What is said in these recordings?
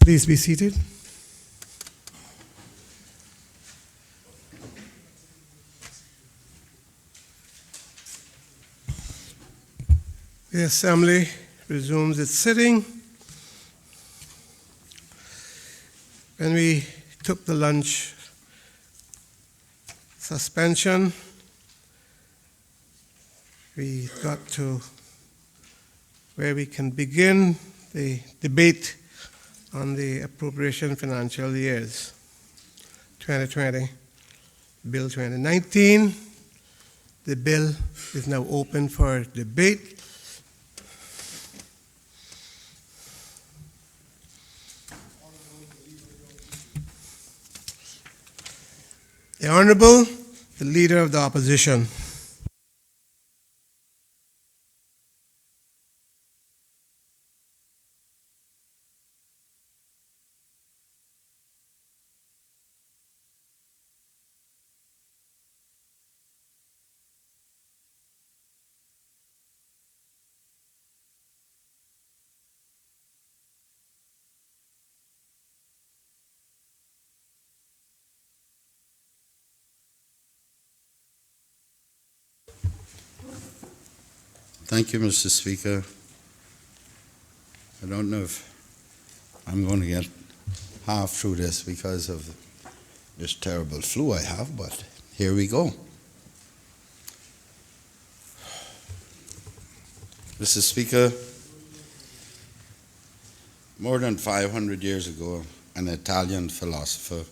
Please be seated. The Assembly resumes its sitting. When we took the lunch suspension, we got to where we can begin the debate on the appropriation financial years 2020, Bill 2019. The bill is now open for debate. The Honorable, the Leader of the Opposition. Thank you, Mr. Speaker. I don't know if I'm going to get half through this because of this terrible flu I have, but here we go. Mr. Speaker, more than 500 years ago, an Italian philosopher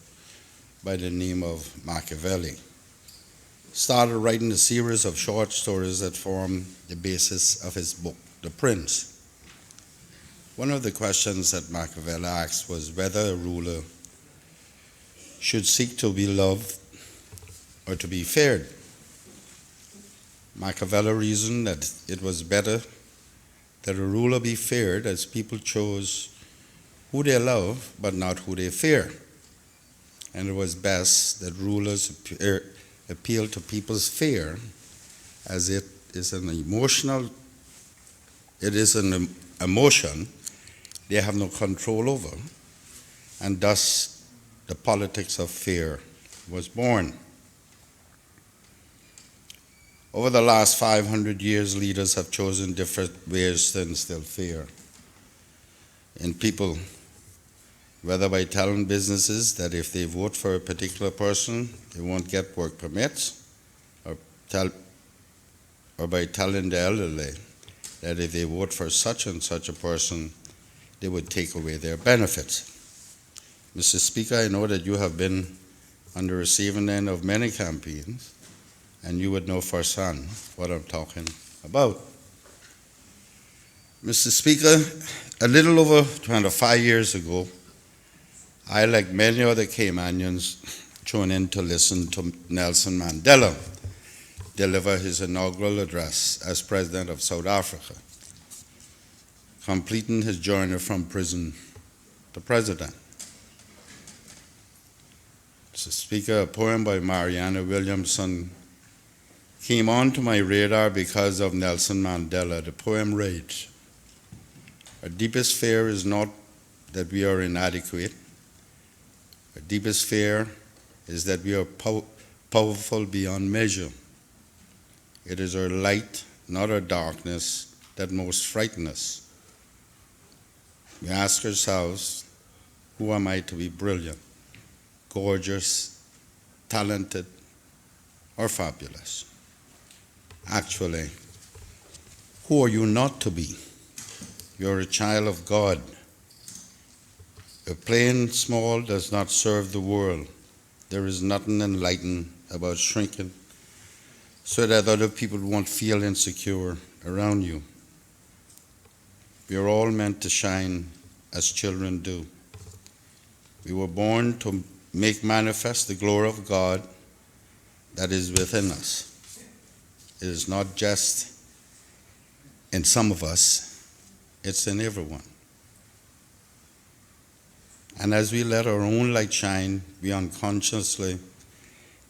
by the name of Machiavelli started writing a series of short stories that form the basis of his book, The Prince. One of the questions that Machiavelli asked was whether a ruler should seek to be loved or to be feared. Machiavelli reasoned that it was better that a ruler be feared, as people chose who they love but not who they fear. And it was best that rulers appeal to people's fear, as it is an emotion they have no control over, and thus the politics of fear was born. Over the last 500 years, leaders have chosen different ways to instill fear in people, whether by telling businesses that if they vote for a particular person, they won't get work permits, or by telling the elderly that if they vote for such and such a person, they would take away their benefits. Mr. Speaker, I know that you have been on the receiving end of many campaigns, and you would know firsthand what I'm talking about. Mr. Speaker, a little over 25 years ago, I, like many other Caymanians, tuned in to listen to Nelson Mandela deliver his inaugural address as President of South Africa, completing his journey from prison to president. Mr. Speaker, a poem by Marianne Williamson came onto my radar because of Nelson Mandela. The poem reads, "Our deepest fear is not that we are inadequate. Our deepest fear is that we are powerful beyond measure. It is our light, not our darkness, that most frightens us. We ask ourselves, who am I to be brilliant, gorgeous, talented, or fabulous? Actually, who are you not to be? You're a child of God. A playing small does not serve the world. There is nothing enlightened about shrinking so that other people won't feel insecure around you. We are all meant to shine as children do. We were born to make manifest the glory of God that is within us. It is not just in some of us, it's in everyone. And as we let our own light shine, we unconsciously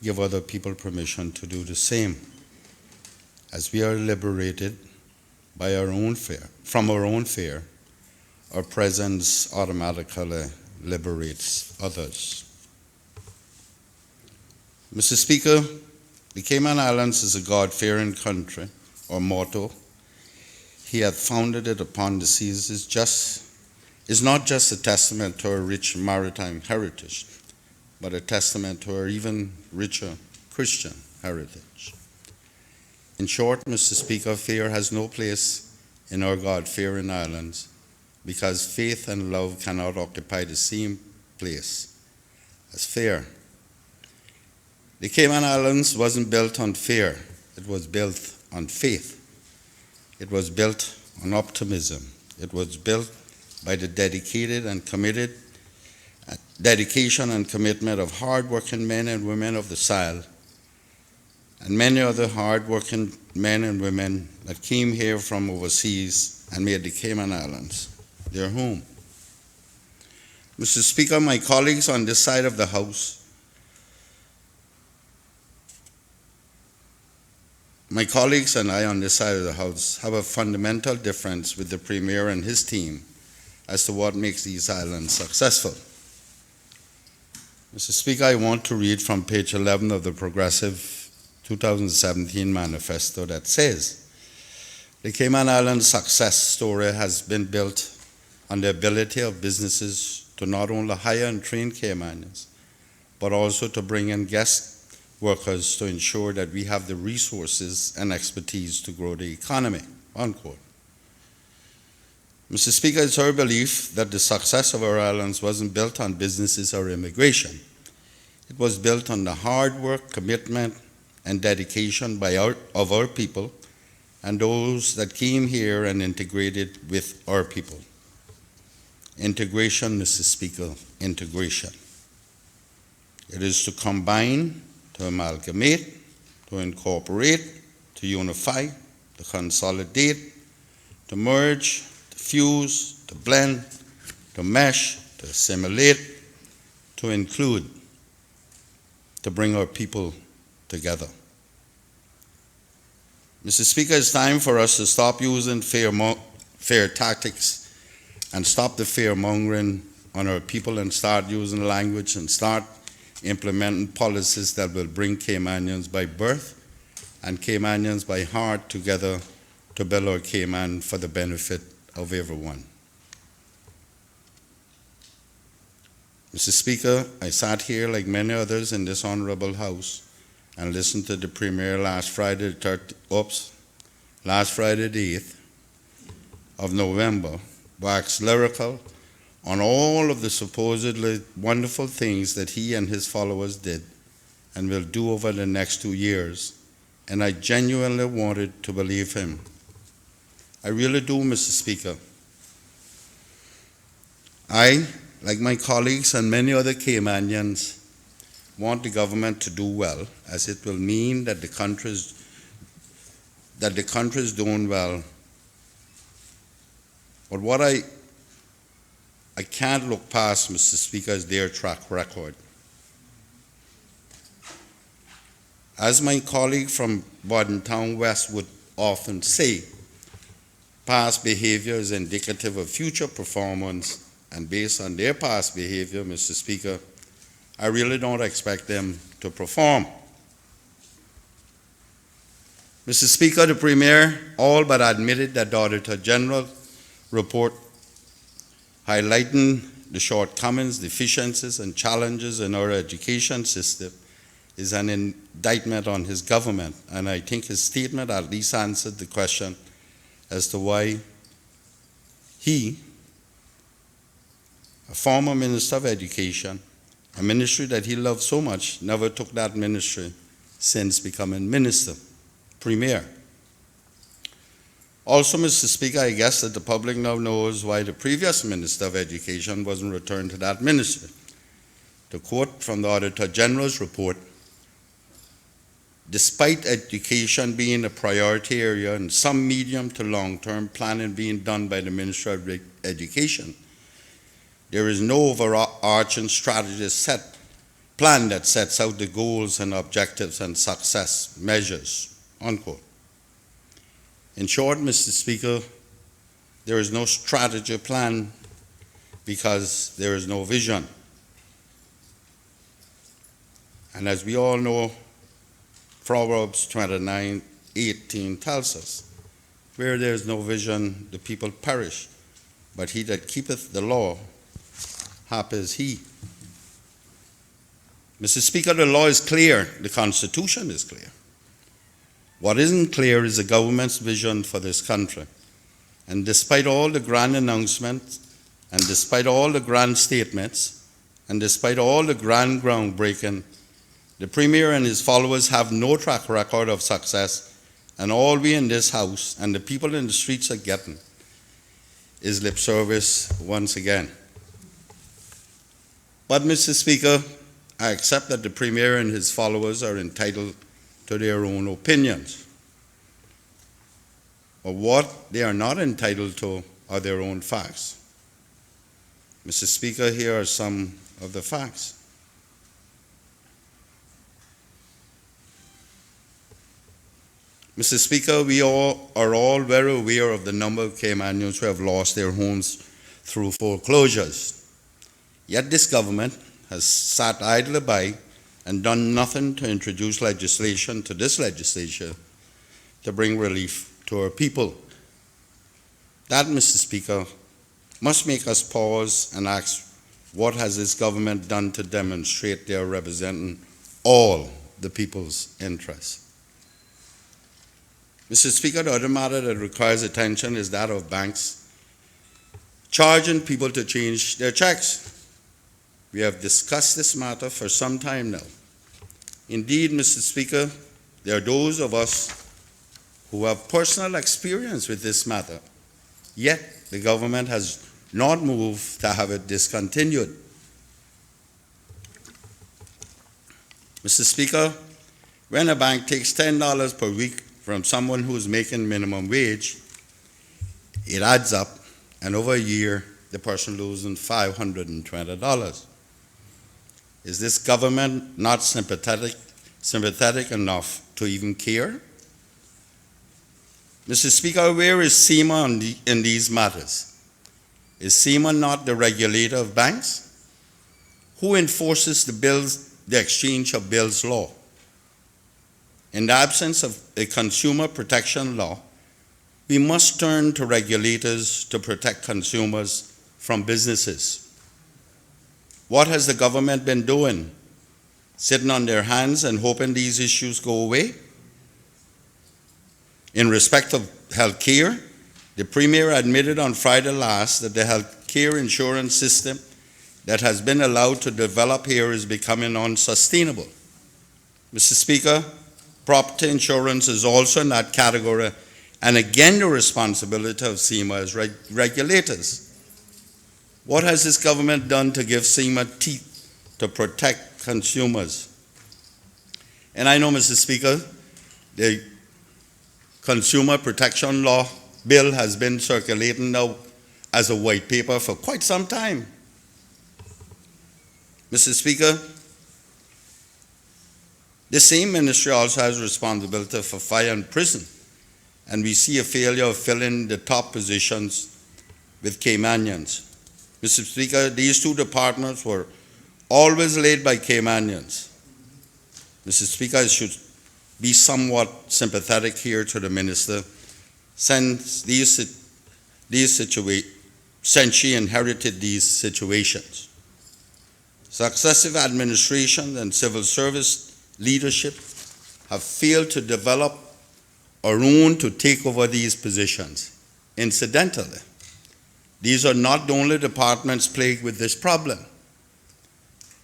give other people permission to do the same. As we are liberated by our own fear, from our own fear, Our presence automatically liberates others. Mr. Speaker, the Cayman Islands is a God-fearing country. Our motto, He hath founded it upon the seas, is not just a testament to our rich maritime heritage, but a testament to our even richer Christian heritage. In short, Mr. Speaker, fear has no place in our God-fearing islands because faith and love cannot occupy the same place as fear. The Cayman Islands wasn't built on fear, it was built on faith. It was built on optimism. It was built by the dedication and commitment of hard-working men and women of the Sile, and many other hard-working men and women that came here from overseas and made the Cayman Islands their home. Mr. Speaker, my colleagues on this side of the House, my colleagues and I on this side of the House have a fundamental difference with the Premier and his team as to what makes these islands successful. Mr. Speaker, I want to read from page 11 of the Progressive 2017 manifesto that says, the Cayman Islands success story has been built on the ability of businesses to not only hire and train Caymanians, but also to bring in guest workers to ensure that we have the resources and expertise to grow the economy, unquote. Mr. Speaker, it's our belief that the success of our islands wasn't built on businesses or immigration. It was built on the hard work, commitment, and dedication of our people and those that came here and integrated with our people. Integration, Mr. Speaker, integration. It is to combine, to amalgamate, to incorporate, to unify, to consolidate, to merge, to fuse, to blend, to mesh, to assimilate, to include, to bring our people together. Mr. Speaker, it's time for us to stop using fear tactics and stop the fear-mongering on our people and start using language and start implementing policies that will bring Caymanians by birth and Caymanians by heart together to build our Cayman for the benefit of everyone. Mr. Speaker, I sat here like many others in this honorable House and listened to the Premier last Friday the 8th of November, wax lyrical on all of the supposedly wonderful things that he and his followers did and will do over the next 2 years, and I genuinely wanted to believe him. I really do, Mr. Speaker. I, like my colleagues and many other Caymanians, want the government to do well, as it will mean that the country is doing well. But what I can't look past, Mr. Speaker, is their track record. As my colleague from Bordentown West would often say, past behavior is indicative of future performance, and based on their past behavior, Mr. Speaker, I really don't expect them to perform. Mr. Speaker, the Premier all but admitted that the Auditor General report highlighting the shortcomings, deficiencies, and challenges in our education system is an indictment on his government, and I think his statement at least answered the question as to why he, a former Minister of Education, a ministry that he loved so much, never took that ministry since becoming Minister, Premier. Also, Mr. Speaker, I guess that the public now knows why the previous Minister of Education wasn't returned to that ministry. To quote from the Auditor General's report, despite education being a priority area and some medium to long-term planning being done by the Ministry of Education, there is no overarching strategy plan that sets out the goals and objectives and success measures, unquote. In short, Mr. Speaker, there is no strategy plan because there is no vision. And as we all know, Proverbs 29:18 tells us, where there is no vision, the people perish, but he that keepeth the law, happy is he. Mr. Speaker, the law is clear, the Constitution is clear. What isn't clear is the government's vision for this country. And despite all the grand announcements, and despite all the grand statements, and despite all the grand groundbreaking, the Premier and his followers have no track record of success, and all we in this House and the people in the streets are getting is lip service once again. But, Mr. Speaker, I accept that the Premier and his followers are entitled to their own opinions. But what they are not entitled to are their own facts. Mr. Speaker, here are some of the facts. Mr. Speaker, we all are all very aware of the number of Caymanians who have lost their homes through foreclosures. Yet this government has sat idly by and done nothing to introduce legislation to this legislature to bring relief to our people. That, Mr. Speaker, must make us pause and ask, what has this government done to demonstrate they are representing all the people's interests? Mr. Speaker, the other matter that requires attention is that of banks charging people to change their checks. We have discussed this matter for some time now. Indeed, Mr. Speaker, there are those of us who have personal experience with this matter, yet the government has not moved to have it discontinued. Mr. Speaker, when a bank takes $10 per week from someone who is making minimum wage, it adds up, and over a year, the person losing $520. Is this government not sympathetic enough to even care? Mr. Speaker, where is SEMA in these matters? Is SEMA not the regulator of banks? Who enforces the exchange of bills law? In the absence of a consumer protection law, we must turn to regulators to protect consumers from businesses. What has the government been doing? Sitting on their hands and hoping these issues go away? In respect of health care, the Premier admitted on Friday last that the health care insurance system that has been allowed to develop here is becoming unsustainable. Mr. Speaker, property insurance is also in that category, and again the responsibility of SEMA as regulators. What has this government done to give SEMA teeth to protect consumers? And I know, Mr. Speaker, the Consumer Protection Law bill has been circulating now as a white paper for quite some time. Mr. Speaker, the same ministry also has responsibility for fire and prison, and we see a failure of filling the top positions with Caymanians. Mr. Speaker, these two departments were always led by Caymanians. Mr. Speaker, I should be somewhat sympathetic here to the minister since she inherited these situations. Successive administrations and civil service leadership have failed to develop or own to take over these positions. Incidentally, these are not the only departments plagued with this problem.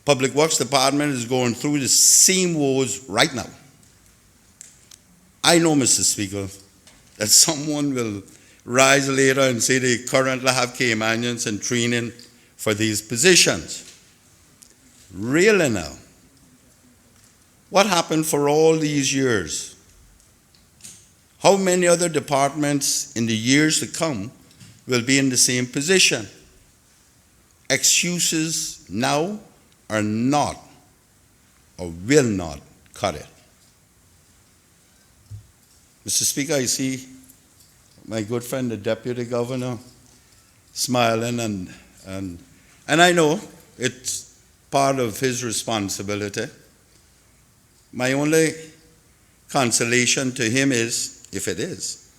Public Works Department is going through the same woes right now. I know, Mr. Speaker, that someone will rise later and say they currently have Caymanians in training for these positions. Really now, what happened for all these years? How many other departments in the years to come will be in the same position? Excuses now are not or will not cut it. Mr. Speaker, I see my good friend, the Deputy Governor, smiling and And I know it's part of his responsibility. My only consolation to him is, if it is,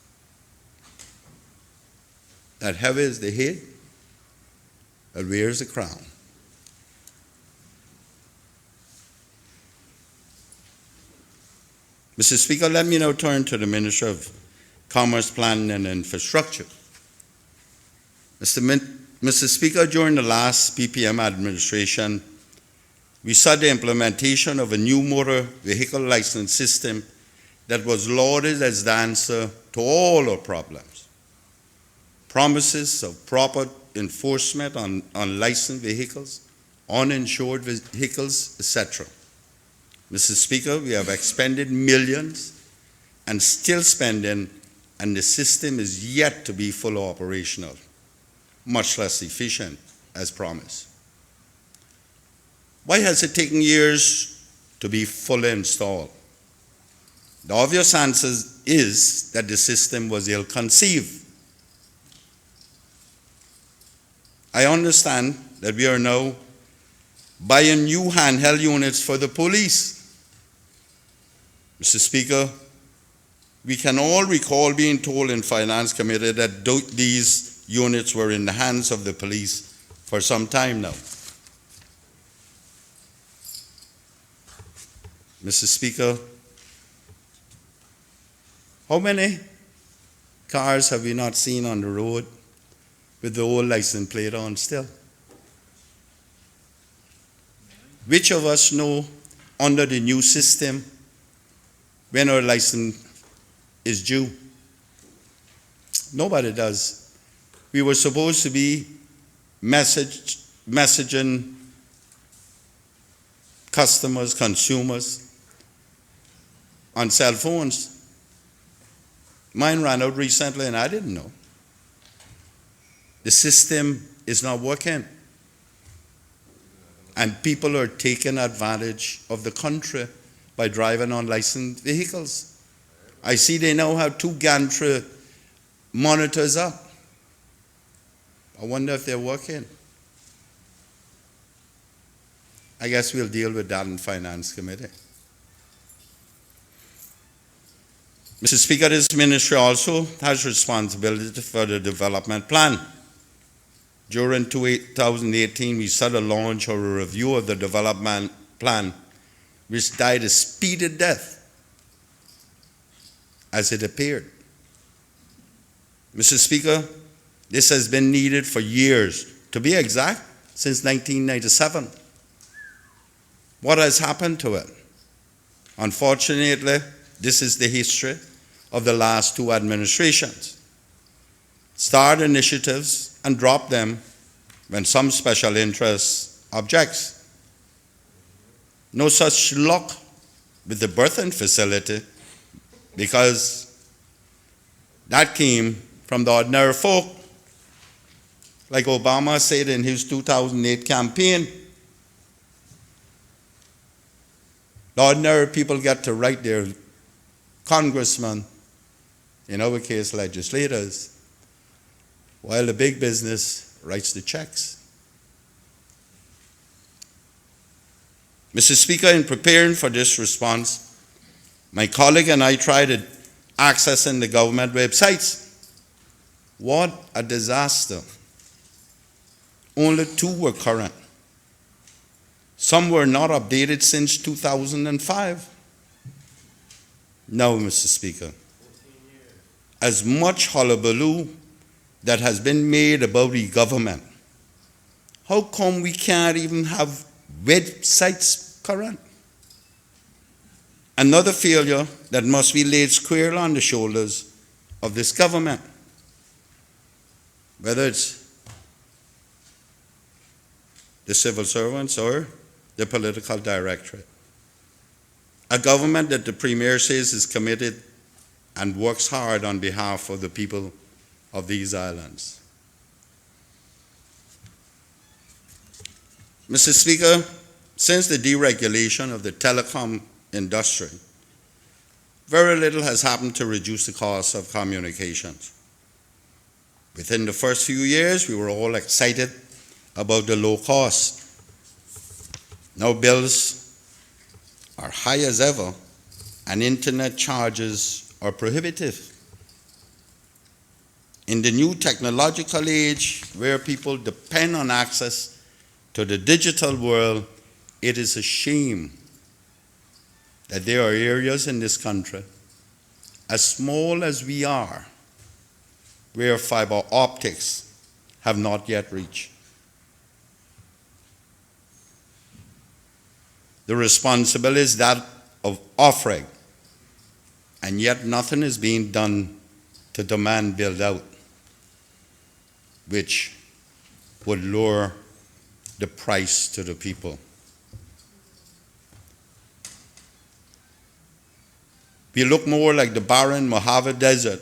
that heavy is the head that wears the crown. Mr. Speaker, let me now turn to the Minister of Commerce, Planning and Infrastructure. Mr. Speaker, during the last PPM administration, we saw the implementation of a new motor vehicle license system that was lauded as the answer to all our problems. Promises of proper enforcement on licensed vehicles, uninsured vehicles, etc. Mr. Speaker, we have expended millions and still spending, and the system is yet to be fully operational, much less efficient as promised. Why has it taken years to be fully installed? The obvious answer is that the system was ill-conceived. I understand that we are now buying new handheld units for the police. Mr. Speaker, we can all recall being told in Finance Committee that these units were in the hands of the police for some time now. Mr. Speaker, how many cars have we not seen on the road with the old license plate on still? Which of us know under the new system when our license is due? Nobody does. We were supposed to be messaging customers, consumers on cell phones. Mine ran out recently and I didn't know. The system is not working. And people are taking advantage of the country by driving unlicensed vehicles. I see they now have 2 gantry monitors up. I wonder if they're working. I guess we'll deal with that in Finance Committee. Mr. Speaker, this ministry also has responsibility for the development plan. During 2018, we saw the launch or a review of the development plan, which died a speedy death as it appeared. Mr. Speaker, this has been needed for years, to be exact, since 1997. What has happened to it? Unfortunately, this is the history of the last 2 administrations. Start initiatives and drop them when some special interest objects. No such luck with the birthing facility, because that came from the ordinary folk. Like Obama said in his 2008 campaign, the ordinary people get to write their congressmen, in our case legislators, while the big business writes the checks. Mr. Speaker, in preparing for this response, my colleague and I tried accessing the government websites. What a disaster. Only 2 were current. Some were not updated since 2005. No, Mr. Speaker. As much hullabaloo that has been made about the government, how come we can't even have websites current? Another failure that must be laid squarely on the shoulders of this government, whether it's the civil servants or the political directorate. A government that the Premier says is committed and works hard on behalf of the people of these islands. Mr. Speaker, since the deregulation of the telecom industry, very little has happened to reduce the cost of communications. Within the first few years, we were all excited about the low cost. Now bills are high as ever, and internet charges are prohibitive. In the new technological age where people depend on access to the digital world, it is a shame that there are areas in this country, as small as we are, where fiber optics have not yet reached. The responsibility is that of offering, and yet nothing is being done to demand build out, which would lower the price to the people. We look more like the barren Mojave Desert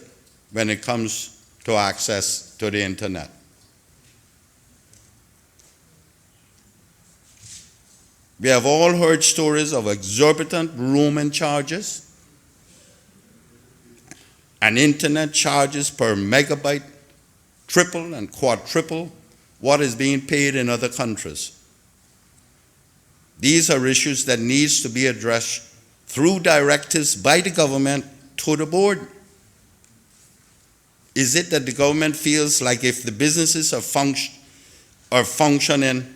when it comes to access to the internet. We have all heard stories of exorbitant roaming charges and internet charges per megabyte triple and quadruple what is being paid in other countries. These are issues that needs to be addressed through directives by the government to the board. Is it that the government feels like if the businesses are functioning,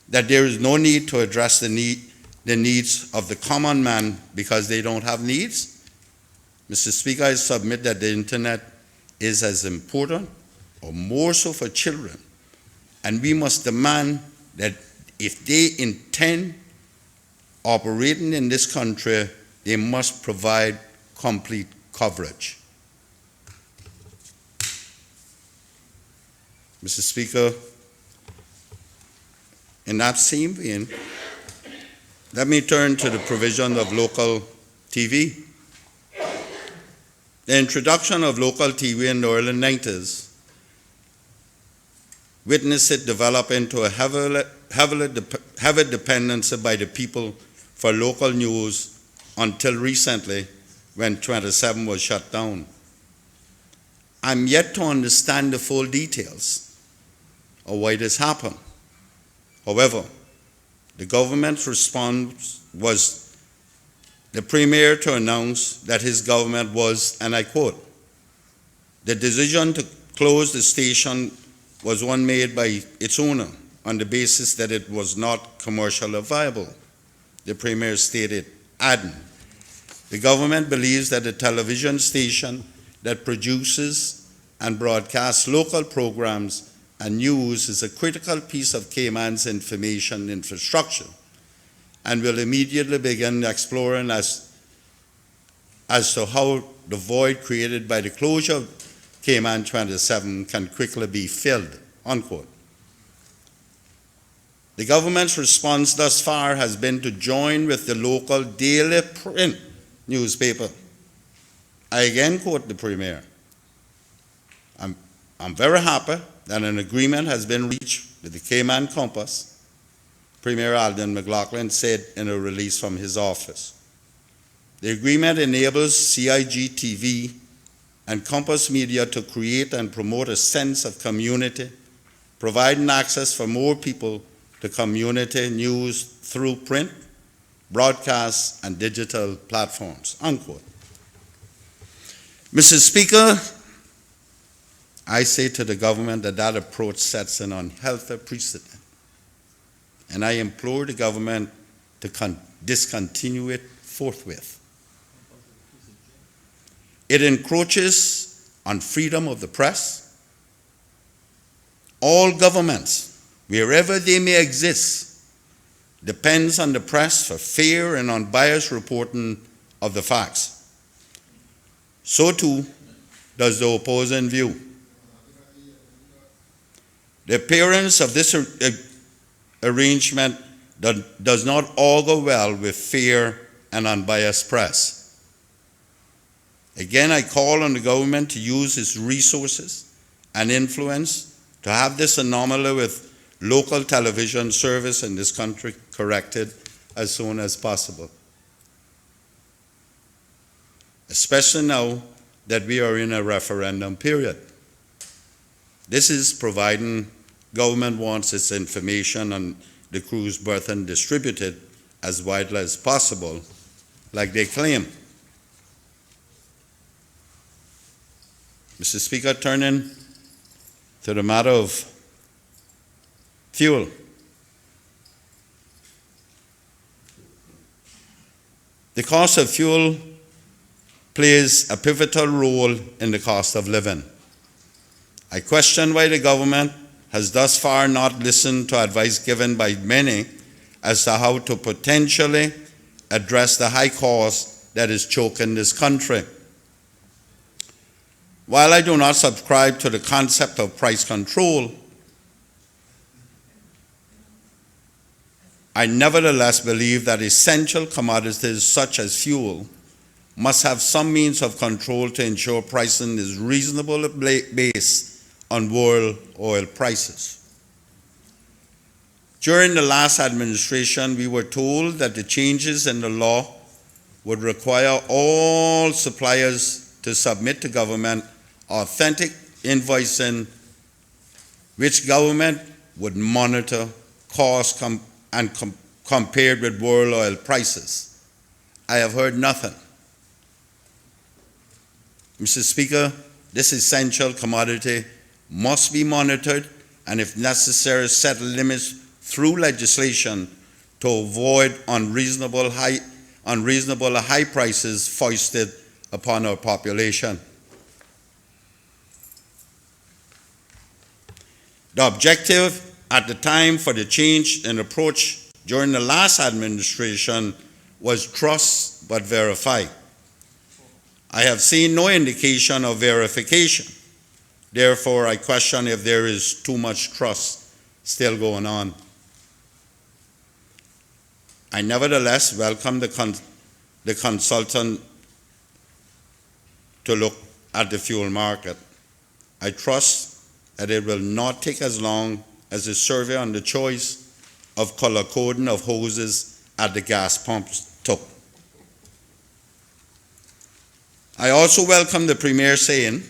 that there is no need to address the needs of the common man because they don't have needs? Mr. Speaker, I submit that the internet is as important or more so for children, and we must demand that if they intend operating in this country, they must provide complete coverage. Mr. Speaker, in that same vein, let me turn to the provision of local TV. The introduction of local TV in the early 90s witnessed it develop into a heavy dependency by the people for local news until recently when 27 was shut down. I'm yet to understand the full details of why this happened. However, the government's response was the Premier to announce that his government was, and I quote, "The decision to close the station was one made by its owner on the basis that it was not commercially viable," the Premier stated, adding, "The government believes that a television station that produces and broadcasts local programs and news is a critical piece of Cayman's information infrastructure and will immediately begin exploring as to how the void created by the closure of Cayman 27 can quickly be filled," unquote. The government's response thus far has been to join with the local daily print newspaper. I again quote the Premier, I'm very happy that an agreement has been reached with the Cayman Compass," Premier Alden McLaughlin said in a release from his office. The agreement enables CIG TV and Compass Media to create and promote a sense of community, providing access for more people to community news through print, broadcasts, and digital platforms, unquote. Mr. Speaker, I say to the government that that approach sets an unhealthy precedent, and I implore the government to discontinue it forthwith. It encroaches on freedom of the press. All governments, wherever they may exist, depends on the press for fair and unbiased reporting of the facts. So too does the opposing view. The appearance of this arrangement does not augur well with fair and unbiased press. Again, I call on the government to use its resources and influence to have this anomaly with local television service in this country corrected as soon as possible, especially now that we are in a referendum period. This is providing government wants its information on the cruise berthing distributed as widely as possible, like they claim. Mr. Speaker, turning to the matter of fuel. The cost of fuel plays a pivotal role in the cost of living. I question why the government has thus far not listened to advice given by many as to how to potentially address the high cost that is choking this country. While I do not subscribe to the concept of price control, I nevertheless believe that essential commodities such as fuel must have some means of control to ensure pricing is reasonably based on world oil prices. During the last administration, we were told that the changes in the law would require all suppliers to submit to government authentic invoicing, which government would monitor costs compared with world oil prices. I have heard nothing. Mr. Speaker, this essential commodity must be monitored and, if necessary, set limits through legislation to avoid unreasonable high prices foisted upon our population. The objective at the time for the change in approach during the last administration was trust but verify. I have seen no indication of verification. Therefore, I question if there is too much trust still going on. I nevertheless welcome the consultant to look at the fuel market. I trust that it will not take as long as the survey on the choice of color coding of hoses at the gas pumps took. I also welcome the Premier saying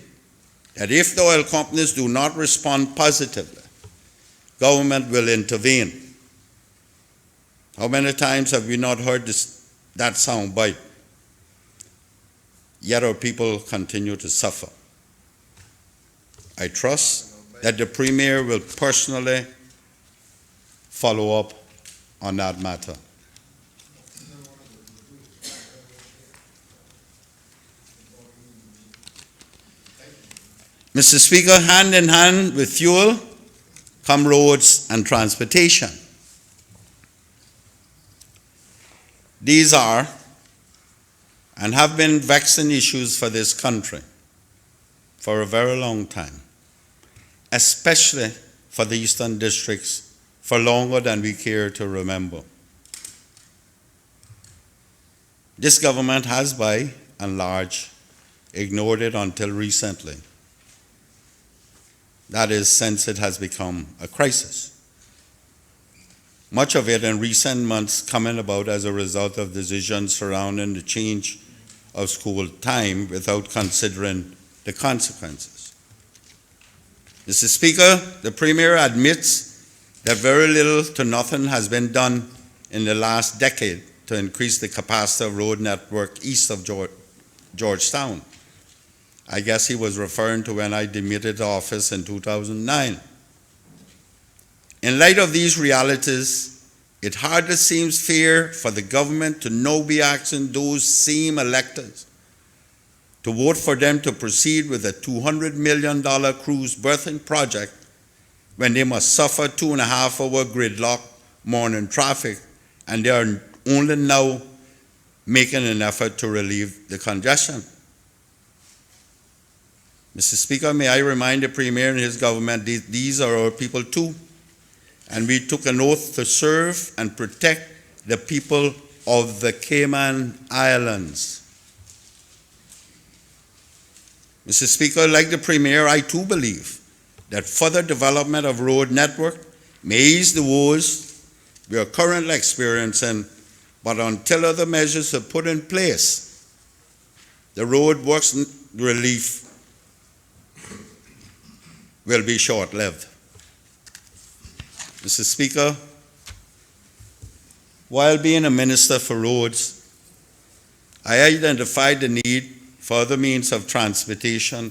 that if the oil companies do not respond positively, government will intervene. How many times have we not heard that sound bite? Yet our people continue to suffer. I trust that the Premier will personally follow up on that matter. Mr. Speaker, hand in hand with fuel come roads and transportation. These are and have been vexing issues for this country for a very long time, especially for the eastern districts for longer than we care to remember. This government has, by and large, ignored it until recently. That is, since it has become a crisis. Much of it in recent months coming about as a result of decisions surrounding the change of school time without considering the consequences. Mr. Speaker, the Premier admits that very little to nothing has been done in the last decade to increase the capacity of road network east of Georgetown. I guess he was referring to when I demitted office in 2009. In light of these realities, it hardly seems fair for the government to now be asking those same electors to vote for them to proceed with a $200 million cruise berthing project when they must suffer 2.5-hour gridlock morning traffic, and they are only now making an effort to relieve the congestion. Mr. Speaker, may I remind the Premier and his government these are our people too, and we took an oath to serve and protect the people of the Cayman Islands. Mr. Speaker, like the Premier, I too believe that further development of road network may ease the woes we are currently experiencing, but until other measures are put in place, the road works relief will be short-lived. Mr. Speaker, while being a minister for roads, I identified the need for other means of transportation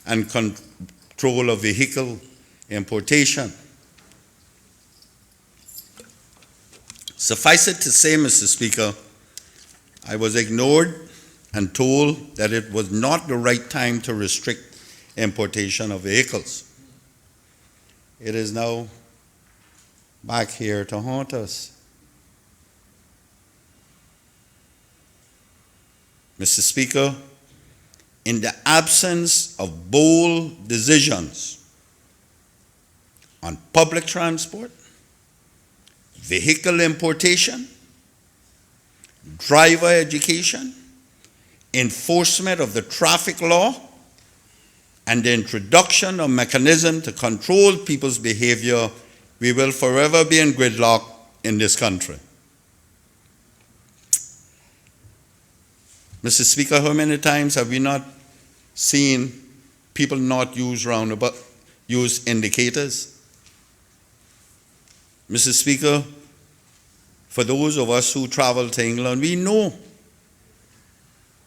and control of vehicle importation. Suffice it to say, Mr. Speaker, I was ignored and told that it was not the right time to restrict importation of vehicles. It is now back here to haunt us. Mr. Speaker, in the absence of bold decisions on public transport, vehicle importation, driver education, enforcement of the traffic law, and the introduction of mechanism to control people's behavior, we will forever be in gridlock in this country. Mr. Speaker, how many times have we not seen people not use use indicators? Mr. Speaker, for those of us who travel to England, we know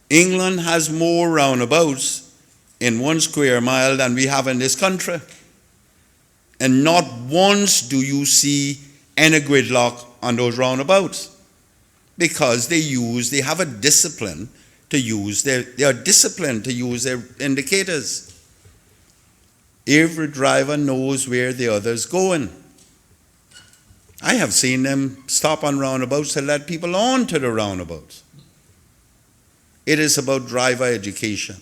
England has more roundabouts in 1 square mile than we have in this country. And not once do you see any gridlock on those roundabouts, because they have a discipline to use they are disciplined to use their indicators. Every driver knows where the other's going. I have seen them stop on roundabouts to let people on to the roundabouts. It is about driver education.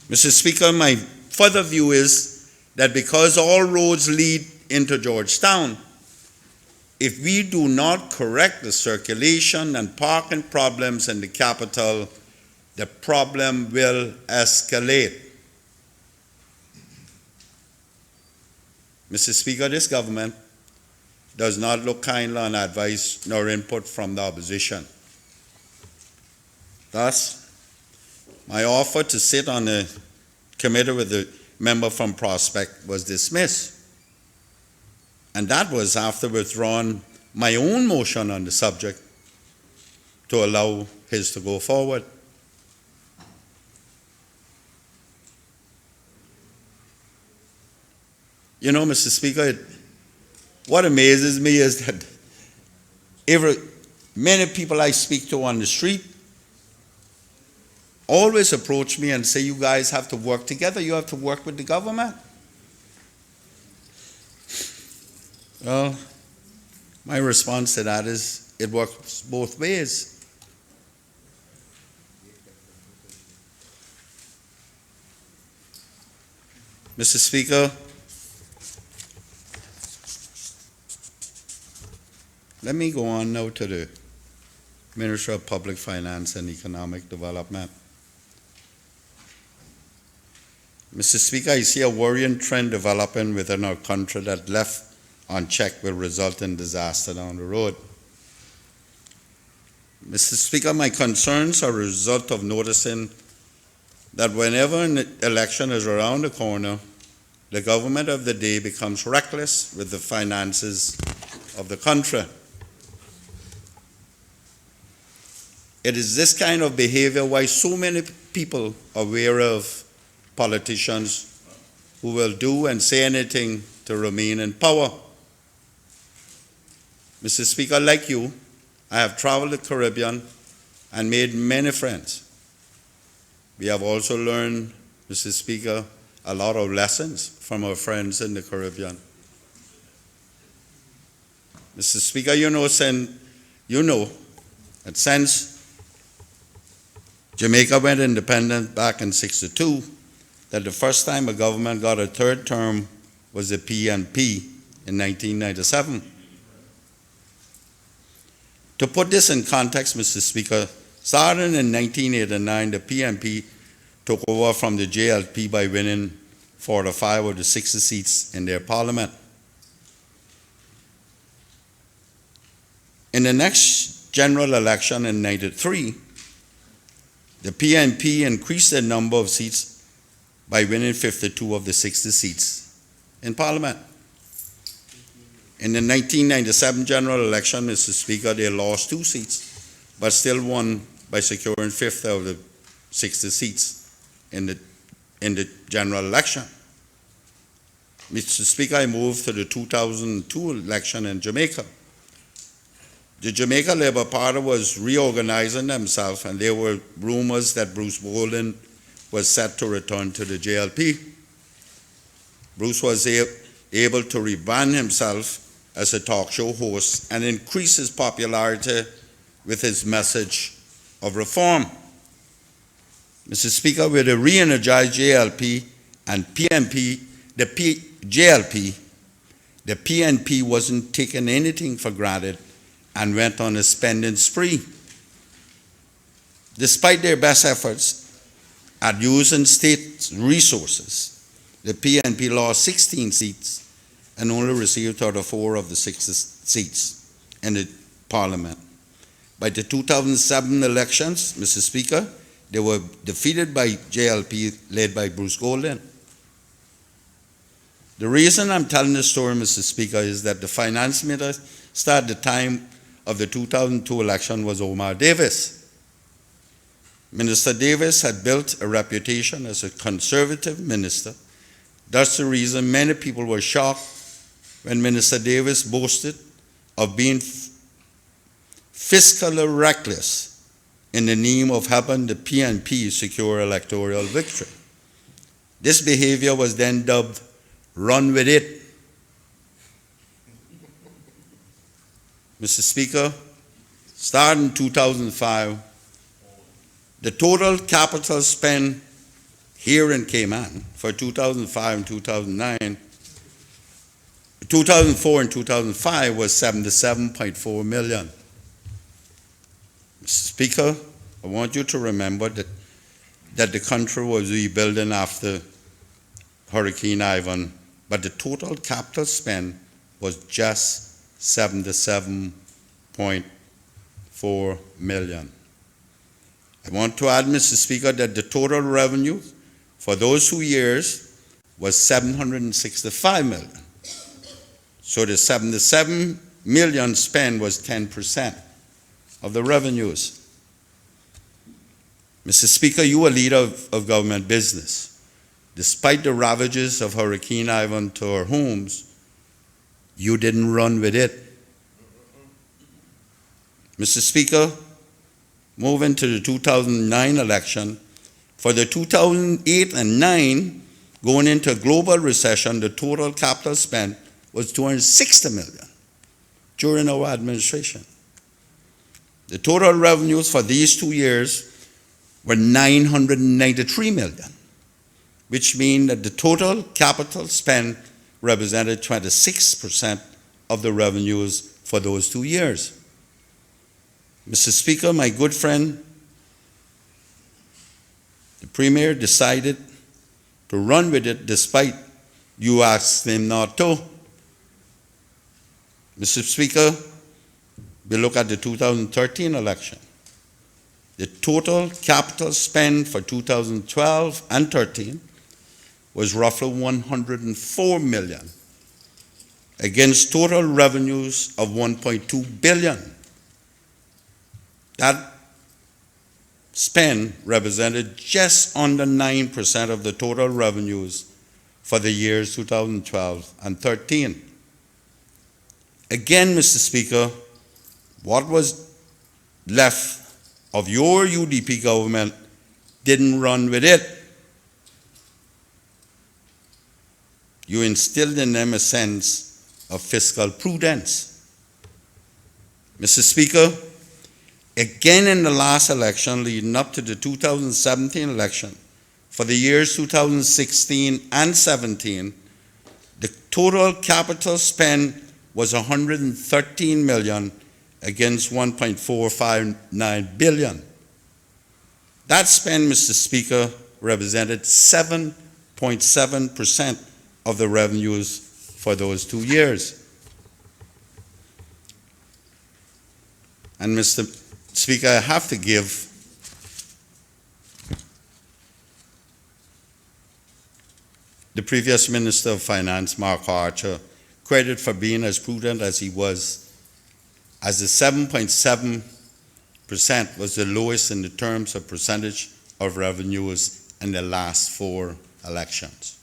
Mr. Speaker, my further view is that because all roads lead into Georgetown, if we do not correct the circulation and parking problems in the capital, the problem will escalate. Mr. Speaker, this government does not look kindly on advice nor input from the opposition. Thus, my offer to sit on a committee with the member from Prospect was dismissed. And that was after withdrawing my own motion on the subject to allow his to go forward. You know, Mr. Speaker, what amazes me is that many people I speak to on the street always approach me and say, you guys have to work together, you have to work with the government. Well, my response to that is it works both ways. Mr. Speaker, let me go on now to the Minister of Public Finance and Economic Development. Mr. Speaker, I see a worrying trend developing within our country that left unchecked will result in disaster down the road. Mr. Speaker, my concerns are a result of noticing that whenever an election is around the corner, the government of the day becomes reckless with the finances of the country. It is this kind of behavior why so many people are wary of politicians who will do and say anything to remain in power. Mr. Speaker, like you, I have traveled the Caribbean and made many friends. We have also learned, Mr. Speaker, a lot of lessons from our friends in the Caribbean. Mr. Speaker, you know that since Jamaica went independent back in '62, that the first time a government got a third term was the PNP in 1997. To put this in context, Mr. Speaker, starting in 1989, the PNP took over from the JLP by winning 45 of the 60 seats in their parliament. In the next general election in '93, the PNP increased the number of seats by winning 52 of the 60 seats. in Parliament. In the 1997 general election, Mr. Speaker, they lost 2 seats, but still won by securing 5th out of the 60 seats in the general election. Mr. Speaker, I move to the 2002 election in Jamaica. The Jamaica Labour Party was reorganizing themselves, and there were rumors that Bruce Golding was set to return to the JLP. Bruce was able to rebrand himself as a talk show host and increase his popularity with his message of reform. Mr. Speaker, with a re-energized JLP and PNP, the PNP wasn't taking anything for granted and went on a spending spree. Despite their best efforts at using state resources, the PNP lost 16 seats and only received 34 of the 60 seats in the Parliament. By the 2007 elections, Mr. Speaker, they were defeated by JLP led by Bruce Golding. The reason I'm telling this story, Mr. Speaker, is that the finance minister at the time of the 2002 election was Omar Davis. Minister Davis had built a reputation as a conservative minister. That's the reason many people were shocked when Minister Davis boasted of being fiscally reckless in the name of helping the PNP secure electoral victory. This behavior was then dubbed "run with it." Mr. Speaker, starting in 2005, the total capital spend here in Cayman for 2005 and 2009, 2004 and 2005 was $77.4 million. Mr. Speaker, I want you to remember that the country was rebuilding after Hurricane Ivan, but the total capital spend was just $77.4 million. I want to add, Mr. Speaker, that the total revenue for those 2 years was $765 million. So the $77 million spent was 10% of the revenues. Mr. Speaker, you are a leader of government business. Despite the ravages of Hurricane Ivan to our homes, you didn't run with it. Mr. Speaker, moving to the 2009 election, for the 2008 and 9, going into a global recession, the total capital spent was $260 million during our administration. The total revenues for these 2 years were $993 million, which means that the total capital spend represented 26% of the revenues for those 2 years. Mr. Speaker, my good friend, the Premier decided to run with it despite you asking him not to. Mr. Speaker, we look at the 2013 election. The total capital spend for 2012 and 13 was roughly $104 million against total revenues of $1.2 billion. That spend represented just under 9% of the total revenues for the years 2012 and 13. Again, Mr. Speaker, what was left of your UDP government didn't run with it. You instilled in them a sense of fiscal prudence. Mr. Speaker, again in the last election leading up to the 2017 election, for the years 2016 and 17, the total capital spend was $113 million against $1.459 billion. That spend, Mr. Speaker, represented 7.7% of the revenues for those 2 years. And Mr. Speaker, I have to give the previous Minister of Finance, Mark Archer, credit for being as prudent as he was, as the 7.7% was the lowest in the terms of percentage of revenues in the last 4 elections.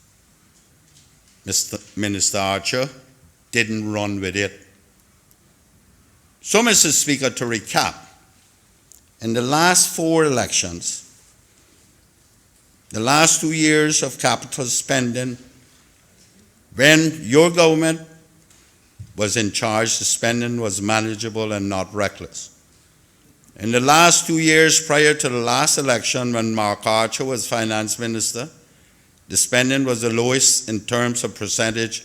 Minister Archer didn't run with it. So, Mr. Speaker, to recap, in the last 4 elections, the last 2 years of capital spending, when your government was in charge, the spending was manageable and not reckless. In the last 2 years prior to the last election, when Mark Archer was finance minister, the spending was the lowest in terms of percentage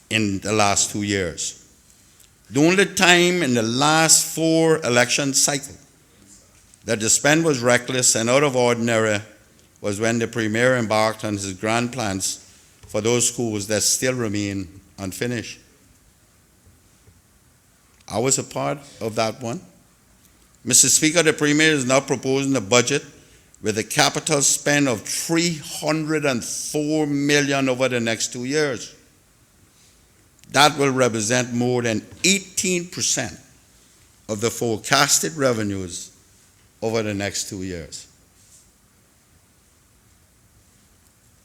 in the last 2 years. The only time in the last 4 election cycle that the spend was reckless and out of ordinary was when the Premier embarked on his grand plans for those schools that still remain unfinished. I was a part of that one. Mr. Speaker, the Premier is now proposing a budget with a capital spend of $304 million over the next 2 years. That will represent more than 18% of the forecasted revenues over the next 2 years.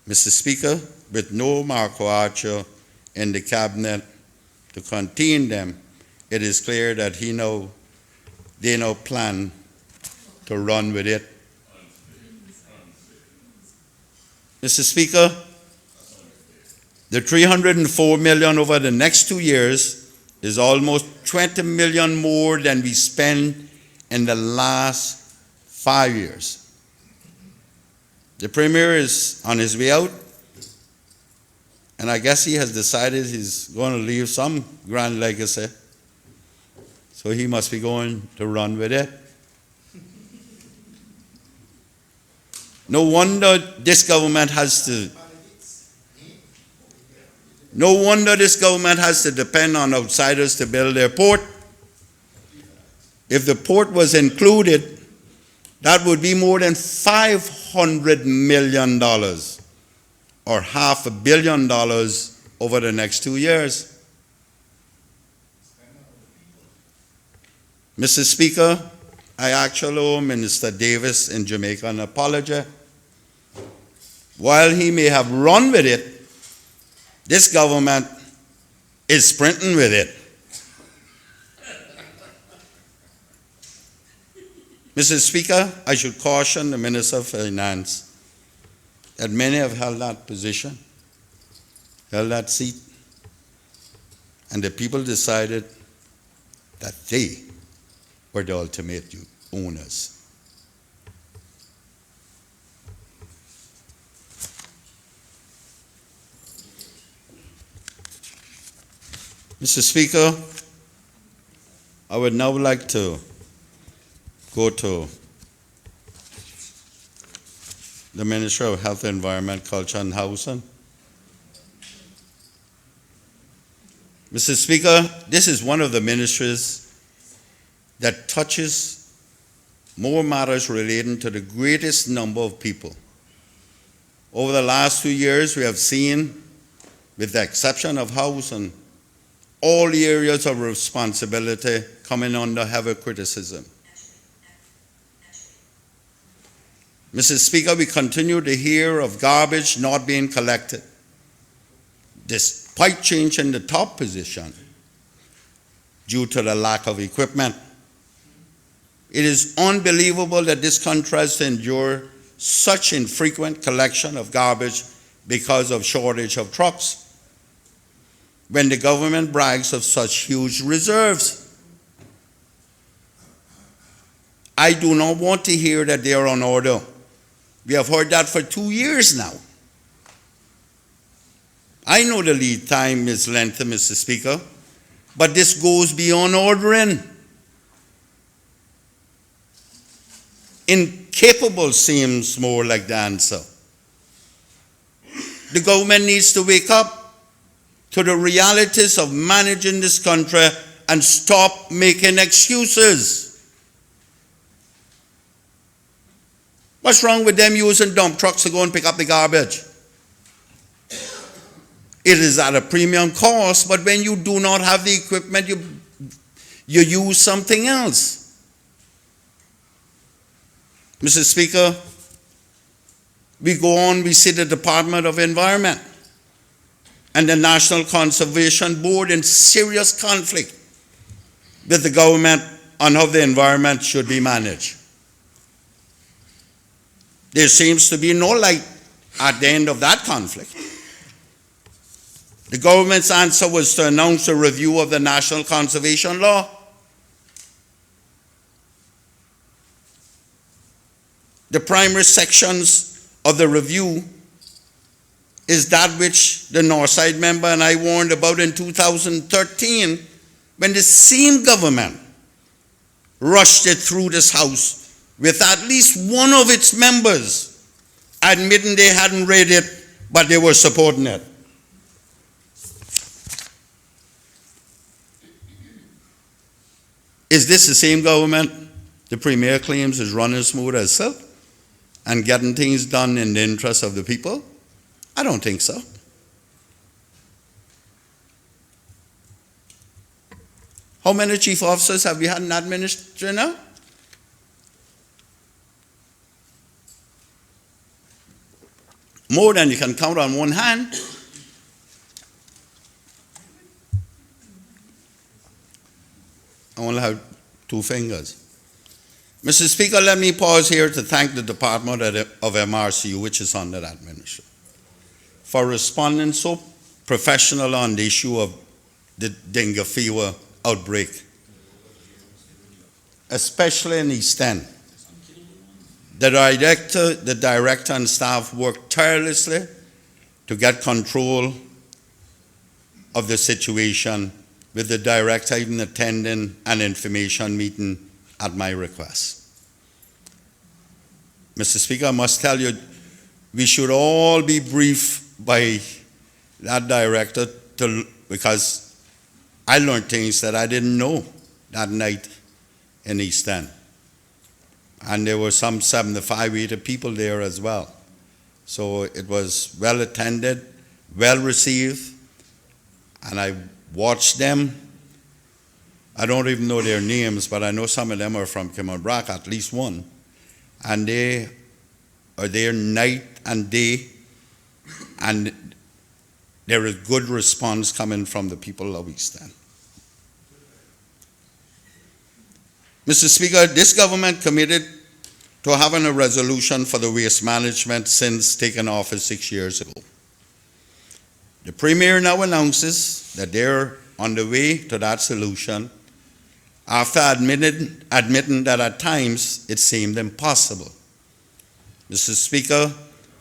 Mr. Speaker, with no Marco Archer in the cabinet to contain them, it is clear that they now plan to run with it. Mr. Speaker, the $304 million over the next 2 years is almost $20 million more than we spent in the last 5 years. The Premier is on his way out, and I guess he has decided he's going to leave some grand legacy, so he must be going to run with it. No wonder this government has to depend on outsiders to build their port. If the port was included, that would be more than $500 million, or $500 million over the next 2 years. Mr. Speaker, I actually owe Minister Davis in Jamaica an apology. While he may have run with it, this government is sprinting with it. Mr. Speaker, I should caution the Minister of Finance that many have held that position, held that seat, and the people decided that they were the ultimate owners. Mr. Speaker, I would now like to go to the Ministry of Health, Environment, Culture and Housing. Mr. Speaker, this is one of the ministries that touches more matters relating to the greatest number of people. Over the last 2 years, we have seen, with the exception of housing, all areas of responsibility coming under heavy criticism. Mr. Speaker, we continue to hear of garbage not being collected, despite change in the top position due to the lack of equipment. It is unbelievable that this country has to endure such infrequent collection of garbage because of shortage of trucks, when the government brags of such huge reserves. I do not want to hear that they are on order. We have heard that for 2 years now. I know the lead time is lengthy, Mr. Speaker, but this goes beyond ordering. Incapable seems more like the answer. The government needs to wake up to the realities of managing this country and stop making excuses. What's wrong with them using dump trucks to go and pick up the garbage? it is at a premium cost, but when you do not have the equipment, you use something else. Mr. Speaker, we go on, we see the Department of Environment and the National Conservation Board in serious conflict with the government on how the environment should be managed. There seems to be no light at the end of that conflict. The government's answer was to announce a review of the National Conservation Law. The primary sections of the review is that which the Northside member and I warned about in 2013 when the same government rushed it through this House with at least one of its members admitting they hadn't read it, but they were supporting it. Is this the same government the Premier claims is running smooth as silk and getting things done in the interest of the people? I don't think so. How many chief officers have we had in that ministry now? More than you can count on one hand. I only have 2 fingers. Mr. Speaker, let me pause here to thank the Department of MRCU, which is under that ministry, for responding so professional on the issue of the dengue fever outbreak, especially in East End. The director and staff worked tirelessly to get control of the situation, with the director even attending an information meeting at my request. Mr. Speaker, I must tell you, we should all be briefed by that director because I learned things that I didn't know that night in East End. And there were some 75, 80 people there as well. So it was well attended, well received, and I watched them. I don't even know their names, but I know some of them are from Kimmelbrook, at least one. And they are there night and day, and there is good response coming from the people of East End. Mr. Speaker, this government committed to having a resolution for the waste management since taking office 6 years ago. The Premier now announces that they're on the way to that solution after admitting that at times it seemed impossible. Mr. Speaker,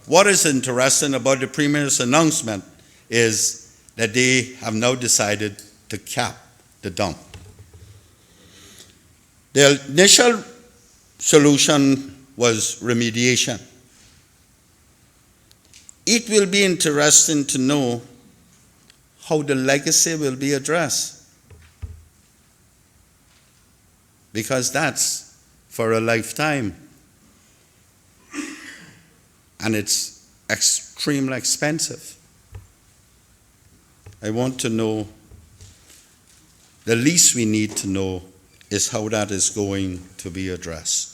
what is interesting about the Premier's announcement is that they have now decided to cap the dump. The initial solution was remediation. It will be interesting to know how the legacy will be addressed, because that's for a lifetime and it's extremely expensive. I want to know, the least we need to know is how that is going to be addressed.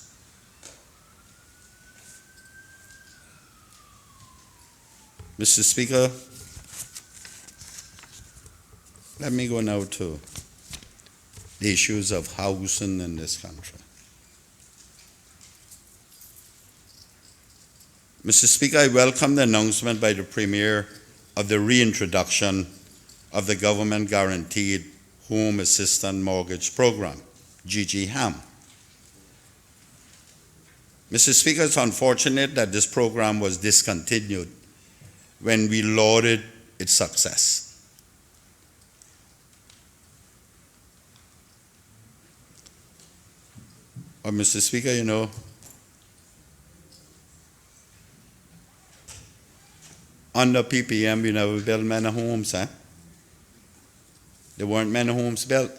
Mr. Speaker, let me go now to the issues of housing in this country. Mr. Speaker, I welcome the announcement by the Premier of the reintroduction of the Government Guaranteed Home Assistance Mortgage Program, GGHAM. Mr. Speaker, it's unfortunate that this program was discontinued when we lauded its success. But Mr. Speaker, you know, under PPM, we never built many homes, eh? There weren't many homes built.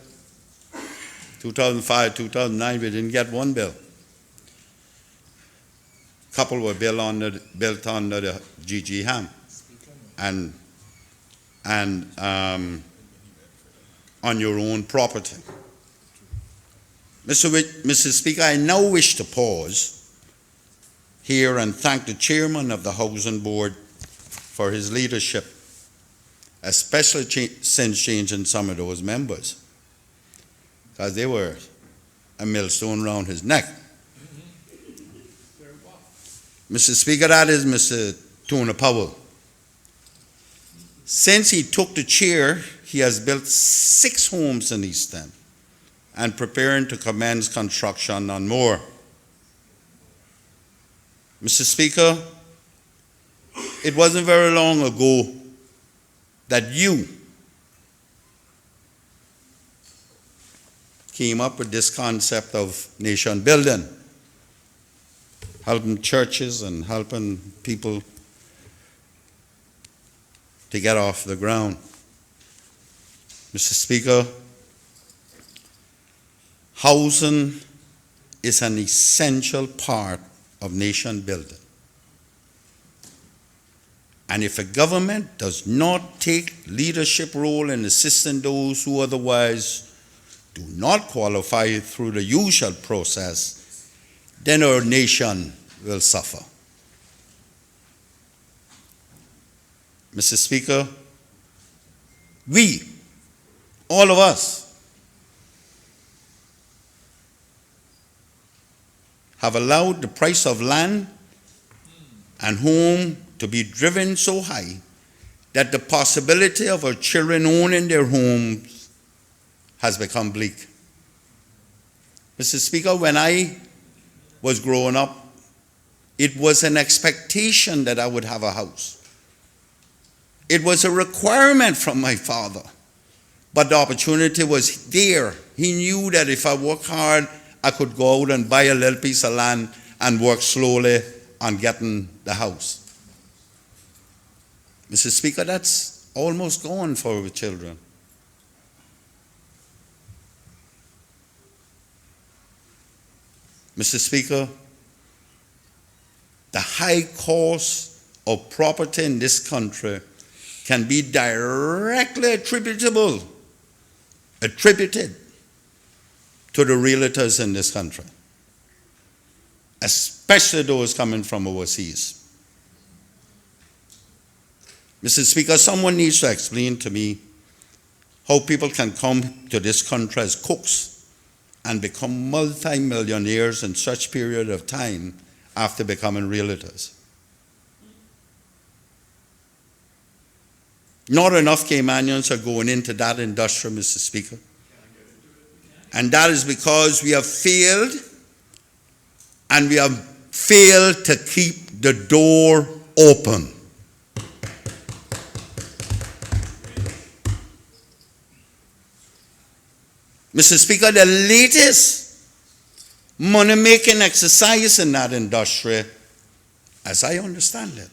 2005, 2009, we didn't get one bill. Couple were built under the GGHAM. And and on your own property. Mr. Speaker, I now wish to pause here and thank the chairman of the Housing Board for his leadership, especially since changing some of those members, because they were a millstone around his neck. Mr. Speaker, that is Mr. Tony Powell. Since he took the chair, he has built 6 homes in East End and preparing to commence construction on more. Mr. Speaker, it wasn't very long ago that you came up with this concept of nation building, helping churches and helping people to get off the ground. Mr. Speaker, housing is an essential part of nation building. And if a government does not take leadership role in assisting those who otherwise do not qualify through the usual process, then our nation will suffer. Mr. Speaker, we, all of us, have allowed the price of land and home to be driven so high that the possibility of our children owning their homes has become bleak. Mr. Speaker, when I was growing up, it was an expectation that I would have a house. It was a requirement from my father, but the opportunity was there. He knew that if I worked hard, I could go out and buy a little piece of land and work slowly on getting the house. Mr. Speaker, that's almost gone for our children. Mr. Speaker, the high cost of property in this country can be directly attributed to the realtors in this country, especially those coming from overseas. Mr. Speaker, someone needs to explain to me how people can come to this country as cooks and become multi-millionaires in such period of time after becoming realtors. Not enough Caymanians are going into that industry, Mr. Speaker. And that is because we have failed, and we have failed to keep the door open. Mr. Speaker, the latest money-making exercise in that industry, as I understand it,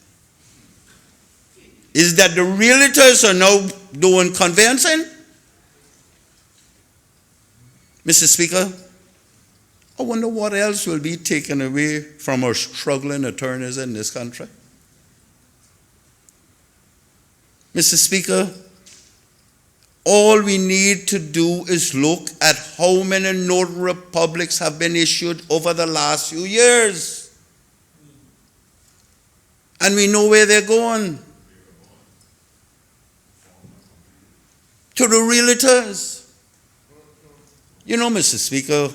is that the realtors are now doing conveyancing. Mr. Speaker, I wonder what else will be taken away from our struggling attorneys in this country. Mr. Speaker, all we need to do is look at how many notary publics have been issued over the last few years. And we know where they're going. To the realtors. You know, Mr. Speaker,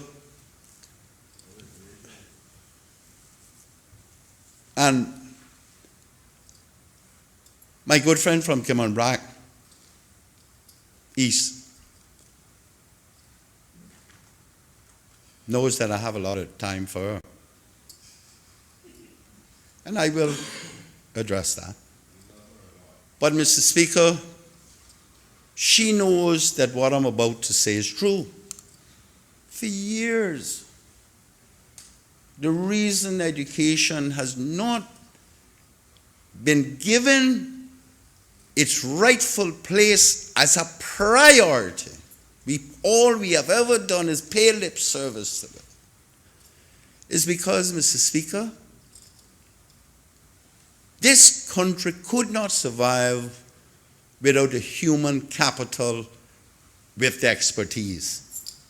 and my good friend from Kimon East knows that I have a lot of time for her. And I will address that. But Mr. Speaker, she knows that what I'm about to say is true. For years, the reason education has not been given its rightful place as a priority, all we have ever done is pay lip service to it, is because, Mr. Speaker, this country could not survive without the human capital with the expertise.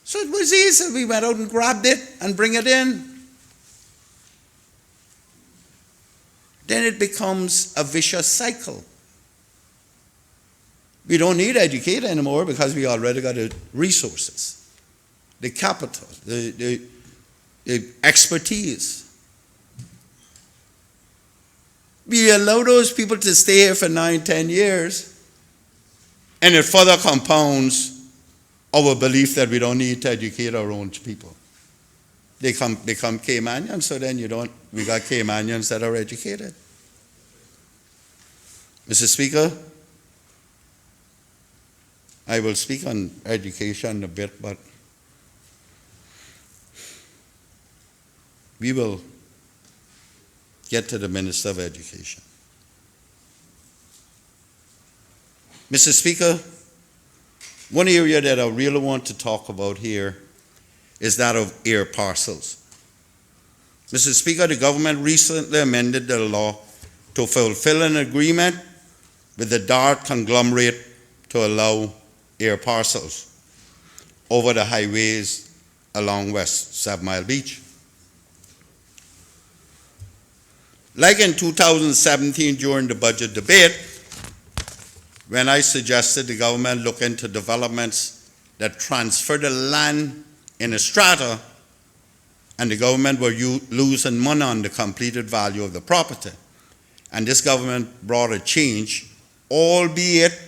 So it was easy. We went out and grabbed it and bring it in. Then it becomes a vicious cycle. We don't need to educate anymore because we already got the resources, the capital, the expertise. We allow those people to stay here for 9, 10 years, and it further compounds our belief that we don't need to educate our own people. They become Caymanians, so then we got Caymanians that are educated. Mr. Speaker, I will speak on education a bit, but we will get to the Minister of Education. Mr. Speaker, one area that I really want to talk about here is that of air parcels. Mr. Speaker, the government recently amended the law to fulfill an agreement with the Dart conglomerate to allow air parcels over the highways along West 7 Mile Beach. Like in 2017 during the budget debate, when I suggested the government look into developments that transfer the land in a strata, and the government were losing money on the completed value of the property. And this government brought a change, albeit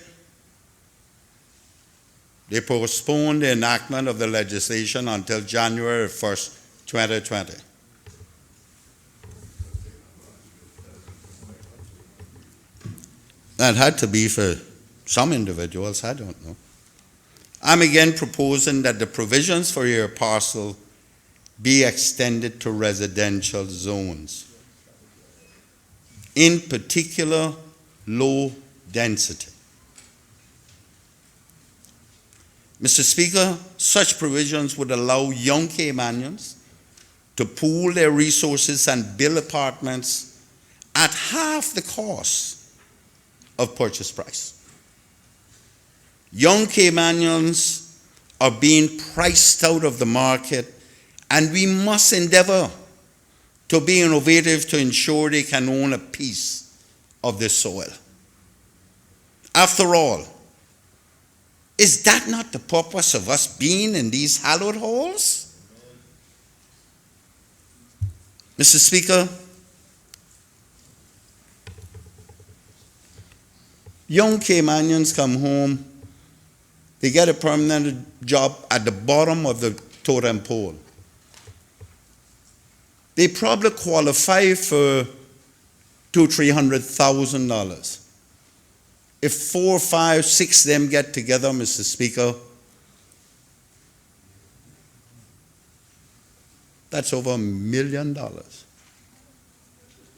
they postponed the enactment of the legislation until January 1st, 2020. That had to be for some individuals, I don't know. I'm again proposing that the provisions for your parcel be extended to residential zones, in particular low density. Mr. Speaker, such provisions would allow young Caymanians to pool their resources and build apartments at half the cost of purchase price. Young Caymanians are being priced out of the market, and we must endeavor to be innovative to ensure they can own a piece of this soil. After all, is that not the purpose of us being in these hallowed halls? Mr. Speaker, young Caymanians come home, they get a permanent job at the bottom of the totem pole. They probably qualify for $200,000-$300,000. If 4, 5, 6 of them get together, Mr. Speaker, that's over $1 million.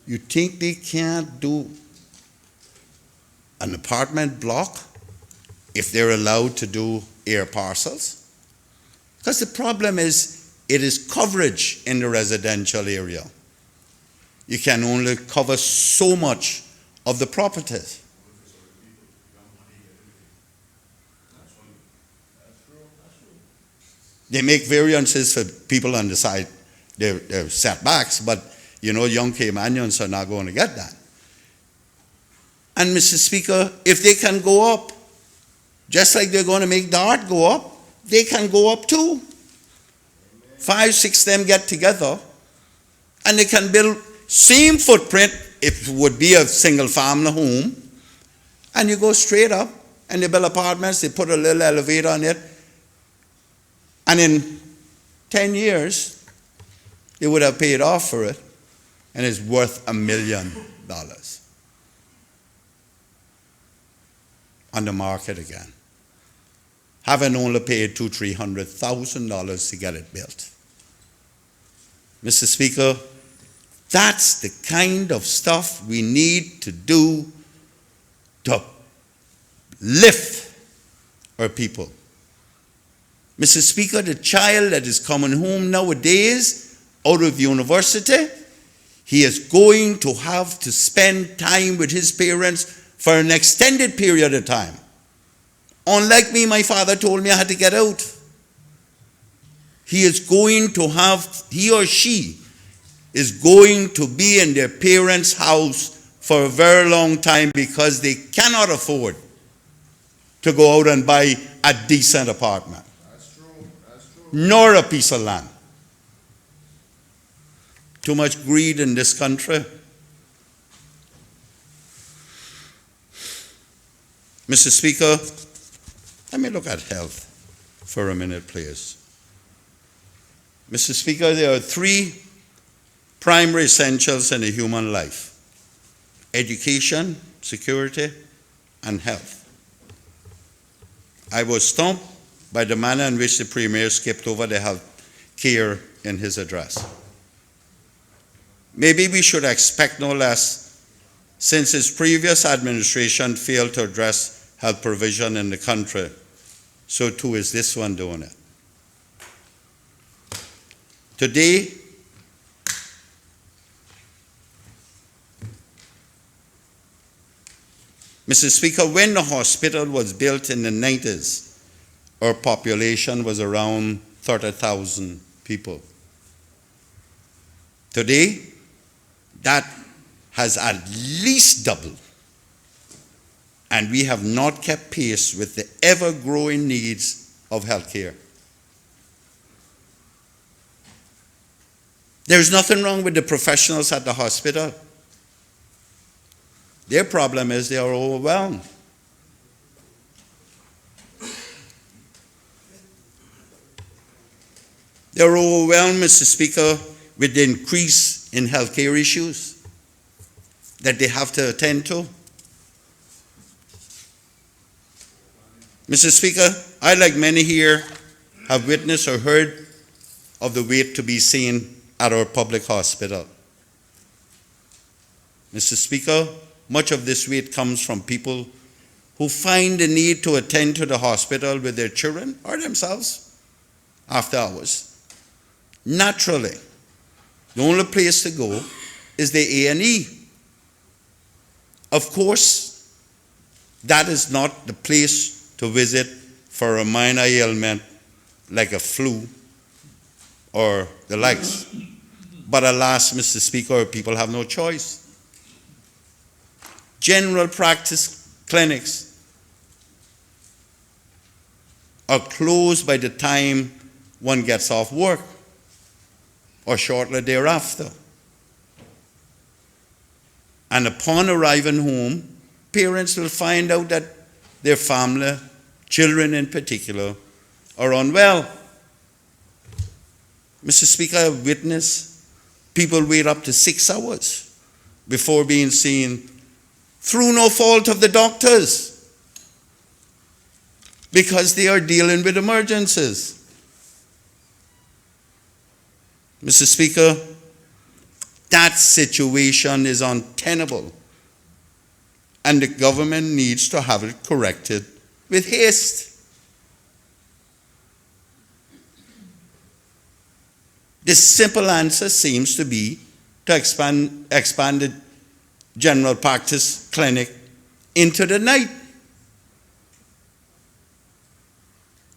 You think they can't do an apartment block if they're allowed to do air parcels? Because the problem is, it is coverage in the residential area. You can only cover so much of the properties. They make variances for people on the side, their setbacks, but young Caymanians are not going to get that. And Mr. Speaker, if they can go up, just like they're going to make Dart go up, they can go up too. 5, 6 of them get together, and they can build same footprint, if it would be a single family home, and you go straight up, and they build apartments, they put a little elevator on it, and in 10 years, they would have paid off for it, and it's worth $1 million on the market again, having only paid $200,000-$300,000 to get it built. Mr. Speaker, that's the kind of stuff we need to do to lift our people. Mr. Speaker, the child that is coming home nowadays out of university, he is going to have to spend time with his parents for an extended period of time. Unlike me, my father told me I had to get out. He or she is going to be in their parents' house for a very long time because they cannot afford to go out and buy a decent apartment. That's true. Nor a piece of land. Too much greed in this country. Mr. Speaker, let me look at health for a minute, please. Mr. Speaker, there are three primary essentials in a human life: education, security, and health. I was stumped by the manner in which the Premier skipped over the health care in his address. Maybe we should expect no less, since his previous administration failed to address health provision in the country. So too is this one doing it. Today, Mr. Speaker, when the hospital was built in the 90s, our population was around 30,000 people. Today, that has at least doubled, and we have not kept pace with the ever-growing needs of healthcare. There's nothing wrong with the professionals at the hospital. Their problem is they are overwhelmed. They're overwhelmed, Mr. Speaker, with the increase in healthcare issues that they have to attend to. Mr. Speaker, I, like many here, have witnessed or heard of the wait to be seen at our public hospital. Mr. Speaker, much of this wait comes from people who find the need to attend to the hospital with their children or themselves after hours. Naturally, the only place to go is the A&E. Of course, that is not the place to visit for a minor ailment like a flu or the likes. But alas, Mr. Speaker, people have no choice. General practice clinics are closed by the time one gets off work or shortly thereafter. And upon arriving home, parents will find out that their family, children in particular, are unwell. Mr. Speaker, I have witnessed people wait up to 6 hours before being seen through no fault of the doctors because they are dealing with emergencies. Mr. Speaker, that situation is untenable, and the government needs to have it corrected with haste. The simple answer seems to be to expand the general practice clinic into the night.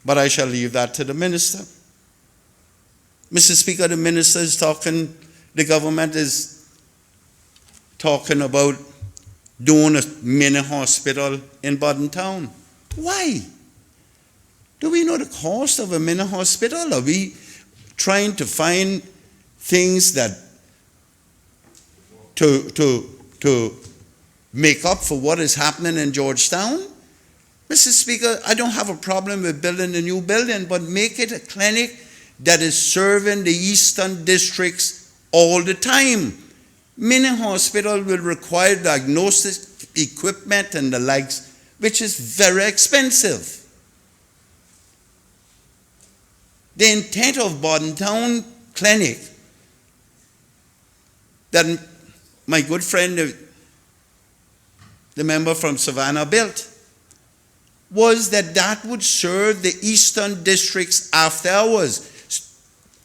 But I shall leave that to the minister. Mr. Speaker, the government is talking about doing a mini hospital in Bodden Town. Why? Do we know the cost of a mini hospital? Are we trying to find things that to make up for what is happening in Georgetown? Mr. Speaker, I don't have a problem with building a new building, but make it a clinic that is serving the eastern districts all the time. Many hospitals will require diagnostic equipment and the likes, which is very expensive. The intent of Bodden Town Clinic that my good friend, the member from Savannah, built was that would serve the eastern districts after hours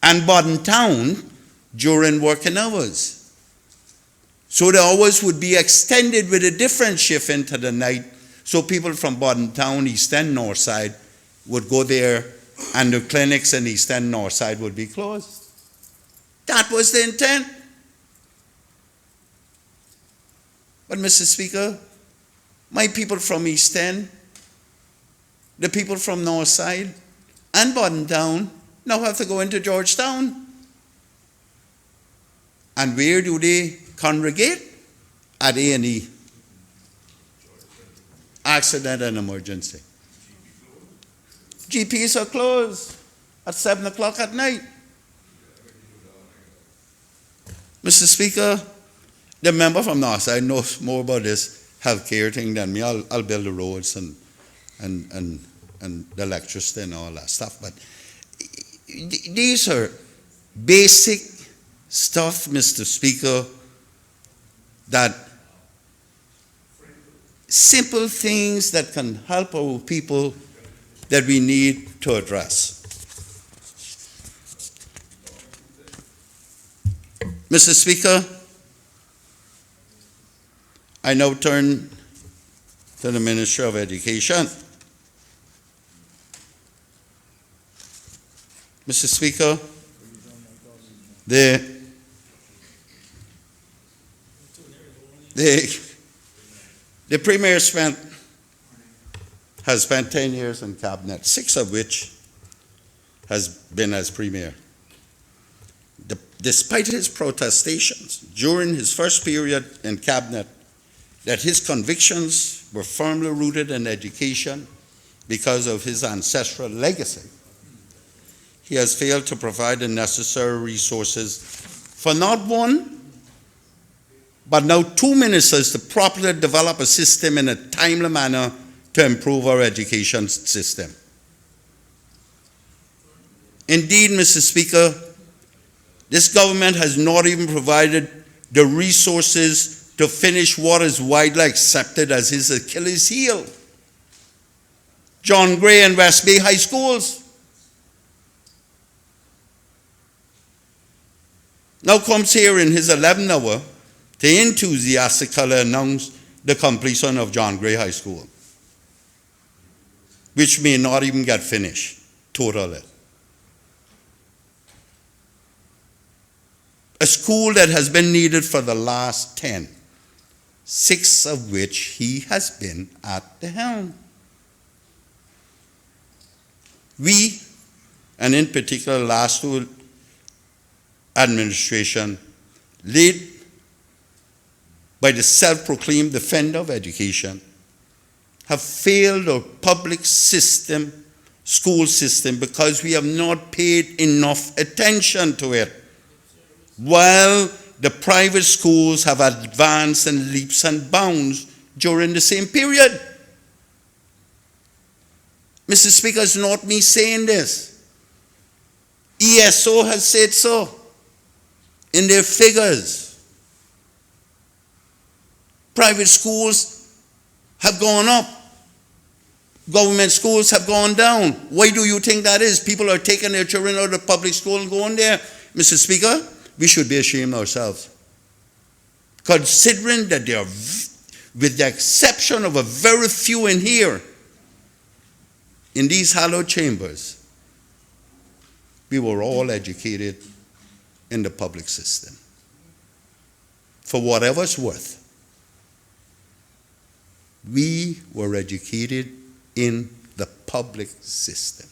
and Bodden Town during working hours. So the hours would be extended with a different shift into the night, so people from Bodden Town, East End, North Side would go there, and the clinics in East End, North Side would be closed. That was the intent. But Mr. Speaker, my people from East End, the people from North Side, and Bodden Town now have to go into Georgetown. And where do they congregate? At A&E. Accident and emergency. GPs are closed at 7 o'clock at night. Mr. Speaker, the member from Northside knows more about this healthcare thing than me. I'll build the roads and the electricity and all that stuff. But these are basic stuff, Mr. Speaker, that simple things that can help our people that we need to address. Mr. Speaker, I now turn to the Minister of Education. Mr. Speaker, the Premier has spent 10 years in Cabinet, 6 of which has been as Premier. Despite his protestations during his first period in Cabinet that his convictions were firmly rooted in education because of his ancestral legacy, he has failed to provide the necessary resources for not one, but now 2 ministers to properly develop a system in a timely manner to improve our education system. Indeed, Mr. Speaker, this government has not even provided the resources to finish what is widely accepted as his Achilles heel. John Gray and West Bay High Schools. Now comes here in his 11th hour to enthusiastically announce the completion of John Gray High School, which may not even get finished totally. A school that has been needed for the last 10, 6 of which he has been at the helm. We, and in particular last 2 administration, led by the self-proclaimed defender of education, have failed our public system, school system, because we have not paid enough attention to it. While the private schools have advanced in leaps and bounds during the same period. Mr. Speaker, it's not me saying this. ESO has said so in their figures. Private schools have gone up. Government schools have gone down. Why do you think that is? People are taking their children out of public school and going there. Mr. Speaker, we should be ashamed ourselves. Considering that they are, with the exception of a very few in here, in these hallowed chambers, we were all educated in the public system. For whatever it's worth, we were educated in the public system.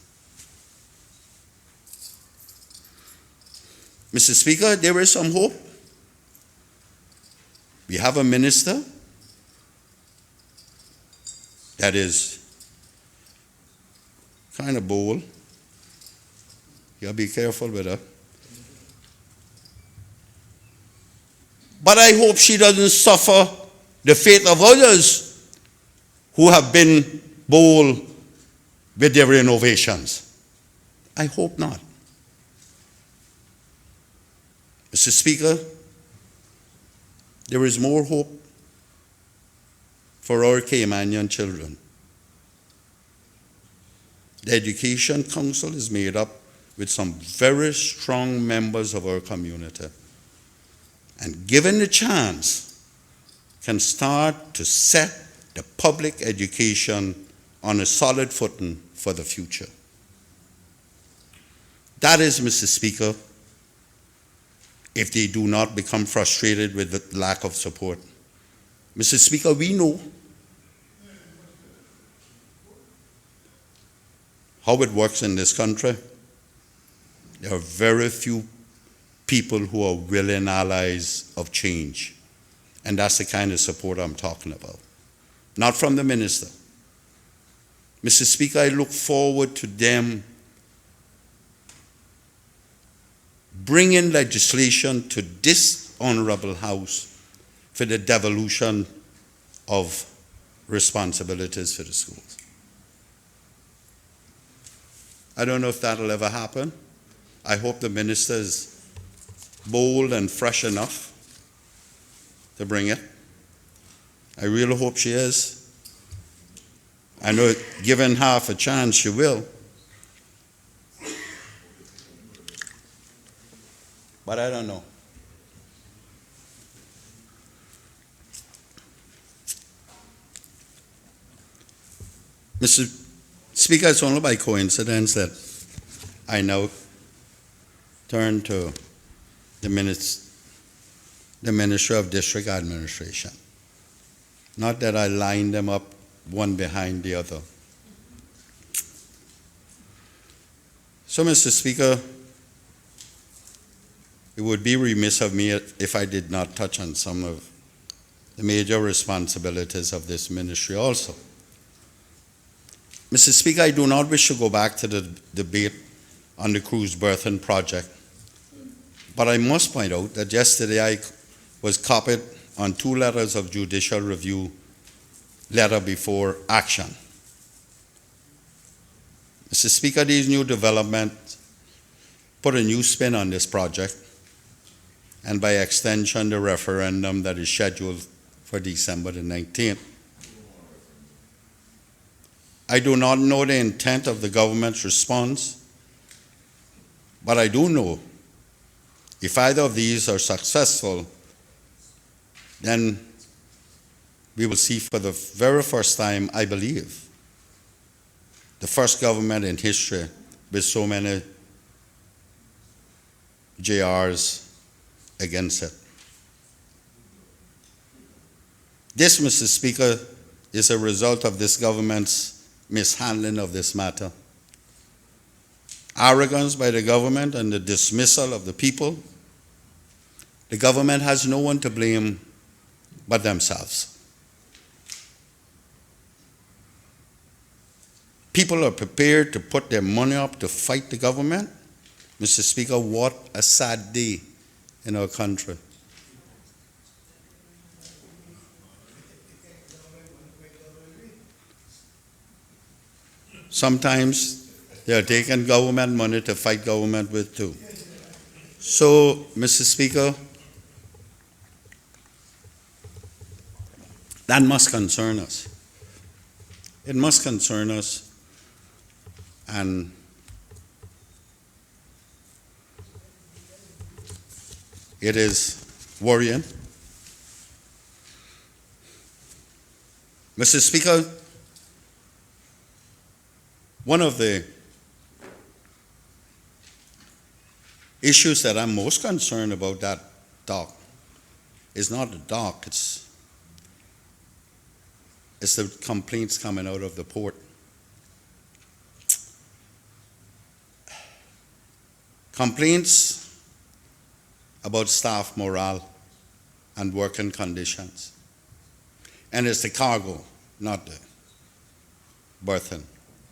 Mr. Speaker, there is some hope. We have a minister that is kind of bold. You gotta be careful with her. But I hope she doesn't suffer the fate of others who have been bold with their innovations. I hope not. Mr. Speaker, there is more hope for our Caymanian children. The Education Council is made up with some very strong members of our community. and given the chance, can start to set the public education on a solid footing for the future. That is, Mr. Speaker, if they do not become frustrated with the lack of support. Mr. Speaker, we know how it works in this country. There are very few people who are willing allies of change. And that's the kind of support I'm talking about. Not from the minister. Mr. Speaker, I look forward to them bringing legislation to this honorable House for the devolution of responsibilities for the schools. I don't know if that'll ever happen. I hope the minister is bold and fresh enough to bring it. I really hope she is. I know, given half a chance, she will. But I don't know. Mr. Speaker, it's only by coincidence that I now turn to the Ministry of District Administration. Not that I line them up one behind the other. So, Mr. Speaker, it would be remiss of me if I did not touch on some of the major responsibilities of this ministry also. Mr. Speaker, I do not wish to go back to the debate on the cruise berthing project, but I must point out that yesterday I was copied on 2 letters of judicial review, letter before action. Mr. Speaker, these new developments put a new spin on this project, and by extension, the referendum that is scheduled for December the 19th. I do not know the intent of the government's response, but I do know if either of these are successful, then we will see for the very first time, I believe, the first government in history with so many JRs against it. This, Mr. Speaker, is a result of this government's mishandling of this matter. Arrogance by the government and the dismissal of the people. The government has no one to blame but themselves. People are prepared to put their money up to fight the government. Mr. Speaker, what a sad day in our country. Sometimes they are taking government money to fight government with too. So, Mr. Speaker, that must concern us. It must concern us, and it is worrying. Mr. Speaker, one of the issues that I'm most concerned about that dock is not the dock, it's the complaints coming out of the port. Complaints about staff morale and working conditions. And it's the cargo, not the berthing,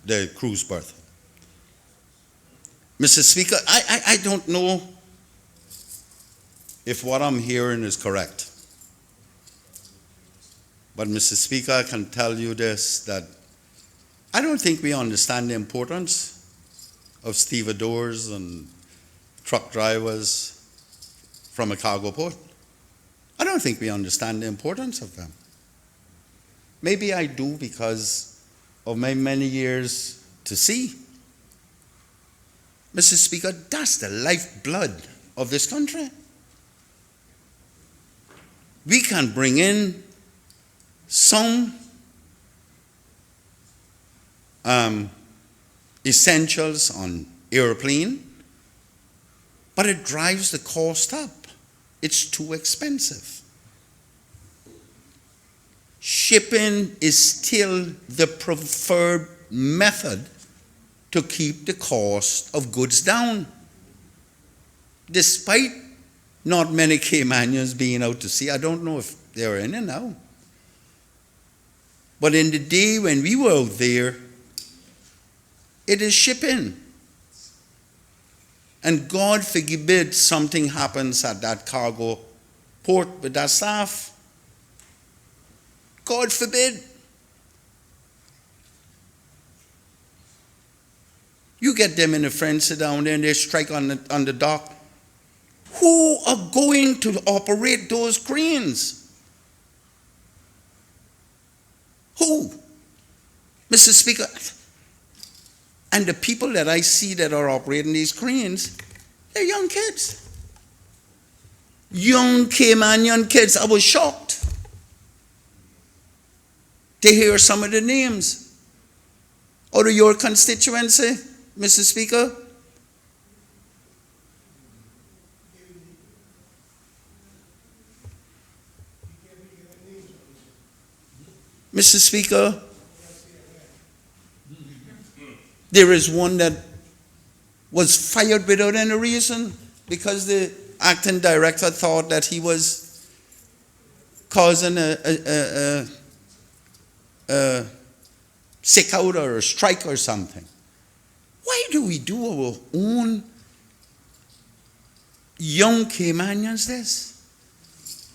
the cruise berthing. Mr. Speaker, I don't know if what I'm hearing is correct. But Mr. Speaker, I can tell you this, that I don't think we understand the importance of stevedores and truck drivers from a cargo port. I don't think we understand the importance of them. Maybe I do because of my many years to sea. Mr. Speaker, that's the lifeblood of this country. we can bring in some essentials on airplane, but it drives the cost up. It's too expensive. Shipping is still the preferred method to keep the cost of goods down. Despite not many Caymanians being out to sea, I don't know if they're in it now. But in the day when we were out there, it is shipping. And God forbid something happens at that cargo port with that staff. God forbid. You get them and a friend sit down there and they strike on the dock. Who are going to operate those cranes? Who? Mr. Speaker, and the people that I see that are operating these cranes, they're young kids. Young Caymanian kids. I was shocked to hear some of the names out of your constituency, Mr. Speaker. Mr. Speaker, there is one that was fired without any reason because the acting director thought that he was causing a sick out or a strike or something. Why do we do our own young Caymanians this?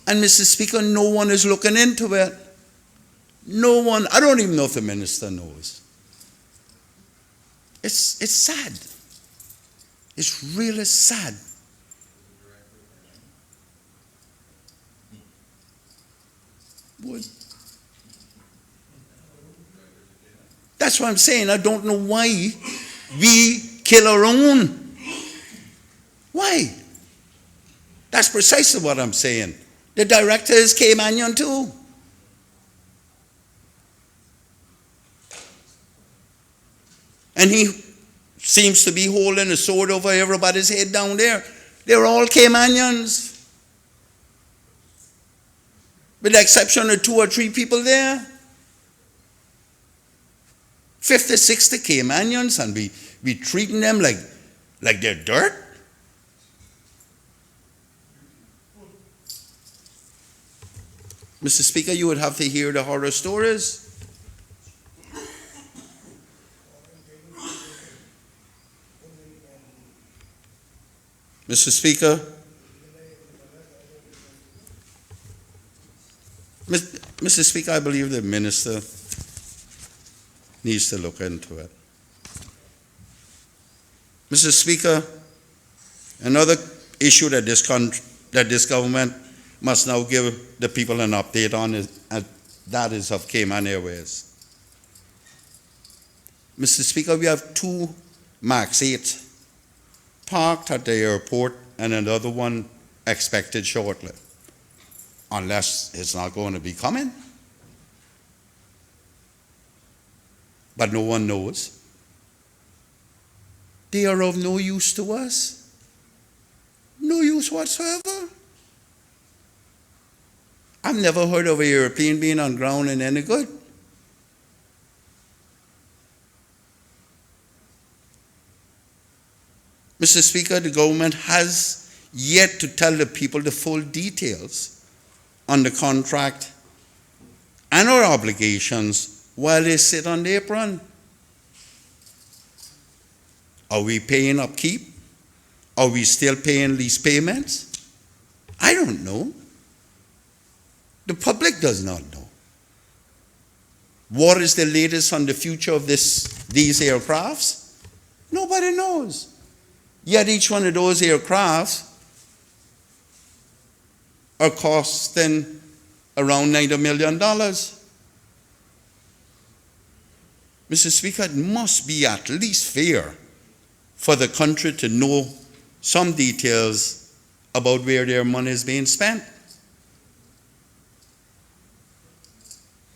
And Mr. Speaker, no one is looking into it. No one, I don't even know if the minister knows. It's sad. It's really sad. What? That's what I'm saying. I don't know why we kill our own. Why? That's precisely what I'm saying. The director is Caymanian too. And he seems to be holding a sword over everybody's head down there. They're all Caymanians. With the exception of 2 or 3 people there. 50, 60 Caymanians, and we treating them like they're dirt. Mr. Speaker, you would have to hear the horror stories. Mr. Speaker, Mr. Speaker, I believe the minister needs to look into it. Mr. Speaker, another issue that this government must now give the people an update on is that is of Cayman Airways. Mr. Speaker, we have 2 MAX 8 parked at the airport and another one expected shortly, unless it's not going to be coming. But no one knows. They are of no use to us. No use whatsoever. I've never heard of an airplane being on ground and any good. Mr. Speaker, the government has yet to tell the people the full details on the contract and our obligations while they sit on the apron. Are we paying upkeep? Are we still paying lease payments? I don't know. The public does not know. What is the latest on the future of these aircrafts? Nobody knows. Yet each one of those aircrafts are costing around $90 million. Mr. Speaker, it must be at least fair for the country to know some details about where their money is being spent.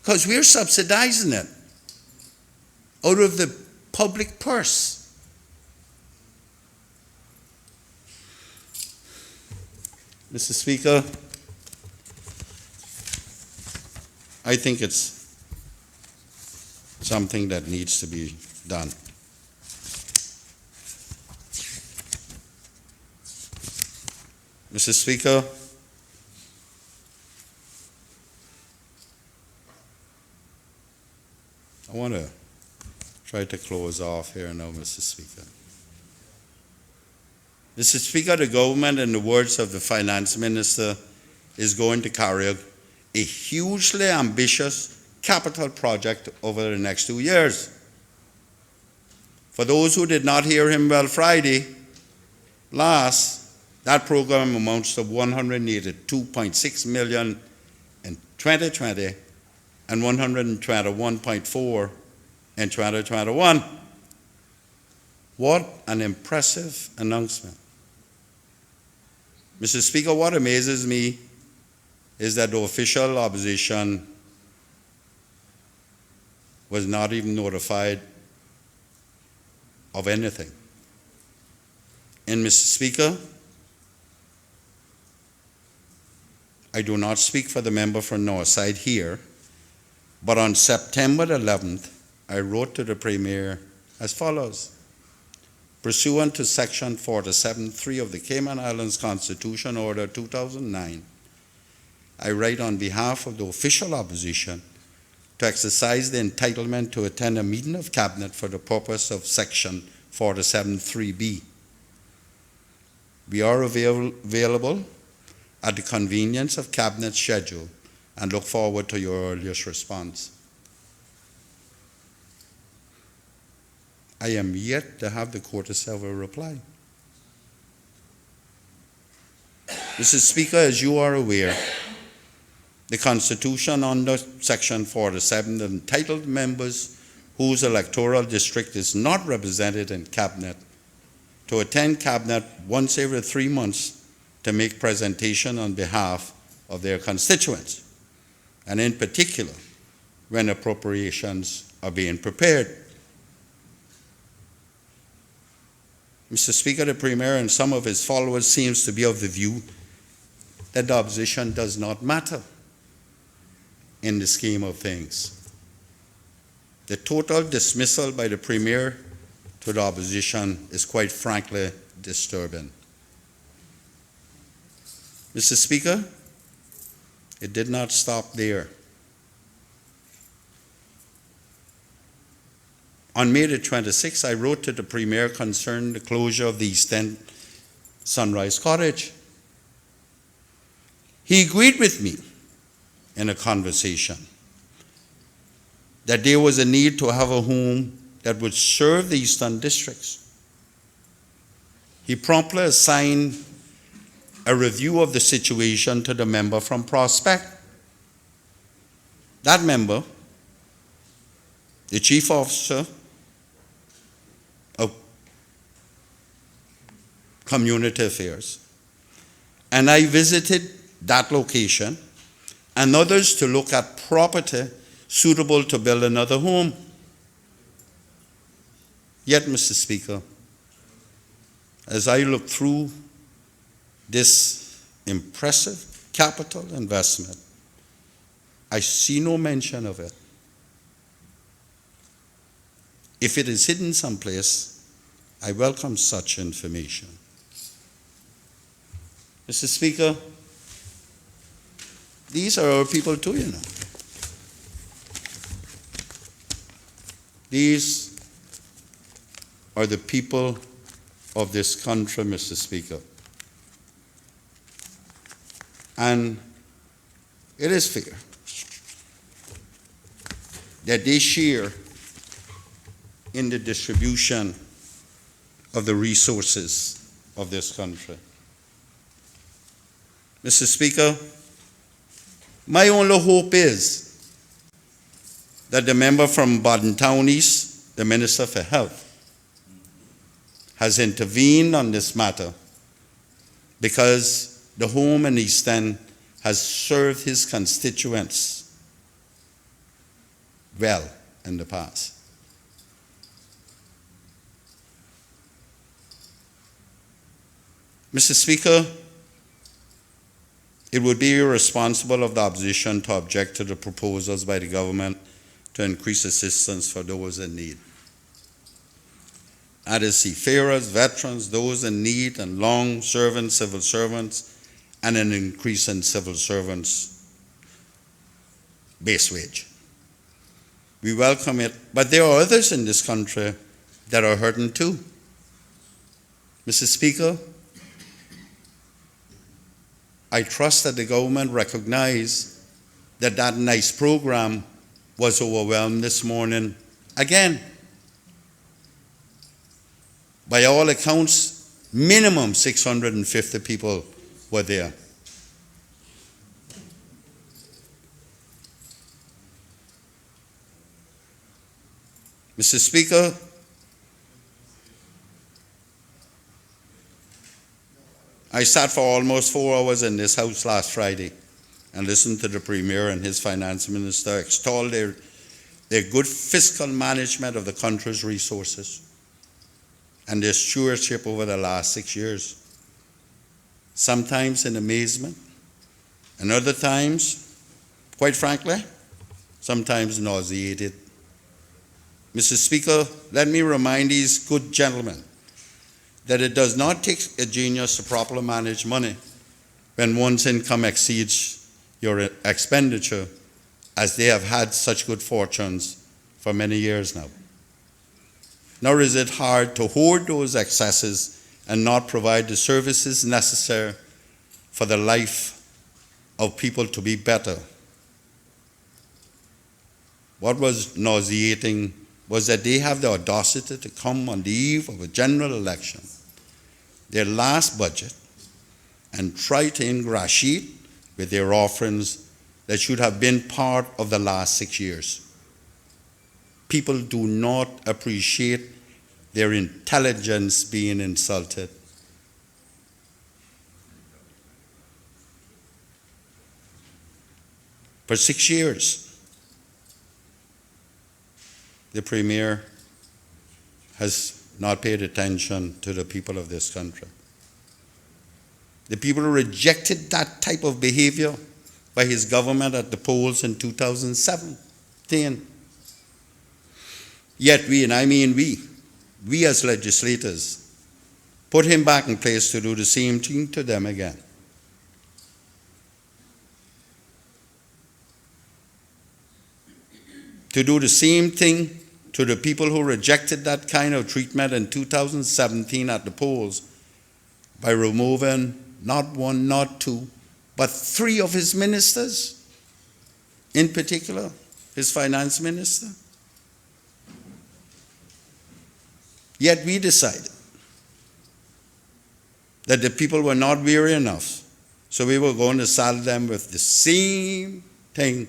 because we're subsidizing it out of the public purse. Mr. Speaker, I think it's something that needs to be done. Mr. Speaker, I want to try to close off here now, Mr. Speaker. Mr. Speaker, the government, in the words of the Finance Minister, is going to carry out a hugely ambitious capital project over the next 2 years. For those who did not hear him well Friday last, that program amounts to $182.6 million in 2020 and $121.4 in 2021. What an impressive announcement. Mr. Speaker, what amazes me is that the official opposition was not even notified of anything. And Mr. Speaker, I do not speak for the member from Northside here, but on September 11th, I wrote to the Premier as follows. Pursuant to Section 47(3) of the Cayman Islands Constitution Order 2009, I write on behalf of the official opposition to exercise the entitlement to attend a meeting of Cabinet for the purpose of Section 47(3)(b). We are available at the convenience of Cabinet schedule and look forward to your earliest response. I am yet to have the courtesy of a reply. Mr. Speaker, as you are aware, the Constitution under Section 47 entitled members whose electoral district is not represented in Cabinet to attend Cabinet once every 3 months to make presentation on behalf of their constituents, and in particular, when appropriations are being prepared. Mr. Speaker, the Premier and some of his followers seems to be of the view that the opposition does not matter in the scheme of things. The total dismissal by the Premier to the opposition is quite frankly disturbing. Mr. Speaker, it did not stop there. On May the 26th, I wrote to the Premier concerning the closure of the East End Sunrise Cottage. He agreed with me in a conversation that there was a need to have a home that would serve the Eastern districts. He promptly assigned a review of the situation to the member from Prospect. That member, the Chief Officer of Community Affairs, and I visited that location and others to look at property suitable to build another home. Yet, Mr. Speaker, as I look through this impressive capital investment, I see no mention of it. If it is hidden someplace, I welcome such information. Mr. Speaker, these are our people too, you know. These are the people of this country, Mr. Speaker. And it is fair that they share in the distribution of the resources of this country. Mr. Speaker, my only hope is that the member from Baden Town East, the Minister for Health, has intervened on this matter because the home in East End has served his constituents well in the past. Mr. Speaker, it would be irresponsible of the opposition to object to the proposals by the government to increase assistance for those in need. That is seafarers, veterans, those in need, and long-serving civil servants, and an increase in civil servants' base wage. We welcome it, but there are others in this country that are hurting too. Mr. Speaker, I trust that the government recognized that that nice program was overwhelmed this morning again. By all accounts, minimum 650 people were there. Mr. Speaker, I sat for almost 4 hours in this House last Friday and listened to the Premier and his Finance Minister extol their good fiscal management of the country's resources and their stewardship over the last 6 years. Sometimes in amazement, and other times, quite frankly, sometimes nauseated. Mr. Speaker, let me remind these good gentlemen that it does not take a genius to properly manage money when one's income exceeds your expenditure, as they have had such good fortunes for many years now. Nor is it hard to hoard those excesses and not provide the services necessary for the life of people to be better. What was nauseating was that they have the audacity to come on the eve of a general election, their last budget, and try to ingratiate with their offerings that should have been part of the last 6 years. People do not appreciate their intelligence being insulted. For 6 years, the Premier has not paid attention to the people of this country. The people rejected that type of behavior by his government at the polls in 2017. Yet we, and I mean we as legislators, put him back in place to do the same thing to them again. To do the same thing to the people who rejected that kind of treatment in 2017 at the polls by removing not one, not two, but 3 of his ministers, in particular, his finance minister. Yet we decided that the people were not weary enough, so we were going to saddle them with the same thing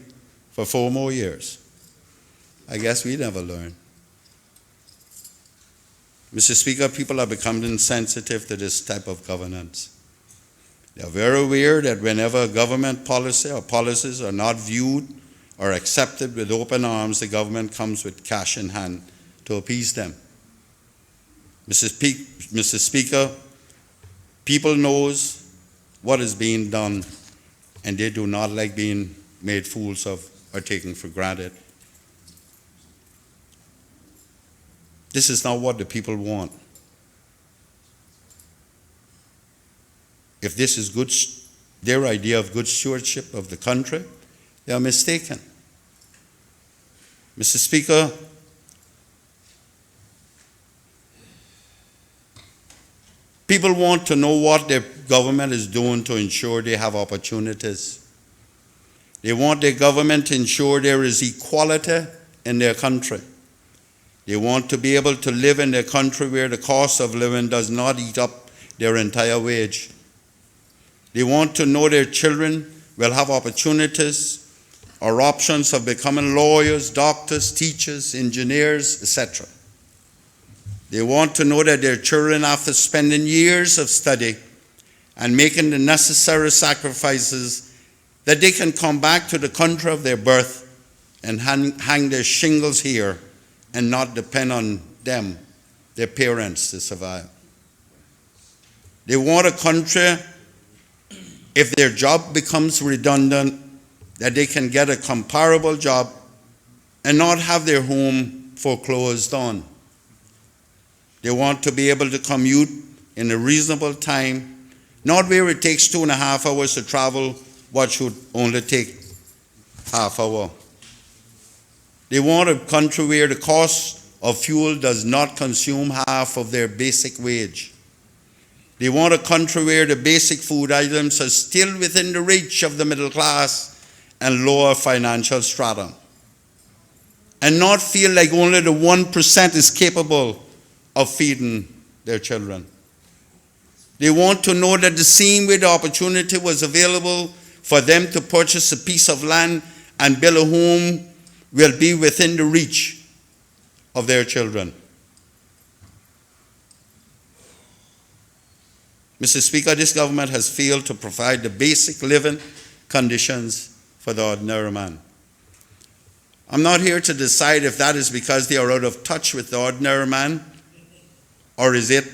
for 4 more years. I guess we never learn. Mr. Speaker, people are becoming insensitive to this type of governance. They are very aware that whenever government policy or policies are not viewed or accepted with open arms, the government comes with cash in hand to appease them. Mr. Speaker, people knows what is being done, and they do not like being made fools of or taken for granted. This is not what the people want. If this is good, their idea of good stewardship of the country, they are mistaken. Mr. Speaker, people want to know what their government is doing to ensure they have opportunities. They want their government to ensure there is equality in their country. They want to be able to live in their country where the cost of living does not eat up their entire wage. They want to know their children will have opportunities or options of becoming lawyers, doctors, teachers, engineers, etc. They want to know that their children, after spending years of study and making the necessary sacrifices, that they can come back to the country of their birth and hang their shingles here and not depend on them, their parents, to survive. They want a country, if their job becomes redundant, that they can get a comparable job and not have their home foreclosed on. They want to be able to commute in a reasonable time, not where it takes 2.5 hours to travel what should only take half hour. They want a country where the cost of fuel does not consume half of their basic wage. They want a country where the basic food items are still within the reach of the middle class and lower financial strata, and not feel like only the 1% is capable of feeding their children. They want to know that the same way the opportunity was available for them to purchase a piece of land and build a home will be within the reach of their children. Mr. Speaker, this government has failed to provide the basic living conditions for the ordinary man. I'm not here to decide if that is because they are out of touch with the ordinary man, or is it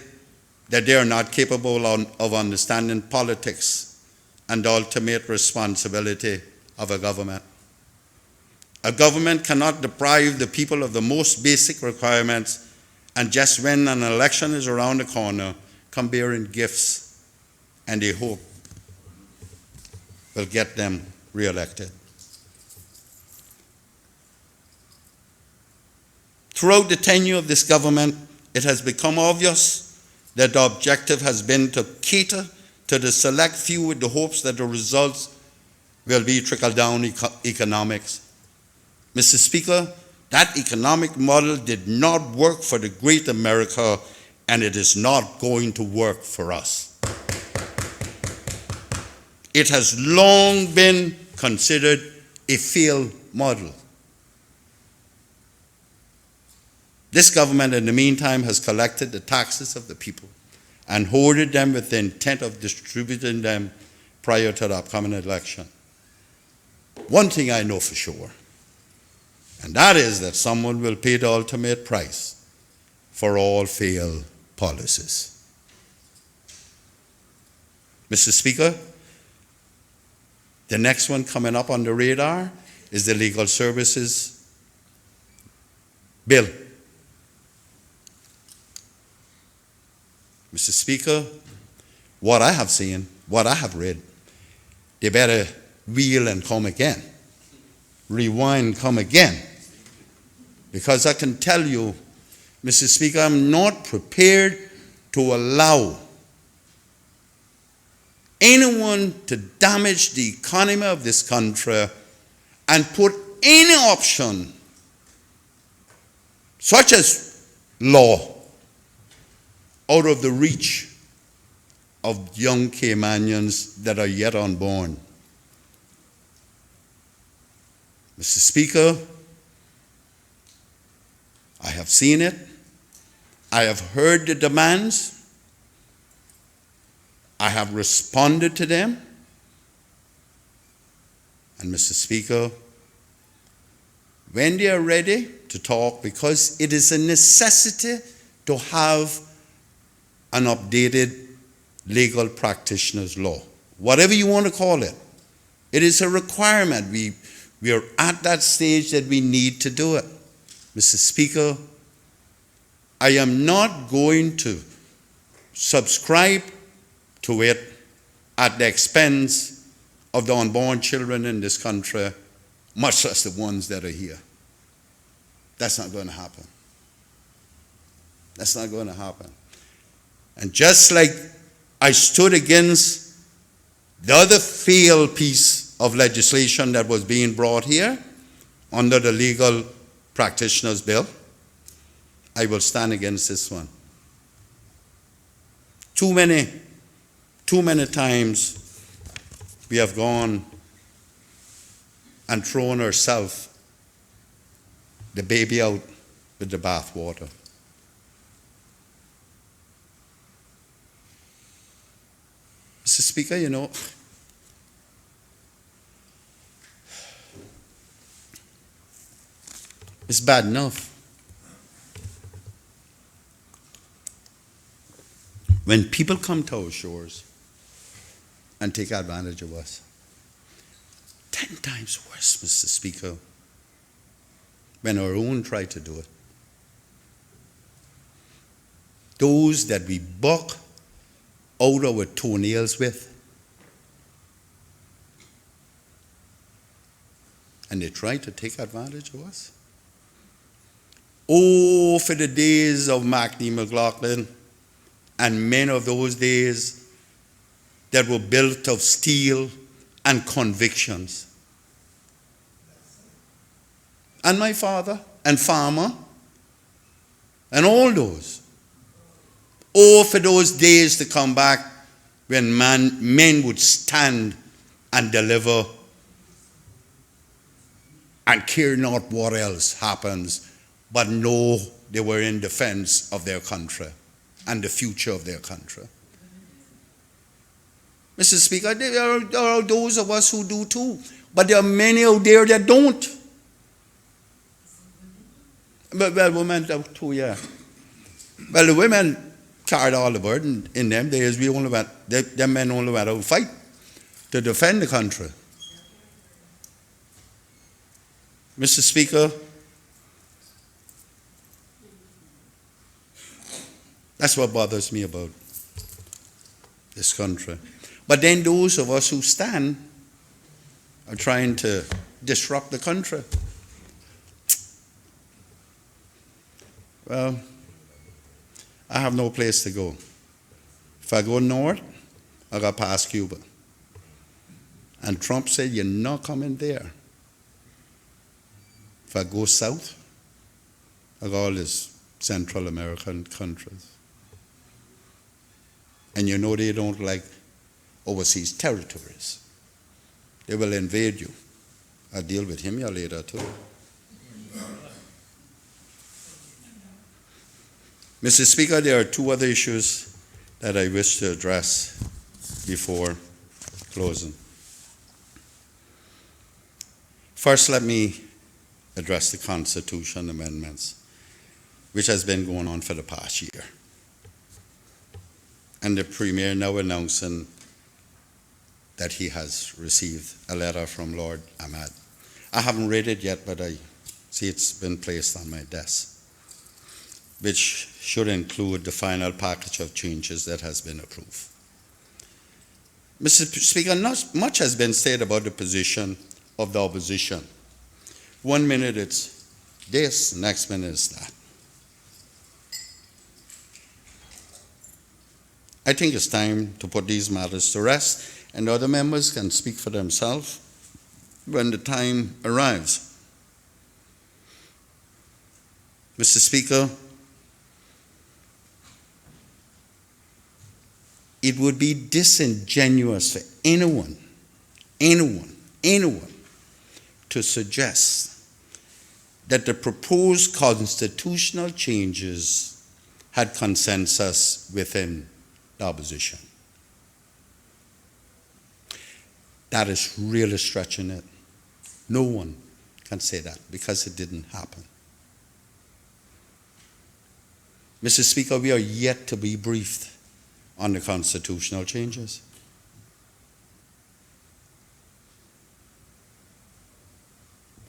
that they are not capable of understanding politics and the ultimate responsibility of a government. A government cannot deprive the people of the most basic requirements and just when an election is around the corner, come bearing gifts and they hope will get them re-elected. Throughout the tenure of this government, it has become obvious that the objective has been to cater to the select few with the hopes that the results will be trickle-down economics. Mr. Speaker, that economic model did not work for the great America, and it is not going to work for us. It has long been considered a failed model. This government, in the meantime, has collected the taxes of the people and hoarded them with the intent of distributing them prior to the upcoming election. One thing I know for sure, and that is that someone will pay the ultimate price for all failed policies. Mr. Speaker, the next one coming up on the radar is the Legal Services Bill. Mr. Speaker, what I have seen, what I have read, they better wheel and come again. Rewind, come again. Because I can tell you, Mr. Speaker, I'm not prepared to allow anyone to damage the economy of this country and put any option, such as law, out of the reach of young Caymanians that are yet unborn. Mr. Speaker, I have seen it. I have heard the demands. I have responded to them. And Mr. Speaker, when they are ready to talk, because it is a necessity to have an updated legal practitioner's law, whatever you want to call it. It is a requirement. We are at that stage that we need to do it. Mr. Speaker, I am not going to subscribe to it at the expense of the unborn children in this country, much less the ones that are here. That's not going to happen. That's not going to happen. And just like I stood against the other failed piece of legislation that was being brought here under the Legal Practitioners Bill, I will stand against this one. Too many times we have gone and thrown ourselves, the baby out with the bathwater. Mr. Speaker, you know, It's bad enough. When people come to our shores and take advantage of us, 10 times worse, Mr. Speaker, when our own try to do it. Those that we buck out our toenails with, and they try to take advantage of us. Oh, for the days of Macney McLaughlin and men of those days that were built of steel and convictions. And my father and farmer and all those. Oh, for those days to come back when men would stand and deliver and care not what else happens, but know they were in defense of their country and the future of their country. Mr. Speaker, there are those of us who do too, but there are many out there that don't. Well, women too, yeah. Well, the women carried all the burden in them days. Them men only went out to fight to defend the country. Mr. Speaker, that's what bothers me about this country. But then those of us who stand are trying to disrupt the country. Well, I have no place to go. If I go north, I got past Cuba. And Trump said, you're not coming there. If I go south, I got all these Central American countries. And you know they don't like overseas territories. They will invade you. I'll deal with him later too. Mr. Speaker, there are two other issues that I wish to address before closing. First, let me address the Constitution amendments, which has been going on for the past year. And the Premier now announcing that he has received a letter from Lord Ahmad. I haven't read it yet, but I see it's been placed on my desk, which should include the final package of changes that has been approved. Mr. Speaker, not much has been said about the position of the opposition. 1 minute it's this, next minute it's that. I think it's time to put these matters to rest, and other members can speak for themselves when the time arrives. Mr. Speaker, it would be disingenuous for anyone to suggest that the proposed constitutional changes had consensus within the opposition. That is really stretching it. No one can say that because it didn't happen. Mr. Speaker, we are yet to be briefed on the constitutional changes.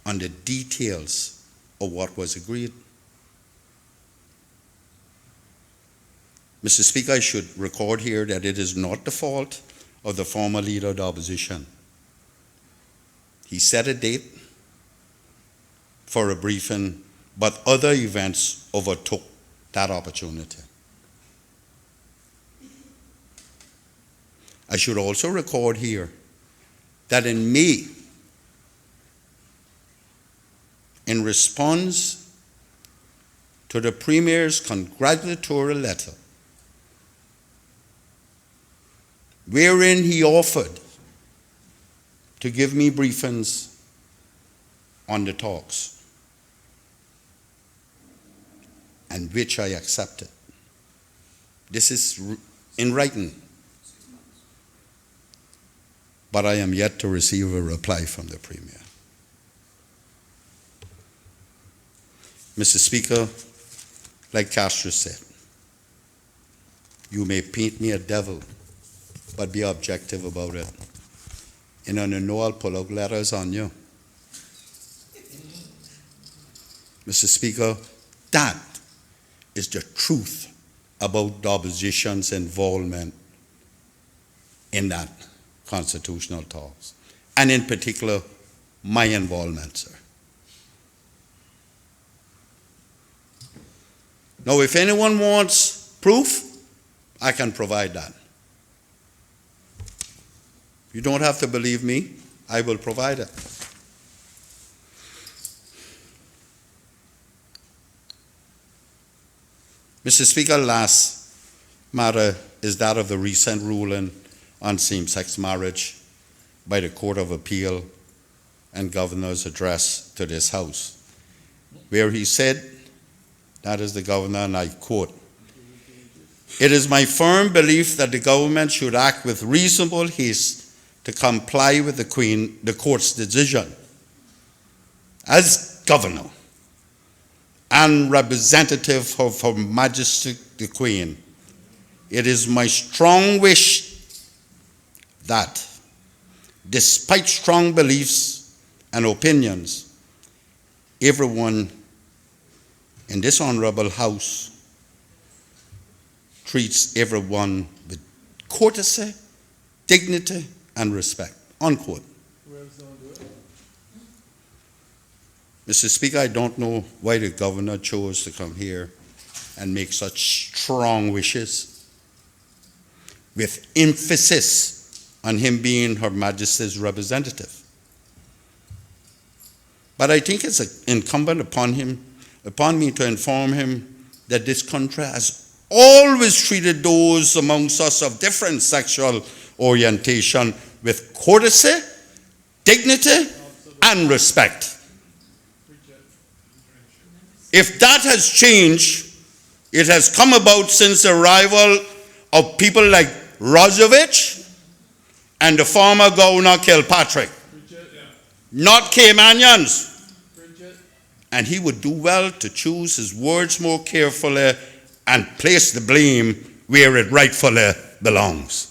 On the details of what was agreed. Mr. Speaker, I should record here that it is not the fault of the former leader of the opposition. He set a date for a briefing, but other events overtook that opportunity. I should also record here that in May, in response to the Premier's congratulatory letter, wherein he offered to give me briefings on the talks, and which I accepted. This is in writing. But I am yet to receive a reply from the Premier. Mr. Speaker, like Castro said, you may paint me a devil, but be objective about it. And I know I'll pull out letters on you. Mr. Speaker, that is the truth about the opposition's involvement in that constitutional talks, and in particular, my involvement, sir. Now, if anyone wants proof, I can provide that. You don't have to believe me, I will provide it. Mr. Speaker, last matter is that of the recent ruling on same-sex marriage by the Court of Appeal and Governor's address to this House, where he said, that is the Governor, and I quote, "It is my firm belief that the government should act with reasonable haste to comply with the Court's decision. As Governor and representative of Her Majesty the Queen, it is my strong wish that, despite strong beliefs and opinions, everyone in this honorable House treats everyone with courtesy, dignity, and respect," unquote. Mr. Speaker, I don't know why the Governor chose to come here and make such strong wishes, with emphasis on him being Her Majesty's representative. But I think it's incumbent upon me to inform him that this country has always treated those amongst us of different sexual orientation with courtesy, dignity, and respect. If that has changed, it has come about since the arrival of people like Roosevelt and the former Governor Kilpatrick, not Caymanians. And he would do well to choose his words more carefully and place the blame where it rightfully belongs.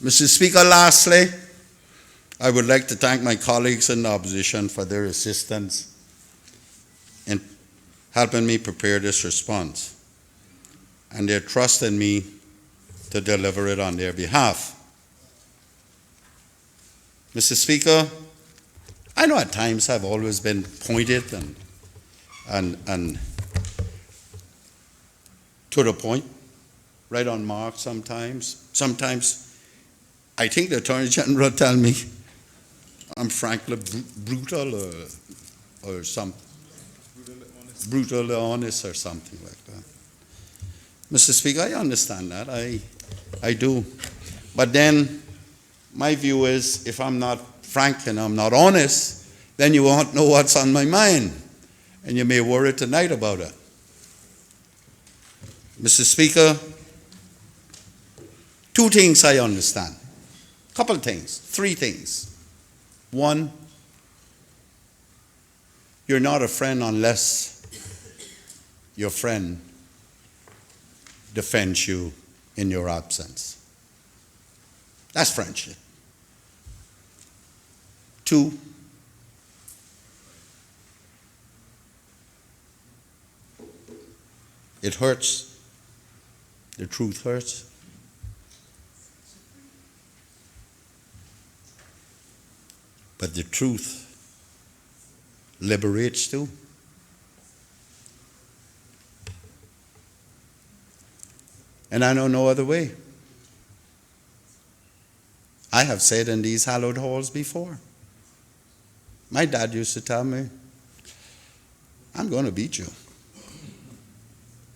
Mr. Speaker, lastly, I would like to thank my colleagues in the opposition for their assistance in helping me prepare this response and their trust in me to deliver it on their behalf. Mr. Speaker, I know at times I've always been pointed and to the point, right on mark sometimes. Sometimes I think the Attorney General tell me I'm frankly brutal or something. Brutally honest or something like that. Mr. Speaker, I understand that. I do. But then my view is if I'm not frank and I'm not honest, then you won't know what's on my mind. And you may worry tonight about it. Mr. Speaker, two things I understand. Couple things, three things. One, you're not a friend unless your friend defends you in your absence. That's friendship. Two, it hurts. The truth hurts. But the truth liberates too. And I know no other way. I have said in these hallowed halls before. My dad used to tell me, I'm going to beat you.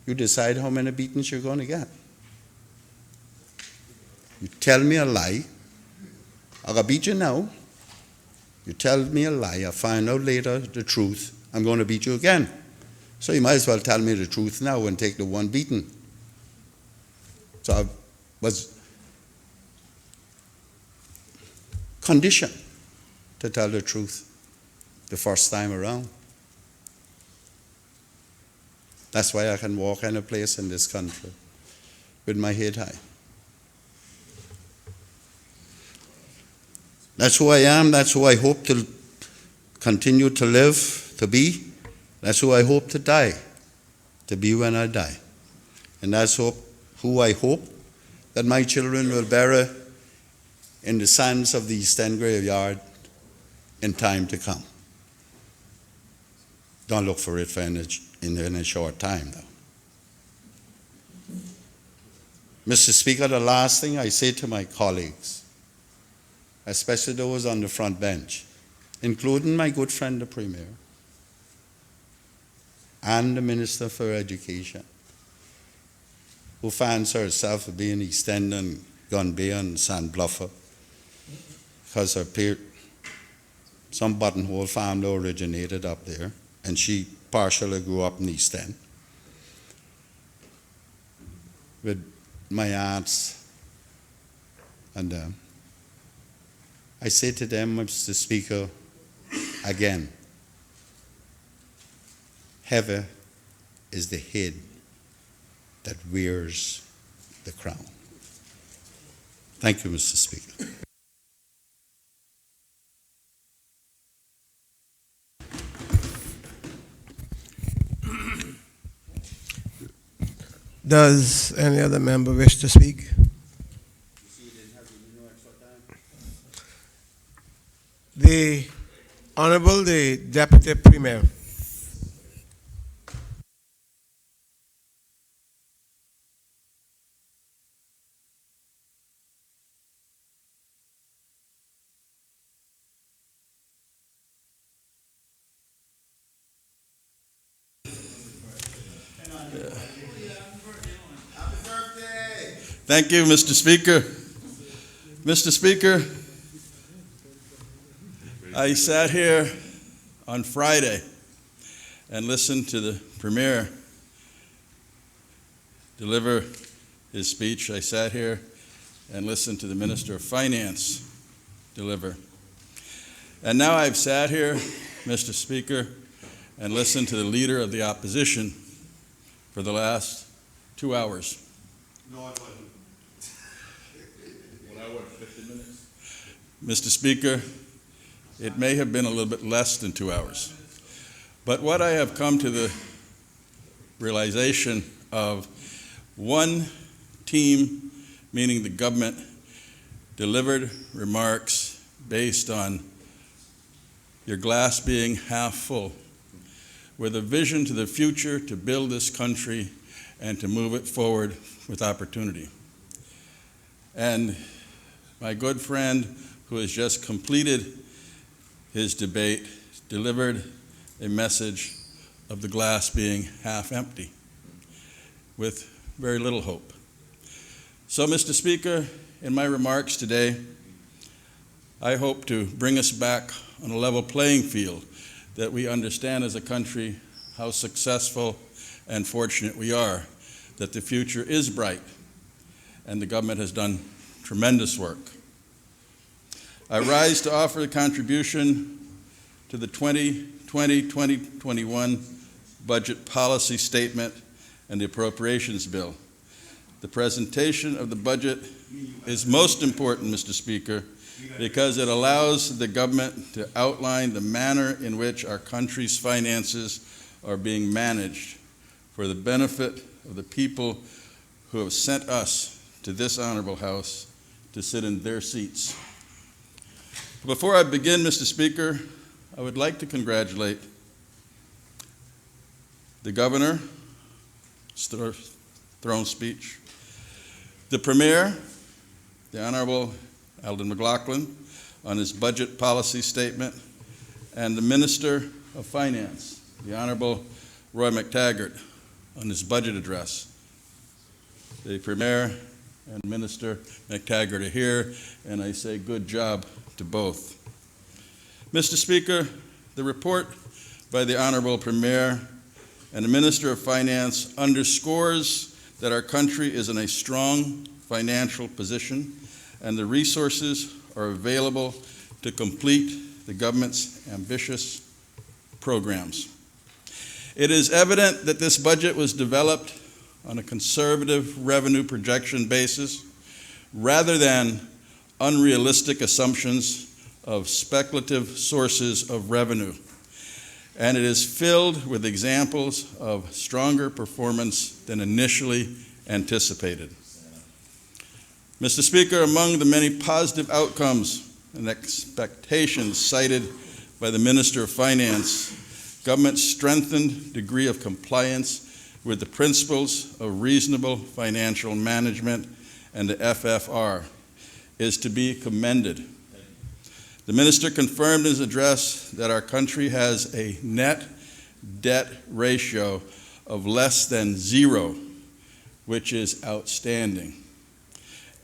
You decide how many beatings you're going to get. You tell me a lie, I'm going to beat you now. You tell me a lie, I find out later the truth, I'm going to beat you again. So you might as well tell me the truth now and take the one beating. So I was conditioned to tell the truth the first time around. That's why I can walk in a place in this country with my head high. That's who I am. That's who I hope to continue to live, to be. That's who I hope to die, to be when I die. And that's who I hope that my children will bury in the sands of the East End graveyard in time to come. Don't look for it in a short time, though. Mr. Speaker, the last thing I say to my colleagues, especially those on the front bench, including my good friend the Premier and the Minister for Education, who finds herself being East End and Gun Bay and San Bluffer because some buttonhole family originated up there, and she partially grew up in East End with my aunts and I say to them, Mr. Speaker, again, heavy is the head that wears the crown. Thank you, Mr. Speaker. Does any other member wish to speak? The Honorable, the Deputy Premier. Thank you, Mr. Speaker. Mr. Speaker, I sat here on Friday and listened to the Premier deliver his speech. I sat here and listened to the Minister of Finance deliver. And now I've sat here, Mr. Speaker, and listened to the Leader of the Opposition for the last 2 hours. No, I wasn't. 50 minutes. Mr. Speaker, it may have been a little bit less than 2 hours. But what I have come to the realization of, one team, meaning the government, delivered remarks based on your glass being half full, with a vision to the future to build this country and to move it forward with opportunity. And my good friend, who has just completed his debate, delivered a message of the glass being half empty, with very little hope. So, Mr. Speaker, in my remarks today, I hope to bring us back on a level playing field, that we understand as a country how successful and fortunate we are, that the future is bright, and the government has done tremendous work. I rise to offer a contribution to the 2020-2021 budget policy statement and the appropriations bill. The presentation of the budget is most important, Mr. Speaker, because it allows the government to outline the manner in which our country's finances are being managed for the benefit of the people who have sent us to this honorable House to sit in their seats. Before I begin, Mr. Speaker, I would like to congratulate the Governor, throne speech, the Premier, the Honorable Alden McLaughlin, on his budget policy statement, and the Minister of Finance, the Honorable Roy McTaggart, on his budget address. The Premier and Minister McTaggart are here, and I say good job to both. Mr. Speaker, the report by the Honorable Premier and the Minister of Finance underscores that our country is in a strong financial position and the resources are available to complete the government's ambitious programs. It is evident that this budget was developed on a conservative revenue projection basis rather than unrealistic assumptions of speculative sources of revenue. And it is filled with examples of stronger performance than initially anticipated. Mr. Speaker, among the many positive outcomes and expectations cited by the Minister of Finance, government's strengthened degree of compliance with the principles of reasonable financial management and the FFR is to be commended. The minister confirmed in his address that our country has a net debt ratio of less than 0, which is outstanding.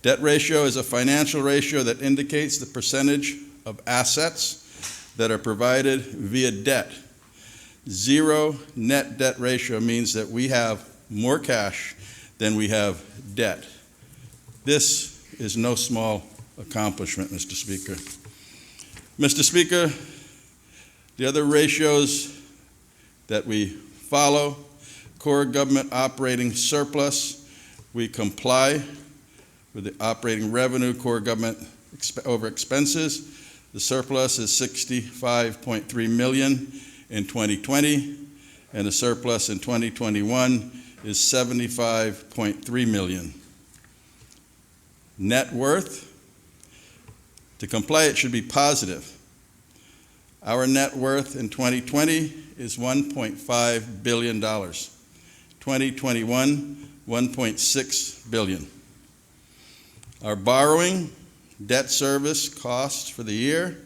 Debt ratio is a financial ratio that indicates the percentage of assets that are provided via debt. 0 net debt ratio means that we have more cash than we have debt. This is no small accomplishment, Mr. Speaker. Mr. Speaker, the other ratios that we follow, core government operating surplus, we comply with the operating revenue, core government over expenses. The surplus is $65.3 million in 2020, and the surplus in 2021 is $75.3 million. Net worth, to comply, it should be positive. Our net worth in 2020 is $1.5 billion. 2021, $1.6 billion. Our borrowing debt service costs for the year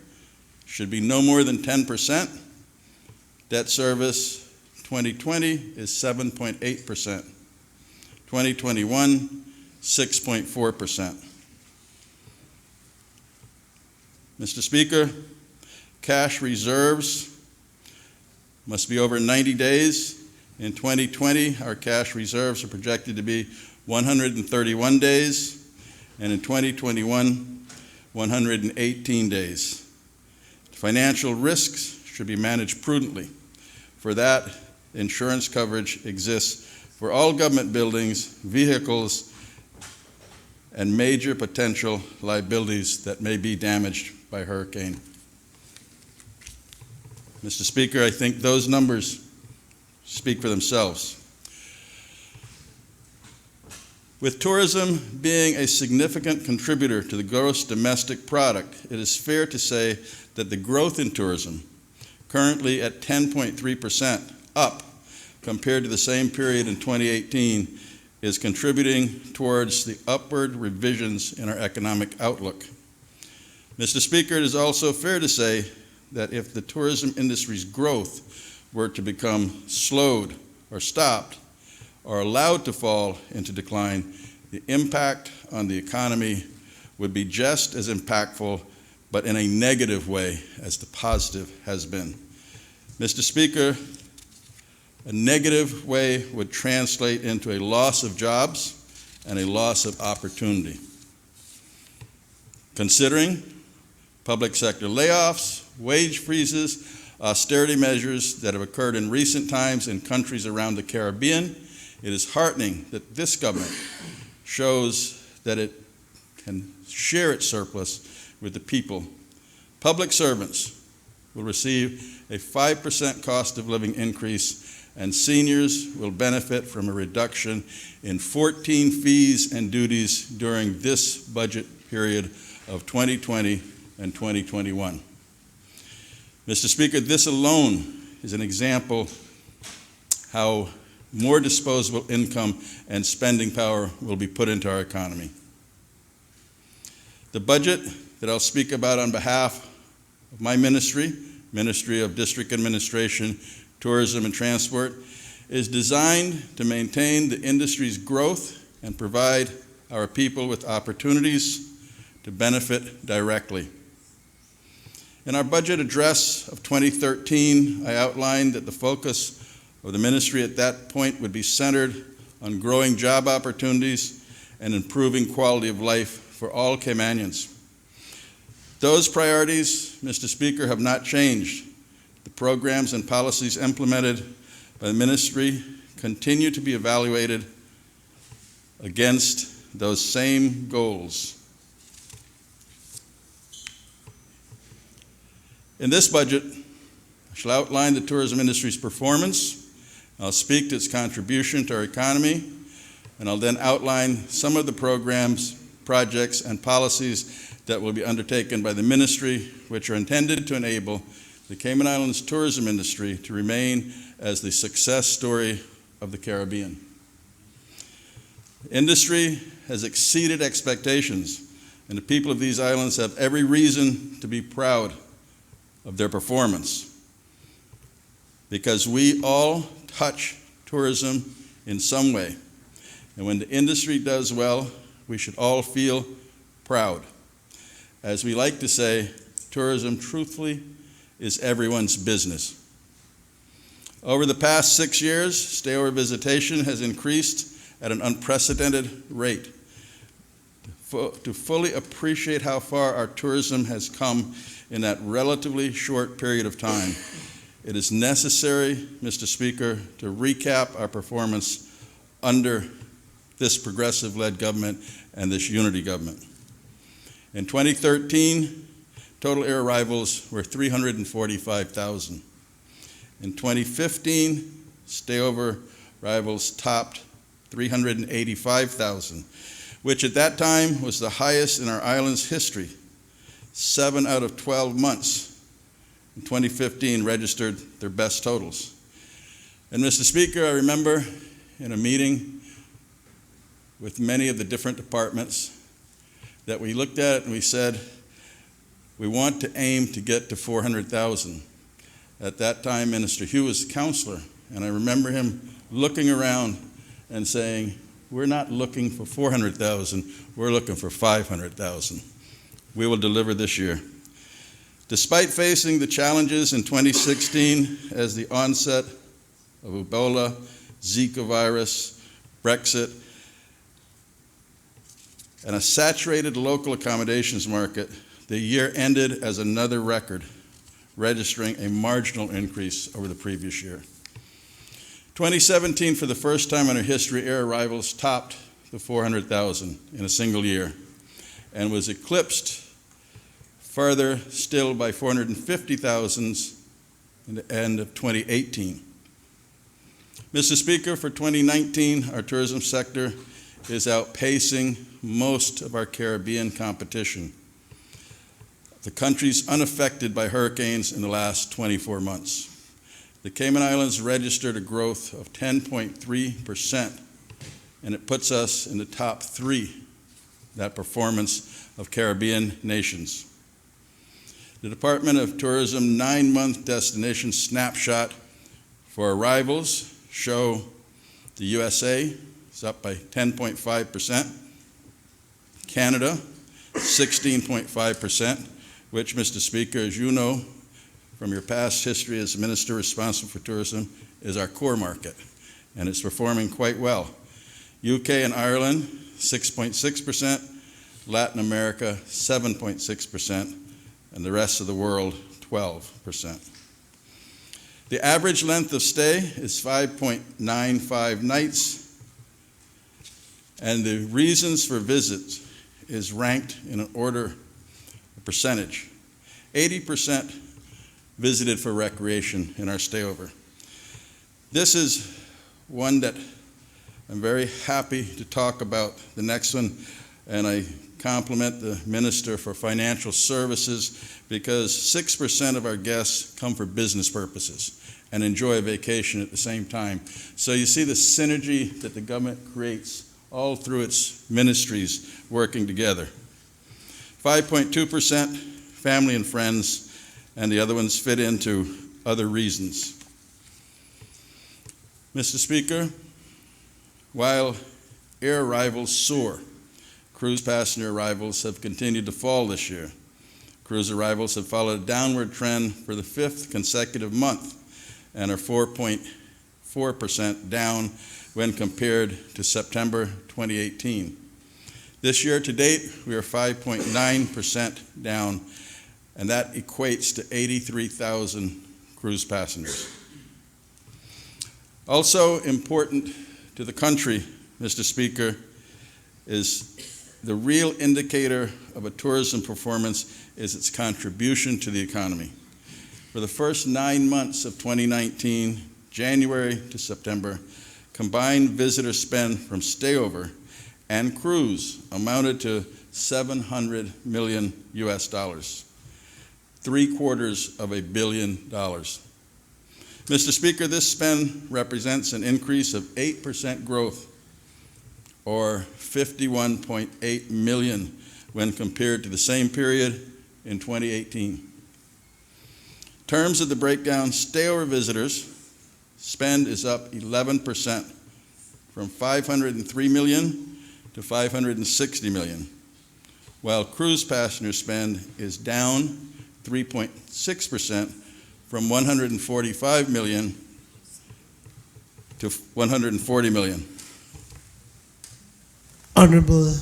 should be no more than 10%. Debt service 2020 is 7.8%. 2021, 6.4%. Mr. Speaker, cash reserves must be over 90 days. In 2020, our cash reserves are projected to be 131 days, and in 2021, 118 days. Financial risks should be managed prudently. For that, insurance coverage exists for all government buildings, vehicles, and major potential liabilities that may be damaged by hurricane. Mr. Speaker, I think those numbers speak for themselves. With tourism being a significant contributor to the gross domestic product, it is fair to say that the growth in tourism, currently at 10.3% up compared to the same period in 2018, is contributing towards the upward revisions in our economic outlook. Mr. Speaker, it is also fair to say that if the tourism industry's growth were to become slowed or stopped or allowed to fall into decline, the impact on the economy would be just as impactful, but in a negative way as the positive has been. Mr. Speaker, a negative way would translate into a loss of jobs and a loss of opportunity. Considering public sector layoffs, wage freezes, austerity measures that have occurred in recent times in countries around the Caribbean, it is heartening that this government shows that it can share its surplus with the people. Public servants will receive a 5% cost of living increase, and seniors will benefit from a reduction in 14 fees and duties during this budget period of 2020 and 2021. Mr. Speaker, this alone is an example how more disposable income and spending power will be put into our economy. The budget that I'll speak about on behalf of my ministry, Ministry of District Administration, Tourism and Transport, is designed to maintain the industry's growth and provide our people with opportunities to benefit directly. In our budget address of 2013, I outlined that the focus of the ministry at that point would be centered on growing job opportunities and improving quality of life for all Caymanians. Those priorities, Mr. Speaker, have not changed. The programs and policies implemented by the ministry continue to be evaluated against those same goals. In this budget, I shall outline the tourism industry's performance. I'll speak to its contribution to our economy, and I'll then outline some of the programs, projects, and policies that will be undertaken by the ministry, which are intended to enable the Cayman Islands tourism industry to remain as the success story of the Caribbean. The industry has exceeded expectations, and the people of these islands have every reason to be proud of their performance, because we all touch tourism in some way. And when the industry does well, we should all feel proud. As we like to say, tourism, truthfully, is everyone's business. Over the past 6 years, stayover visitation has increased at an unprecedented rate. To fully appreciate how far our tourism has come in that relatively short period of time, it is necessary, Mr. Speaker, to recap our performance under this progressive-led government and this unity government. In 2013, total air arrivals were 345,000. In 2015, stayover arrivals topped 385,000, which at that time was the highest in our island's history. 7 out of 12 months in 2015 registered their best totals. And Mr. Speaker, I remember in a meeting with many of the different departments that we looked at and we said, we want to aim to get to 400,000. At that time, Minister Hugh was counselor, and I remember him looking around and saying, we're not looking for 400,000, we're looking for 500,000. We will deliver this year. Despite facing the challenges in 2016 as the onset of Ebola, Zika virus, Brexit, and a saturated local accommodations market, the year ended as another record, registering a marginal increase over the previous year. 2017, for the first time in our history, air arrivals topped the 400,000 in a single year and was eclipsed further still by 450,000 in the end of 2018. Mr. Speaker, for 2019, our tourism sector is outpacing most of our Caribbean competition. The country's unaffected by hurricanes in the last 24 months. The Cayman Islands registered a growth of 10.3%, and it puts us in the top 3, that performance of Caribbean nations. The Department of Tourism 9-month destination snapshot for arrivals show the USA is up by 10.5%, Canada 16.5%, which, Mr. Speaker, as you know from your past history as Minister responsible for tourism, is our core market, and it's performing quite well. UK and Ireland 6.6%, Latin America 7.6%, and the rest of the world 12%. The average length of stay is 5.95 nights, and the reasons for visits is ranked in an order of percentage. 80% visited for recreation in our stayover. This is one that I'm very happy to talk about. The next one, and I compliment the Minister for Financial Services, because 6% of our guests come for business purposes and enjoy a vacation at the same time. So you see the synergy that the government creates all through its ministries working together. 5.2% family and friends, and the other ones fit into other reasons. Mr. Speaker, while air arrivals soar, cruise passenger arrivals have continued to fall this year. Cruise arrivals have followed a downward trend for the 5th consecutive month and are 4.4% 4% down when compared to September 2018. This year to date, we are 5.9% down, and that equates to 83,000 cruise passengers. Also important to the country, Mr. Speaker, is the real indicator of a tourism performance is its contribution to the economy. For the first 9 months of 2019, January to September, combined visitor spend from stayover and cruise amounted to $700 million US, $750 million. Mr. Speaker, this spend represents an increase of 8% growth, or $51.8 million when compared to the same period in 2018. In terms of the breakdown, stayover visitors spend is up 11%, from $503 million to $560 million, while cruise passenger spend is down 3.6%, from $145 million to $140 million. Honorable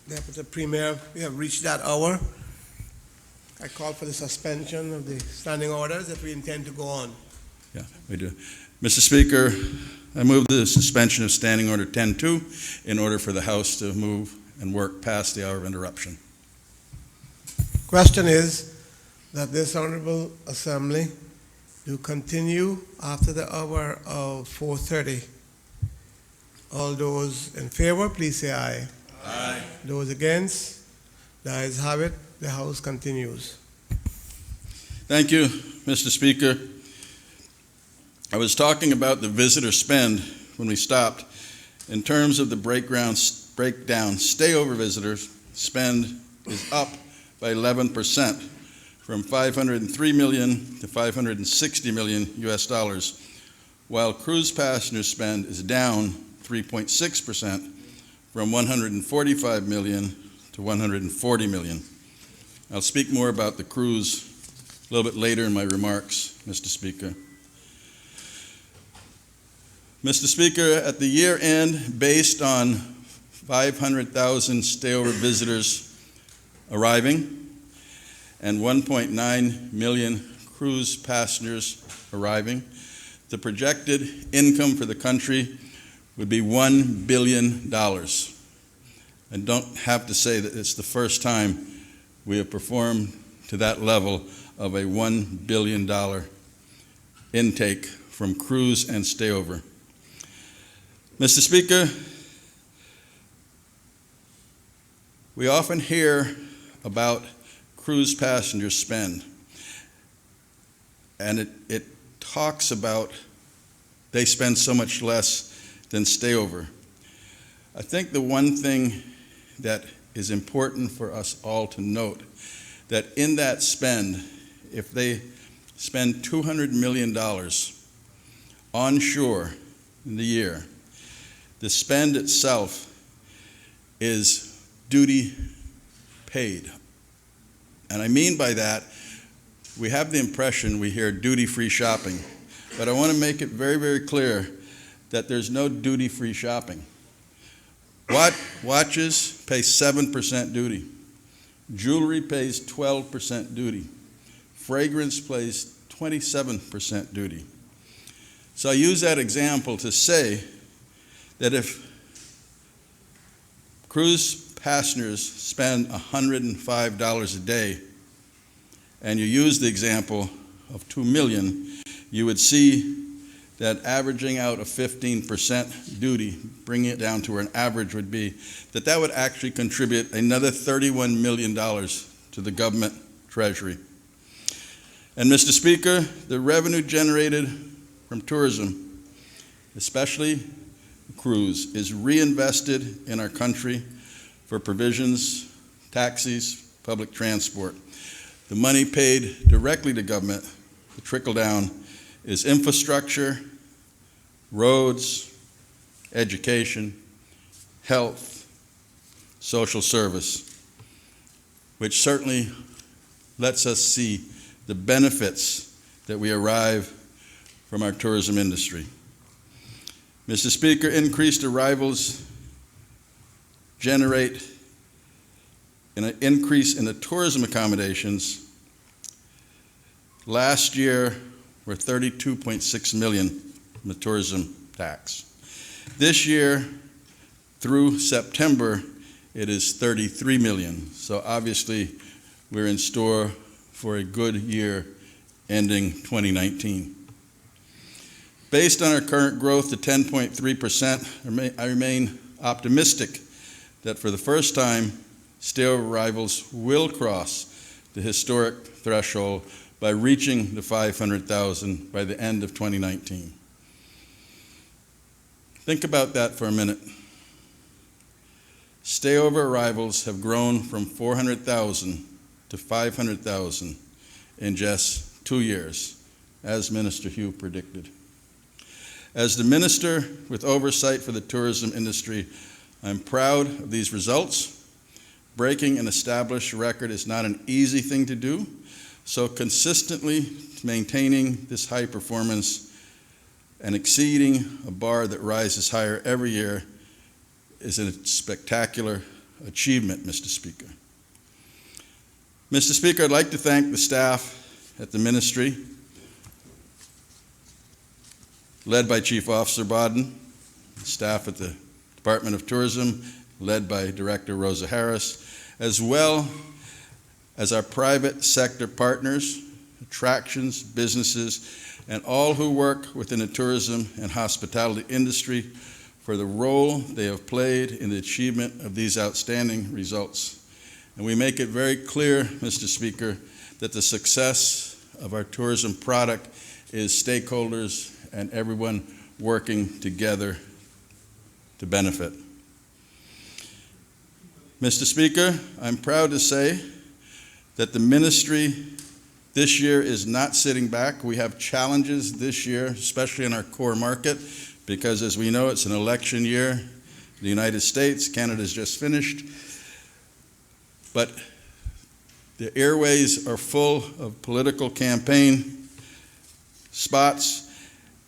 Deputy Premier, we have reached that hour. I call for the suspension of the standing orders if we intend to go on. Yeah, we do. Mr. Speaker, I move the suspension of Standing Order 10-2 in order for the House to move and work past the hour of interruption. Question is that this Honorable Assembly do continue after the hour of 4:30. All those in favor, please say aye. Aye. Those against, the ayes have it. The House continues. Thank you, Mr. Speaker. I was talking about the visitor spend when we stopped. In terms of the breakdown, stayover visitors spend is up by 11%, from $503 million to $560 million US, while cruise passenger spend is down 3.6%, from $145 million to $140 million. I'll speak more about the cruise a little bit later in my remarks, Mr. Speaker. Mr. Speaker, at the year end, based on 500,000 stayover visitors arriving and 1.9 million cruise passengers arriving, the projected income for the country would be $1 billion. I don't have to say that it's the first time we have performed to that level of a $1 billion intake from cruise and stayover. Mr. Speaker, we often hear about cruise passenger spend, and it talks about they spend so much less than stayover. I think the one thing that is important for us all to note, that in that spend, if they spend $200 million onshore in the year, the spend itself is duty paid. And I mean by that, we have the impression we hear duty-free shopping, but I want to make it very, very clear that there's no duty-free shopping. Watches pay 7% duty. Jewelry pays 12% duty. Fragrance pays 27% duty. So I use that example to say that if cruise passengers spend $105 a day, and you use the example of 2 million, you would see that averaging out a 15% duty, bringing it down to where an average would be, that would actually contribute another $31 million to the government treasury. And Mr. Speaker, the revenue generated from tourism, especially cruise, is reinvested in our country for provisions, taxis, public transport. The money paid directly to government, the trickle down, is infrastructure, roads, education, health, social service, which certainly lets us see the benefits that we derive from our tourism industry. Mr. Speaker, increased arrivals generate an increase in the tourism accommodations. Last year were $32.6 million from the tourism tax. This year, through September, it is $33 million. So obviously, we're in store for a good year ending 2019. Based on our current growth to 10.3%, I remain optimistic that for the first time, stayover arrivals will cross the historic threshold by reaching the 500,000 by the end of 2019. Think about that for a minute. Stayover arrivals have grown from 400,000 to 500,000 in just 2 years, as Minister Hugh predicted. As the minister with oversight for the tourism industry, I'm proud of these results. Breaking an established record is not an easy thing to do, so consistently maintaining this high performance and exceeding a bar that rises higher every year is a spectacular achievement, Mr. Speaker. Mr. Speaker, I'd like to thank the staff at the ministry, led by Chief Officer Bodden, staff at the Department of Tourism, led by Director Rosa Harris, as well as our private sector partners, attractions, businesses, and all who work within the tourism and hospitality industry for the role they have played in the achievement of these outstanding results. And we make it very clear, Mr. Speaker, that the success of our tourism product is stakeholders and everyone working together to benefit. Mr. Speaker, I'm proud to say that the ministry this year is not sitting back. We have challenges this year, especially in our core market, because as we know, it's an election year. The United States, Canada's just finished. But the airways are full of political campaign spots,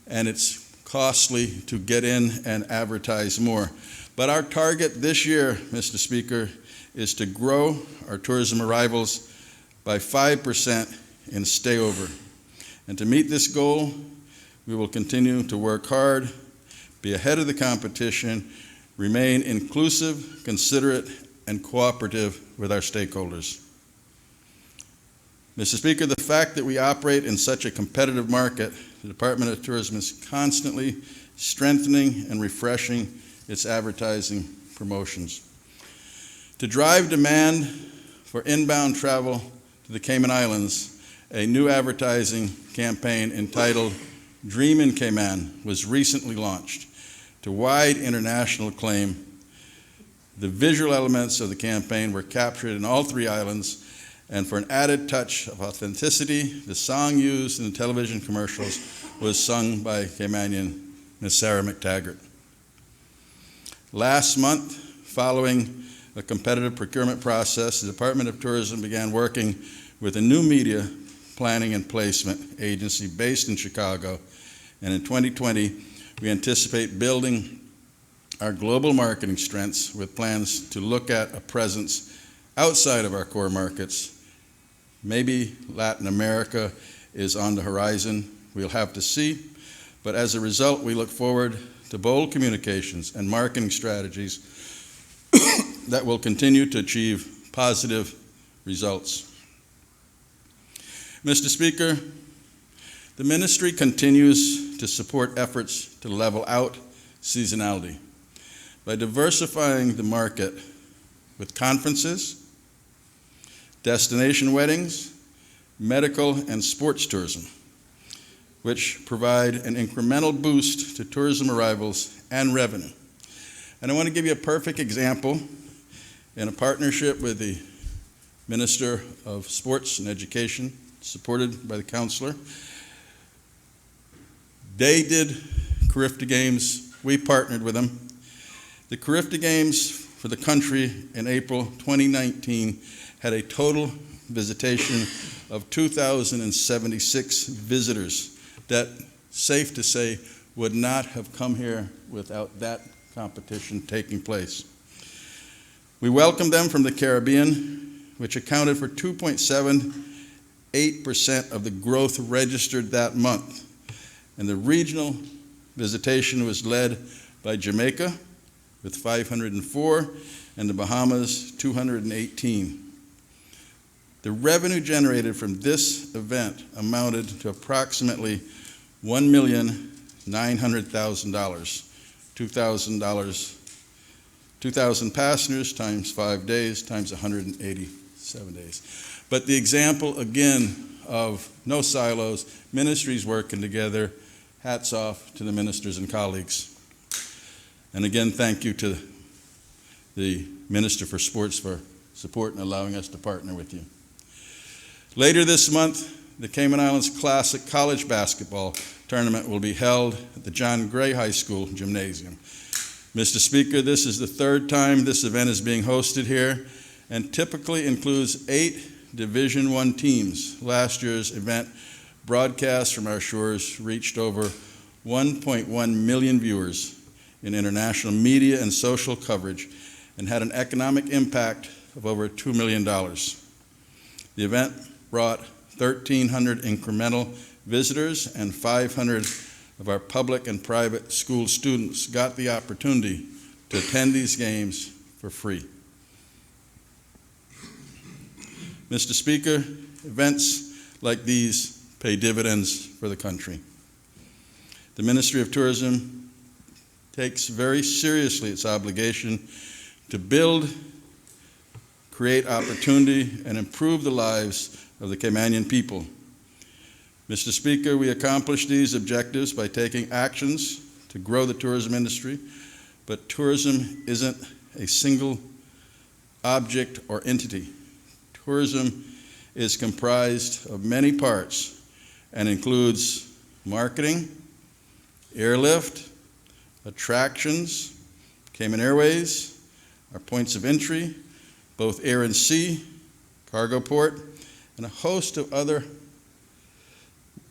and it's costly to get in and advertise more. But our target this year, Mr. Speaker, is to grow our tourism arrivals by 5% in stayover. And to meet this goal, we will continue to work hard, be ahead of the competition, remain inclusive, considerate, and cooperative with our stakeholders. Mr. Speaker, the fact that we operate in such a competitive market, the Department of Tourism is constantly strengthening and refreshing its advertising promotions. To drive demand for inbound travel to the Cayman Islands, a new advertising campaign entitled Dream in Cayman was recently launched. To wide international acclaim, the visual elements of the campaign were captured in all 3 islands, and for an added touch of authenticity, the song used in the television commercials was sung by Caymanian Miss Sarah McTaggart. Last month, following a competitive procurement process, the Department of Tourism began working with a new media planning and placement agency based in Chicago, and in 2020, we anticipate building our global marketing strengths with plans to look at a presence outside of our core markets. Maybe Latin America is on the horizon. We'll have to see. But as a result, we look forward to bold communications and marketing strategies that will continue to achieve positive results. Mr. Speaker, the ministry continues to support efforts to level out seasonality by diversifying the market with conferences, destination weddings, medical, and sports tourism, which provide an incremental boost to tourism arrivals and revenue. And I want to give you a perfect example in a partnership with the Minister of Sports and Education, supported by the counselor. They did Carifta Games. We partnered with them. The Carifta Games for the country in April 2019 had a total visitation of 2,076 visitors. That, safe to say, would not have come here without that competition taking place. We welcomed them from the Caribbean, which accounted for 2.78% of the growth registered that month. And the regional visitation was led by Jamaica with 504 and the Bahamas 218. The revenue generated from this event amounted to approximately $1,900,000, $2,000 passengers times 5 days times 187 days. But the example again of no silos, ministries working together, hats off to the ministers and colleagues. And again, thank you to the Minister for Sports for support and allowing us to partner with you. Later this month, the Cayman Islands Classic College Basketball Tournament will be held at the John Gray High School Gymnasium. Mr. Speaker, this is the third time this event is being hosted here and typically includes 8 Division I teams. Last year's event broadcast from our shores reached over 1.1 million viewers in international media and social coverage and had an economic impact of over $2 million. The event brought 1,300 incremental visitors, and 500 of our public and private school students got the opportunity to attend these games for free. Mr. Speaker, events like these pay dividends for the country. The Ministry of Tourism takes very seriously its obligation to build, create opportunity, and improve the lives of the Caymanian people. Mr. Speaker, we accomplish these objectives by taking actions to grow the tourism industry, but tourism isn't a single object or entity. Tourism is comprised of many parts and includes marketing, airlift, attractions, Cayman Airways, our points of entry, both air and sea, cargo port, and a host of other,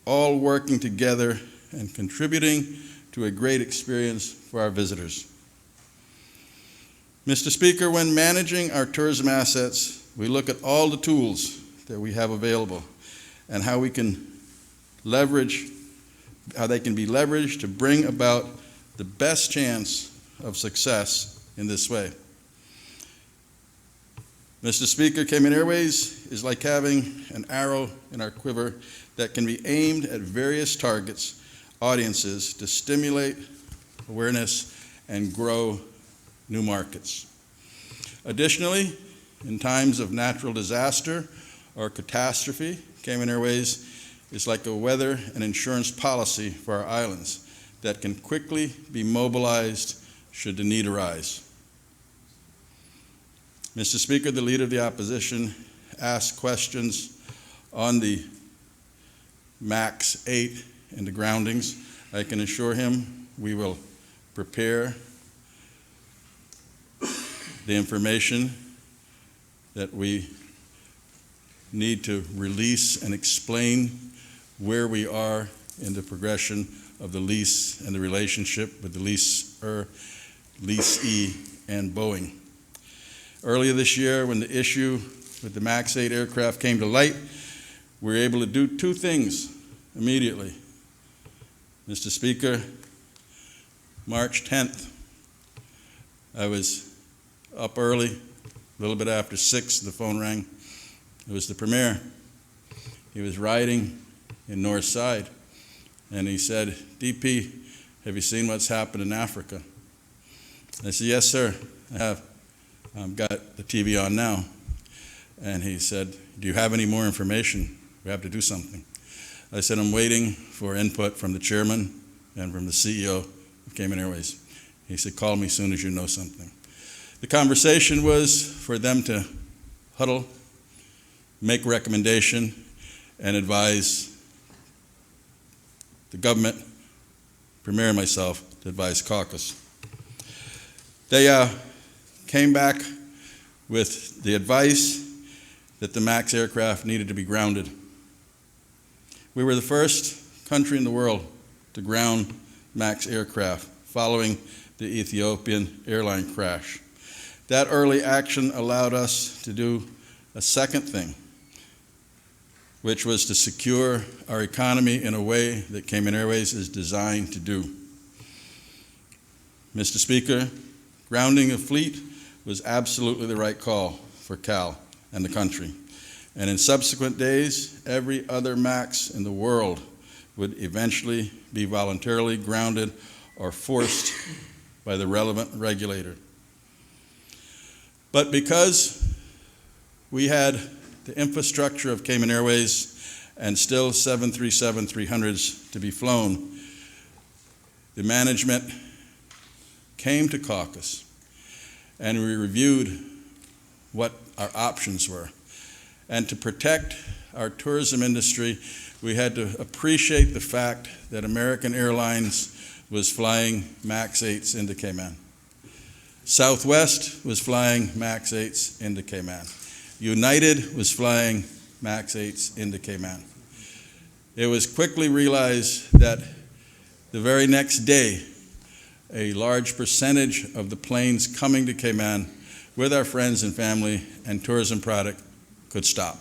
all working together and contributing to a great experience for our visitors. Mr. Speaker, when managing our tourism assets, we look at all the tools that we have available and how they can be leveraged to bring about the best chance of success in this way. Mr. Speaker, Cayman Airways is like having an arrow in our quiver that can be aimed at various targets, audiences, to stimulate awareness and grow new markets. Additionally, in times of natural disaster or catastrophe, Cayman Airways is like a weather and insurance policy for our islands that can quickly be mobilized should the need arise. Mr. Speaker, the Leader of the Opposition asked questions on the MAX 8 and the groundings. I can assure him we will prepare the information that we need to release and explain where we are in the progression of the lease and the relationship with the leasee, and Boeing. Earlier this year, when the issue with the MAX 8 aircraft came to light, we were able to do 2 things immediately. Mr. Speaker, March 10th, I was up early, a little bit after 6, the phone rang. It was the Premier. He was riding in North Side, and he said, "DP, have you seen what's happened in Africa?" I said, "Yes, sir, I have. I've got the TV on now." And he said, "Do you have any more information? We have to do something." I said, "I'm waiting for input from the chairman and from the CEO of Cayman Airways." He said, "Call me as soon as you know something." The conversation was for them to huddle, make recommendation, and advise the government, Premier and myself, to advise caucus. They came back with the advice that the MAX aircraft needed to be grounded. We were the first country in the world to ground MAX aircraft following the Ethiopian airline crash. That early action allowed us to do a second thing, which was to secure our economy in a way that Cayman Airways is designed to do. Mr. Speaker, grounding a fleet was absolutely the right call for CAL and the country. And in subsequent days, every other MAX in the world would eventually be voluntarily grounded or forced by the relevant regulator. But because we had the infrastructure of Cayman Airways and still 737-300s to be flown, the management came to caucus and we reviewed what our options were. And to protect our tourism industry, we had to appreciate the fact that American Airlines was flying MAX 8s into Cayman. Southwest was flying MAX 8s into Cayman. United was flying MAX 8s into Cayman. It was quickly realized that the very next day, a large percentage of the planes coming to Cayman with our friends and family and tourism product could stop.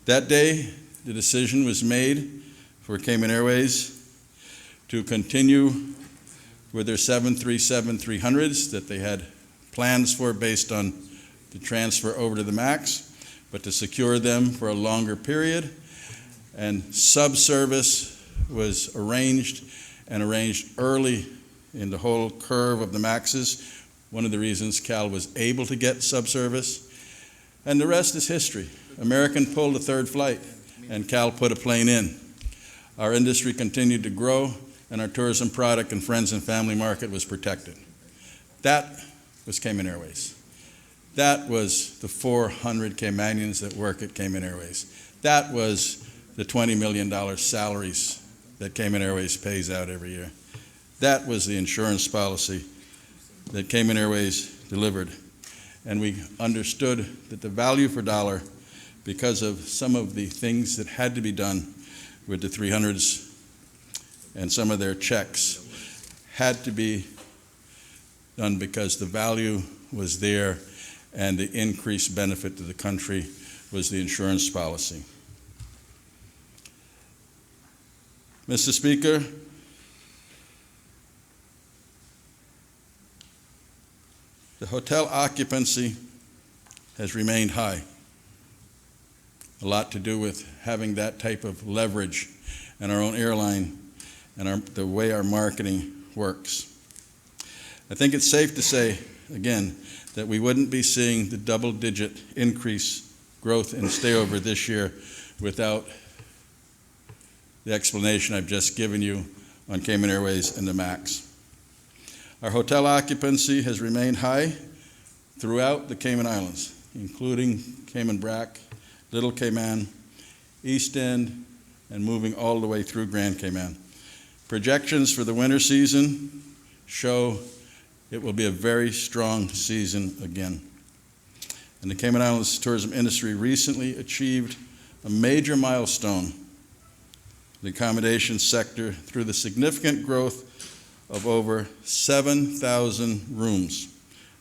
That day, the decision was made for Cayman Airways to continue with their 737-300s that they had plans for based on the transfer over to the MAX, but to secure them for a longer period. And subservice was arranged early in the whole curve of the MAXes. One of the reasons CAL was able to get subservice. And the rest is history. American pulled a third flight, and CAL put a plane in. Our industry continued to grow, and our tourism product and friends and family market was protected. That was Cayman Airways. That was the 400 Caymanians that work at Cayman Airways. That was the $20 million salaries that Cayman Airways pays out every year. That was the insurance policy that Cayman Airways delivered. And we understood that the value for dollar, because of some of the things that had to be done with the 300s and some of their checks, had to be done because the value was there and the increased benefit to the country was the insurance policy. Mr. Speaker, the hotel occupancy has remained high. A lot to do with having that type of leverage and our own airline and the way our marketing works. I think it's safe to say, again, that we wouldn't be seeing the double-digit increase growth in stayover this year without the explanation I've just given you on Cayman Airways and the MAX. Our hotel occupancy has remained high throughout the Cayman Islands, including Cayman Brac, Little Cayman, East End, and moving all the way through Grand Cayman. Projections for the winter season show it will be a very strong season again. And the Cayman Islands tourism industry recently achieved a major milestone in the accommodation sector through the significant growth of over 7,000 rooms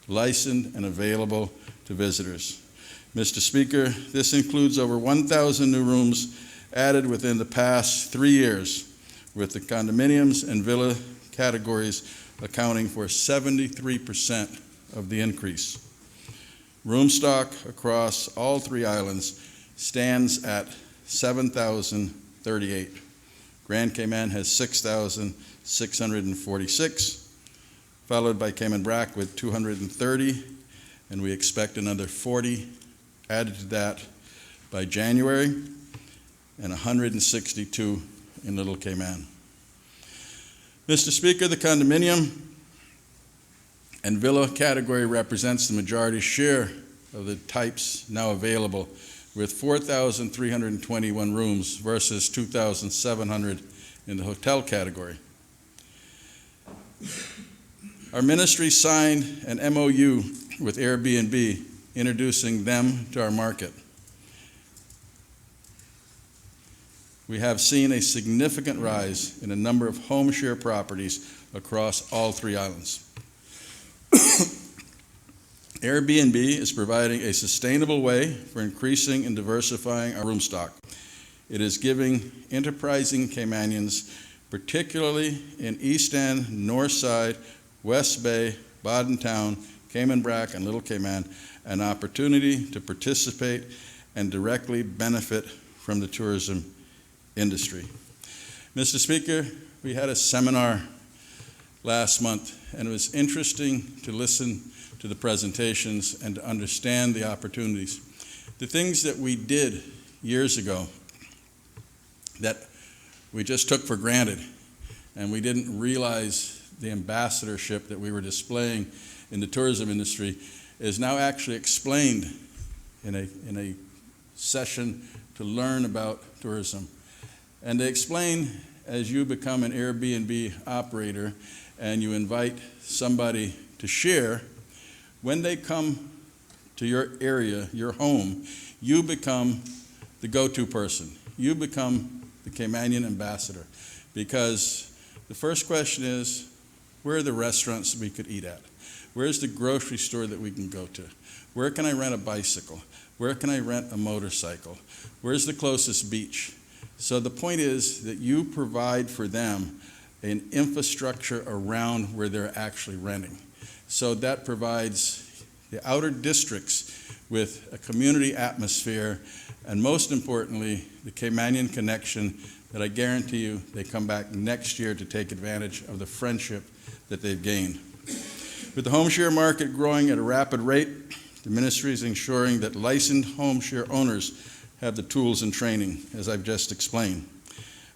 licensed and available to visitors. Mr. Speaker, this includes over 1,000 new rooms added within the past 3 years, with the condominiums and villa categories accounting for 73% of the increase. Room stock across all 3 islands stands at 7,038. Grand Cayman has 6,646, followed by Cayman Brac with 230, and we expect another 40 added to that by January, and 162 in Little Cayman. Mr. Speaker, the condominium and villa category represents the majority share of the types now available, with 4,321 rooms versus 2,700 in the hotel category. Our ministry signed an MOU with Airbnb, introducing them to our market. we have seen a significant rise in a number of home share properties across all 3 islands. Airbnb is providing a sustainable way for increasing and diversifying our room stock. It is giving enterprising Caymanians, particularly in East End, North Side, West Bay, Baden Town, Cayman Brac, and Little Cayman, an opportunity to participate and directly benefit from the tourism industry. Mr. Speaker, we had a seminar last month, and it was interesting to listen to the presentations and to understand the opportunities. The things that we did years ago that we just took for granted, and we didn't realize the ambassadorship that we were displaying in the tourism industry, is now actually explained in a session to learn about tourism. And they explain, as you become an Airbnb operator and you invite somebody to share, when they come to your area, your home, you become the go-to person. You become the Caymanian ambassador, because the first question is, where are the restaurants we could eat at? Where's the grocery store that we can go to? Where can I rent a bicycle? Where can I rent a motorcycle? Where's the closest beach? So the point is that you provide for them an infrastructure around where they're actually renting. So that provides the outer districts with a community atmosphere, and most importantly, the Caymanian connection that I guarantee you they come back next year to take advantage of the friendship that they've gained. With the home share market growing at a rapid rate, the ministry is ensuring that licensed home share owners have the tools and training, as I've just explained.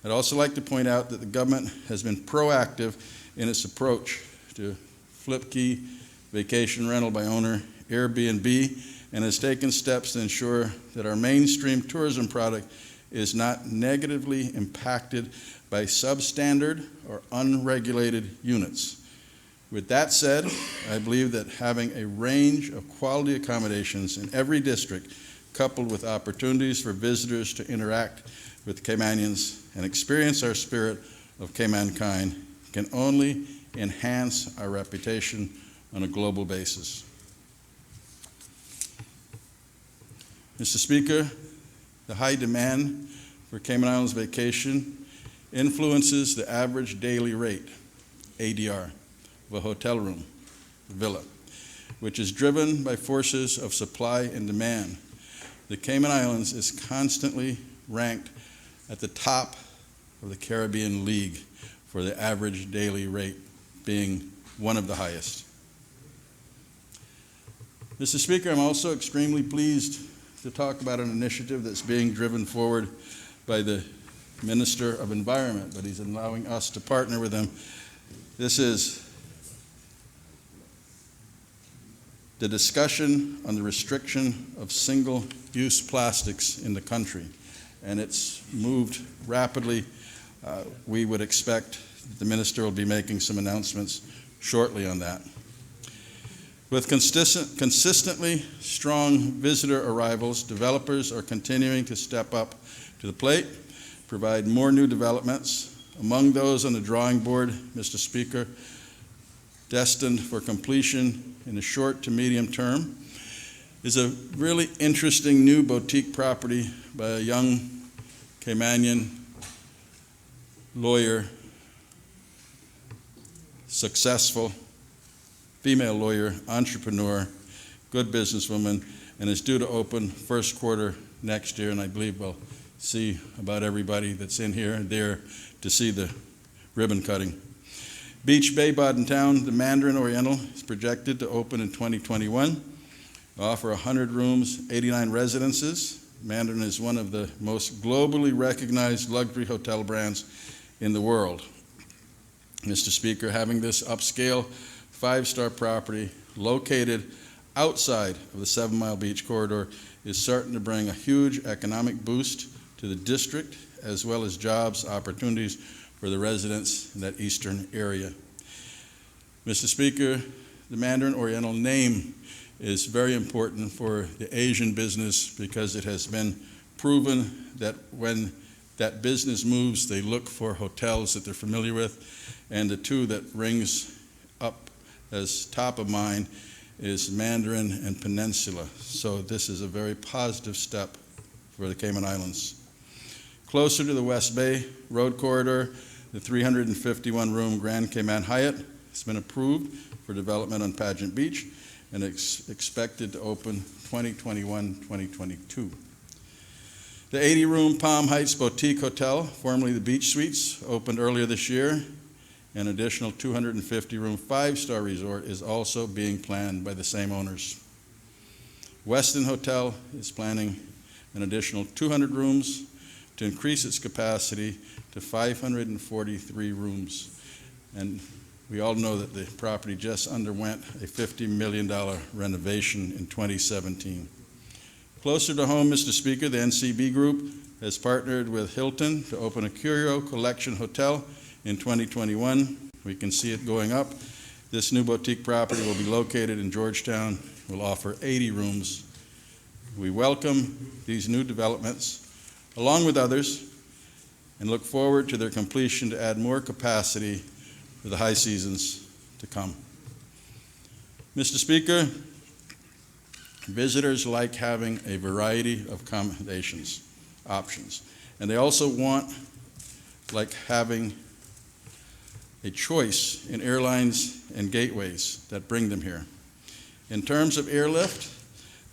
I'd also like to point out that the government has been proactive in its approach to flip key vacation rental by owner Airbnb, and has taken steps to ensure that our mainstream tourism product is not negatively impacted by substandard or unregulated units. With that said, I believe that having a range of quality accommodations in every district, coupled with opportunities for visitors to interact with Caymanians and experience our spirit of Caymankind, can only enhance our reputation on a global basis. Mr. Speaker, the high demand for Cayman Islands vacation influences the average daily rate, ADR, of a hotel room, villa, which is driven by forces of supply and demand. The Cayman Islands is constantly ranked at the top of the Caribbean League for the average daily rate, being one of the highest. Mr. Speaker, I'm also extremely pleased to talk about an initiative that's being driven forward by the Minister of Environment, but he's allowing us to partner with him. This is the discussion on the restriction of single-use plastics in the country, and it's moved rapidly. We would expect the minister will be making some announcements shortly on that. With consistently strong visitor arrivals, developers are continuing to step up to the plate, provide more new developments. Among those on the drawing board, Mr. Speaker, destined for completion in the short to medium term, is a really interesting new boutique property by a young Caymanian lawyer, successful female lawyer, entrepreneur, good businesswoman, and is due to open first quarter next year, and I believe we'll see about everybody that's in here and there to see the ribbon cutting. Beach Bay, Baden Town, the Mandarin Oriental is projected to open in 2021. Offer 100 rooms, 89 residences. Mandarin is one of the most globally recognized luxury hotel brands in the world. Mr. Speaker, having this upscale 5-star property located outside of the 7 Mile Beach corridor is certain to bring a huge economic boost to the district, as well as jobs opportunities for the residents in that eastern area. Mr. Speaker, the Mandarin Oriental name is very important for the Asian business because it has been proven that when that business moves, they look for hotels that they're familiar with, and the two that rings up as top of mind is Mandarin and Peninsula. So this is a very positive step for the Cayman Islands. Closer to the West Bay Road Corridor, the 351-room Grand Cayman Hyatt has been approved for development on Pageant Beach and expected to open 2021-2022. The 80-room Palm Heights Boutique Hotel, formerly the Beach Suites, opened earlier this year. An additional 250-room five-star resort is also being planned by the same owners. Westin Hotel is planning an additional 200 rooms to increase its capacity to 543 rooms. And we all know that the property just underwent a $50 million renovation in 2017. Closer to home, Mr. Speaker, the NCB Group has partnered with Hilton to open a Curio Collection Hotel in 2021. We can see it going up. This new boutique property will be located in Georgetown, will offer 80 rooms. We welcome these new developments, along with others, and look forward to their completion to add more capacity for the high seasons to come. Mr. Speaker, visitors like having a variety of accommodations options, and they also like having a choice in airlines and gateways that bring them here. In terms of airlift,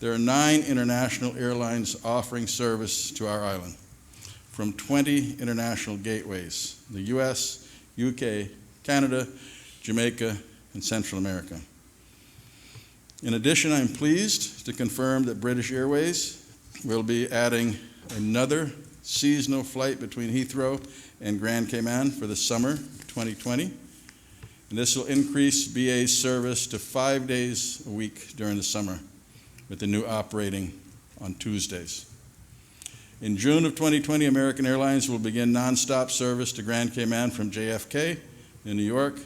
there are 9 international airlines offering service to our island from 20 international gateways: the US, UK, Canada, Jamaica, and Central America. In addition, I'm pleased to confirm that British Airways will be adding another seasonal flight between Heathrow and Grand Cayman for the summer 2020. And this will increase BA's service to 5 days a week during the summer, with the new operating on Tuesdays. In June of 2020, American Airlines will begin nonstop service to Grand Cayman from JFK in New York.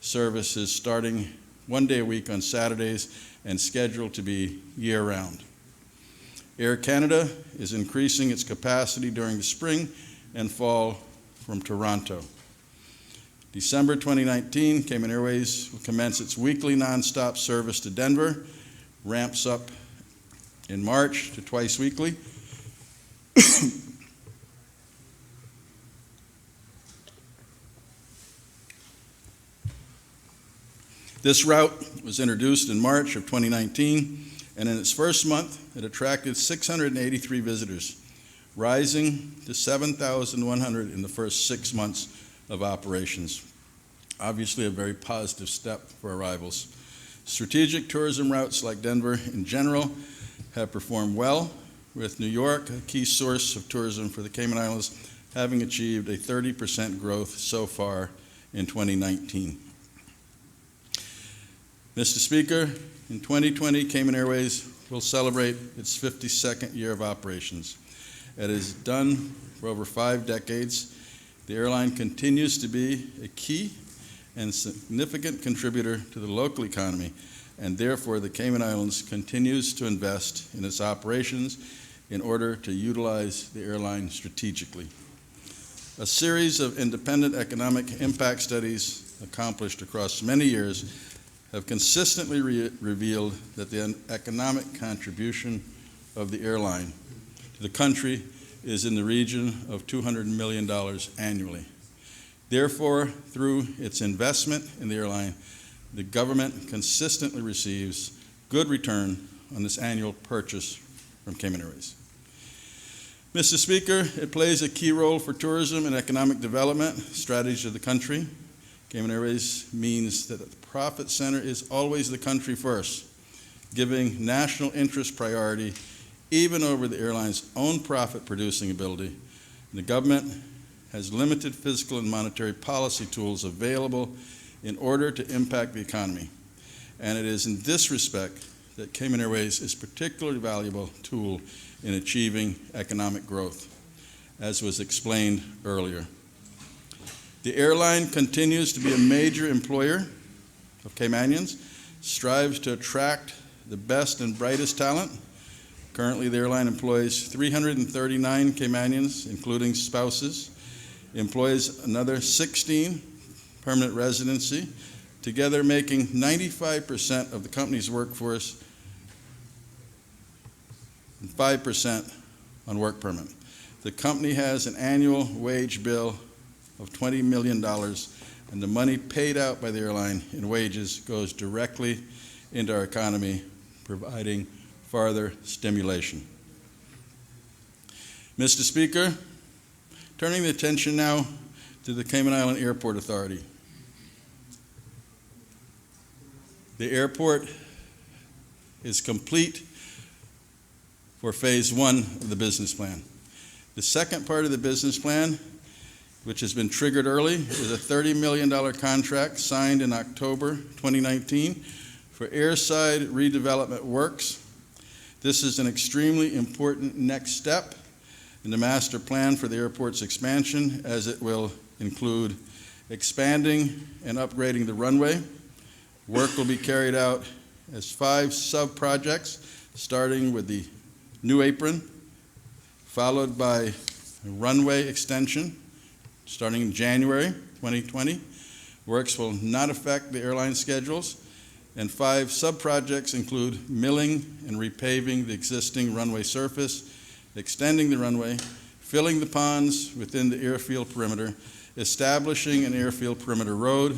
Service is starting 1 day a week on Saturdays and scheduled to be year-round. Air Canada is increasing its capacity during the spring and fall from Toronto. December 2019, Cayman Airways will commence its weekly nonstop service to Denver, ramps up in March to twice weekly. This route was introduced in March of 2019, and in its first month, it attracted 683 visitors, rising to 7,100 in the first 6 months of operations. Obviously, a very positive step for arrivals. Strategic tourism routes like Denver in general have performed well, with New York, a key source of tourism for the Cayman Islands, having achieved a 30% growth so far in 2019. Mr. Speaker, in 2020, Cayman Airways will celebrate its 52nd year of operations. It has done for over 5 decades. The airline continues to be a key and significant contributor to the local economy, and therefore the Cayman Islands continues to invest in its operations in order to utilize the airline strategically. A series of independent economic impact studies accomplished across many years have consistently revealed that the economic contribution of the airline to the country is in the region of $200 million annually. Therefore, through its investment in the airline, the government consistently receives good return on this annual purchase from Cayman Airways. Mr. Speaker, it plays a key role for tourism and economic development strategies of the country. Cayman Airways means that the profit center is always the country first, giving national interest priority even over the airline's own profit-producing ability. The government has limited fiscal and monetary policy tools available in order to impact the economy. And it is in this respect that Cayman Airways is a particularly valuable tool in achieving economic growth, as was explained earlier. The airline continues to be a major employer of Caymanians, strives to attract the best and brightest talent, Currently, the airline employs 339 Caymanians, including spouses, employs another 16 permanent residency, together making 95% of the company's workforce and 5% on work permit. The company has an annual wage bill of $20 million, and the money paid out by the airline in wages goes directly into our economy, providing further stimulation. Mr. Speaker, turning the attention now to the Cayman Island Airport Authority. The airport is complete for phase 1 of the business plan. The second part of the business plan, which has been triggered early, is a $30 million contract signed in October 2019 for airside redevelopment works. This is an extremely important next step in the master plan for the airport's expansion, as it will include expanding and upgrading the runway. Work will be carried out as 5 sub-projects, starting with the new apron, followed by a runway extension starting in January 2020. Works will not affect the airline schedules, and 5 sub-projects include milling and repaving the existing runway surface, extending the runway, filling the ponds within the airfield perimeter, establishing an airfield perimeter road,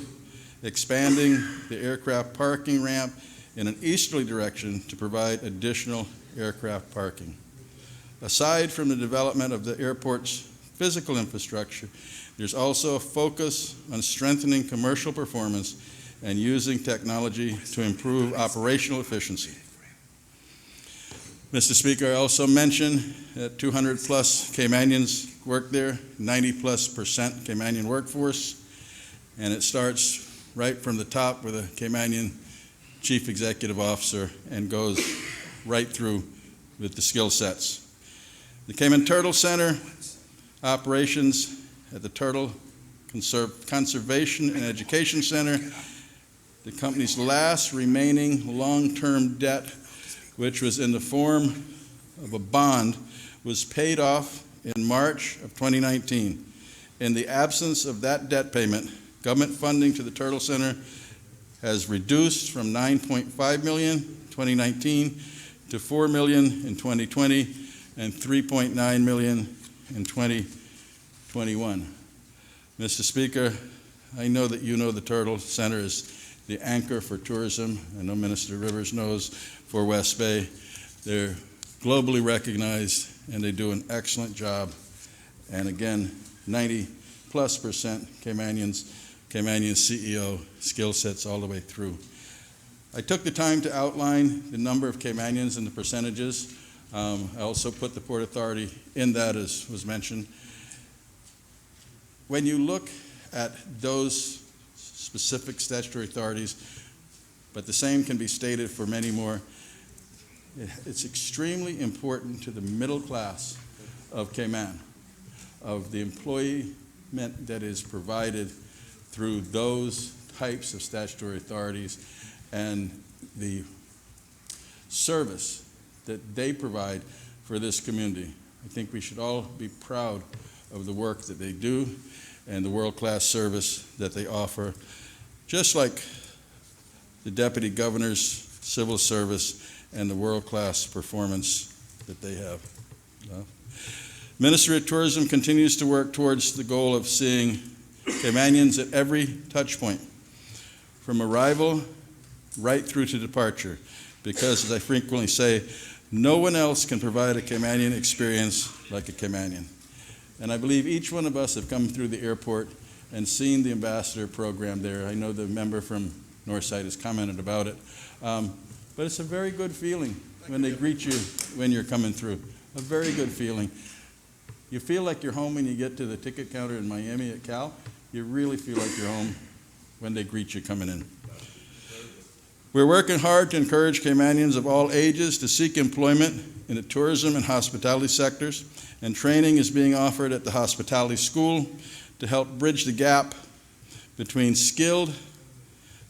expanding the aircraft parking ramp in an easterly direction to provide additional aircraft parking. Aside from the development of the airport's physical infrastructure, there's also a focus on strengthening commercial performance and using technology to improve operational efficiency. Mr. Speaker, I also mentioned that 200 plus Caymanians work there, 90+% Caymanian workforce, and it starts right from the top with a Caymanian Chief Executive Officer and goes right through with the skill sets. The Cayman Turtle Center operations at the Turtle Conservation and Education Center, the company's last remaining long-term debt, which was in the form of a bond, was paid off in March of 2019. In the absence of that debt payment, government funding to the Turtle Center has reduced from $9.5 million in 2019 to $4 million in 2020 and $3.9 million in 2021. Mr. Speaker, I know that you know the Turtle Center is the anchor for tourism. I know Minister Rivers knows for West Bay. They're globally recognized and they do an excellent job. And again, 90+% Caymanian CEO skill sets all the way through. I took the time to outline the number of Caymanians and the percentages. I also put the Port Authority in that, as was mentioned. When you look at those specific statutory authorities, but the same can be stated for many more, it's extremely important to the middle class of Cayman, of the employment that is provided through those types of statutory authorities and the service that they provide for this community. I think we should all be proud of the work that they do and the world-class service that they offer, just like the Deputy Governor's civil service and the world-class performance that they have. Ministry of Tourism continues to work towards the goal of seeing Caymanians at every touch point, from arrival right through to departure, because, as I frequently say, no one else can provide a Caymanian experience like a Caymanian. And I believe each one of us have come through the airport and seen the ambassador program there. I know the member from Northside has commented about it. But it's a very good feeling when they greet you when you're coming through. A very good feeling. You feel like you're home when you get to the ticket counter in Miami at Cal. You really feel like you're home when they greet you coming in. We're working hard to encourage Caymanians of all ages to seek employment in the tourism and hospitality sectors, and training is being offered at the Hospitality School to help bridge the gap between skilled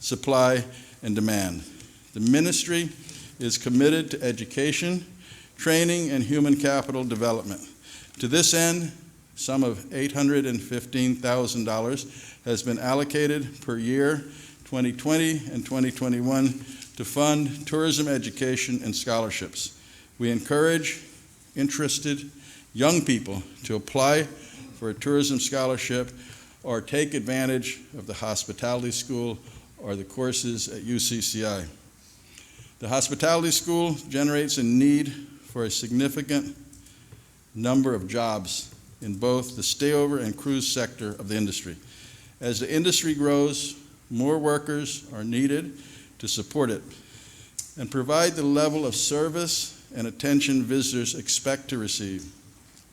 supply and demand. The ministry is committed to education, training, and human capital development. To this end, sum of $815,000 has been allocated per year 2020 and 2021 to fund tourism education and scholarships. We encourage interested young people to apply for a tourism scholarship or take advantage of the hospitality school or the courses at UCCI. The hospitality school generates a need for a significant number of jobs in both the stayover and cruise sector of the industry. As the industry grows, more workers are needed to support it and provide the level of service and attention visitors expect to receive.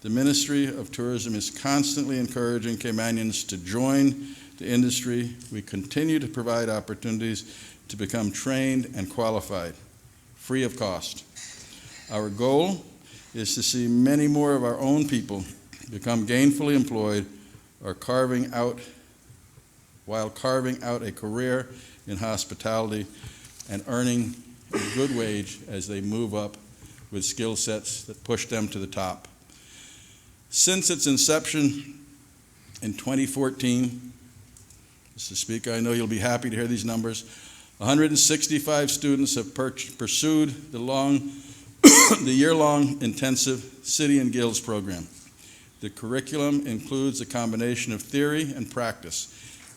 The Ministry of Tourism is constantly encouraging Caymanians to join the industry. We continue to provide opportunities to become trained and qualified, free of cost. Our goal is to see many more of our own people become gainfully employed or while carving out a career in hospitality and earning a good wage as they move up with skill sets that push them to the top. Since its inception in 2014, Mr. Speaker, I know you'll be happy to hear these numbers, 165 students have pursued the year-long intensive City and Guilds program. The curriculum includes a combination of theory and practice,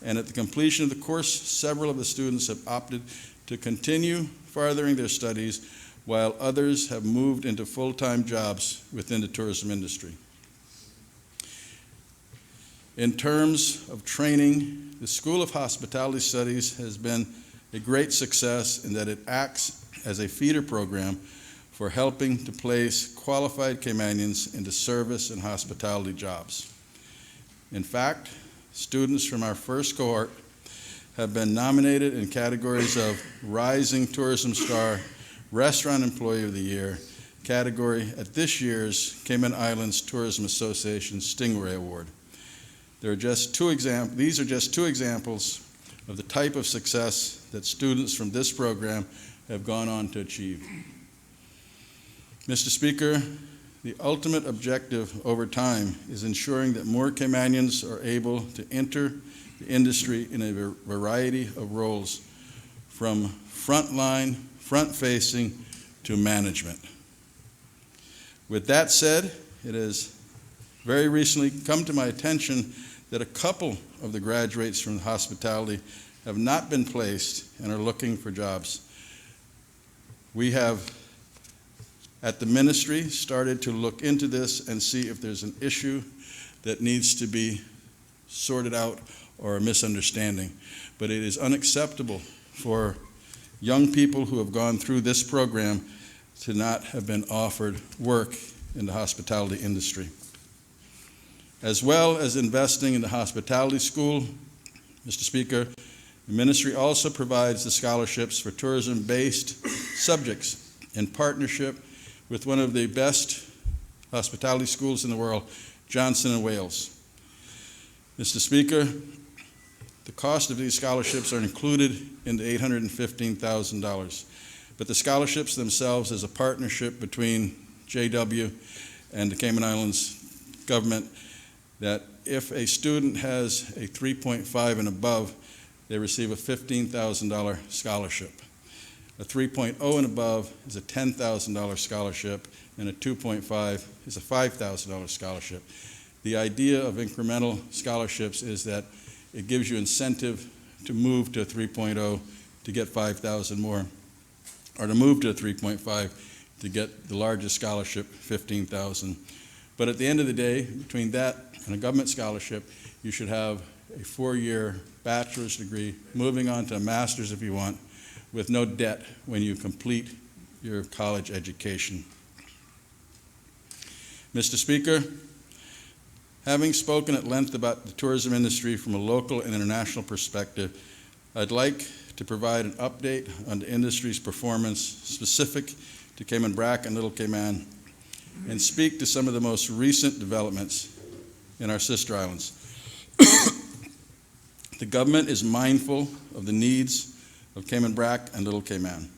and at the completion of the course, several of the students have opted to continue furthering their studies, while others have moved into full-time jobs within the tourism industry. In terms of training, the School of Hospitality Studies has been a great success in that it acts as a feeder program for helping to place qualified Caymanians into service and hospitality jobs. In fact, students from our first cohort have been nominated in categories of Rising Tourism Star, Restaurant Employee of the Year category at this year's Cayman Islands Tourism Association Stingray Award. These are just two examples of the type of success that students from this program have gone on to achieve. Mr. Speaker, the ultimate objective over time is ensuring that more Caymanians are able to enter the industry in a variety of roles, from frontline, front-facing, to management. With that said, it has very recently come to my attention that a couple of the graduates from hospitality have not been placed and are looking for jobs. We have, at the ministry, started to look into this and see if there's an issue that needs to be sorted out or a misunderstanding. But it is unacceptable for young people who have gone through this program to not have been offered work in the hospitality industry. As well as investing in the hospitality school, Mr. Speaker, the ministry also provides the scholarships for tourism-based subjects in partnership with one of the best hospitality schools in the world, Johnson & Wales. Mr. Speaker, the cost of these scholarships are included in the $815,000, but the scholarships themselves is a partnership between JW and the Cayman Islands government, that if a student has a 3.5 and above, they receive a $15,000 scholarship. A 3.0 and above is a $10,000 scholarship, and a 2.5 is a $5,000 scholarship. The idea of incremental scholarships is that it gives you incentive to move to a 3.0 to get $5,000 more, or to move to a 3.5 to get the largest scholarship, $15,000. But at the end of the day, between that and a government scholarship, you should have a 4-year bachelor's degree, moving on to a master's if you want, with no debt when you complete your college education. Mr. Speaker, having spoken at length about the tourism industry from a local and international perspective, I'd like to provide an update on the industry's performance specific to Cayman Brac and Little Cayman, and speak to some of the most recent developments in our sister islands. The government is mindful of the needs of Cayman Brac and Little Cayman.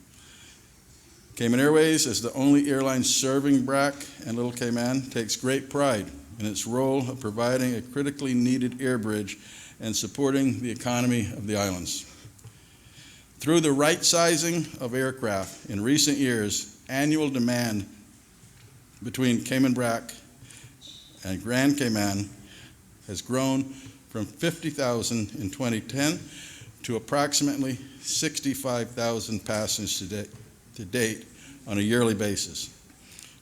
Cayman Airways, as the only airline serving BRAC and Little Cayman, takes great pride in its role of providing a critically needed air bridge and supporting the economy of the islands. Through the right sizing of aircraft in recent years, annual demand between Cayman BRAC and Grand Cayman has grown from 50,000 in 2010 to approximately 65,000 passengers to date on a yearly basis.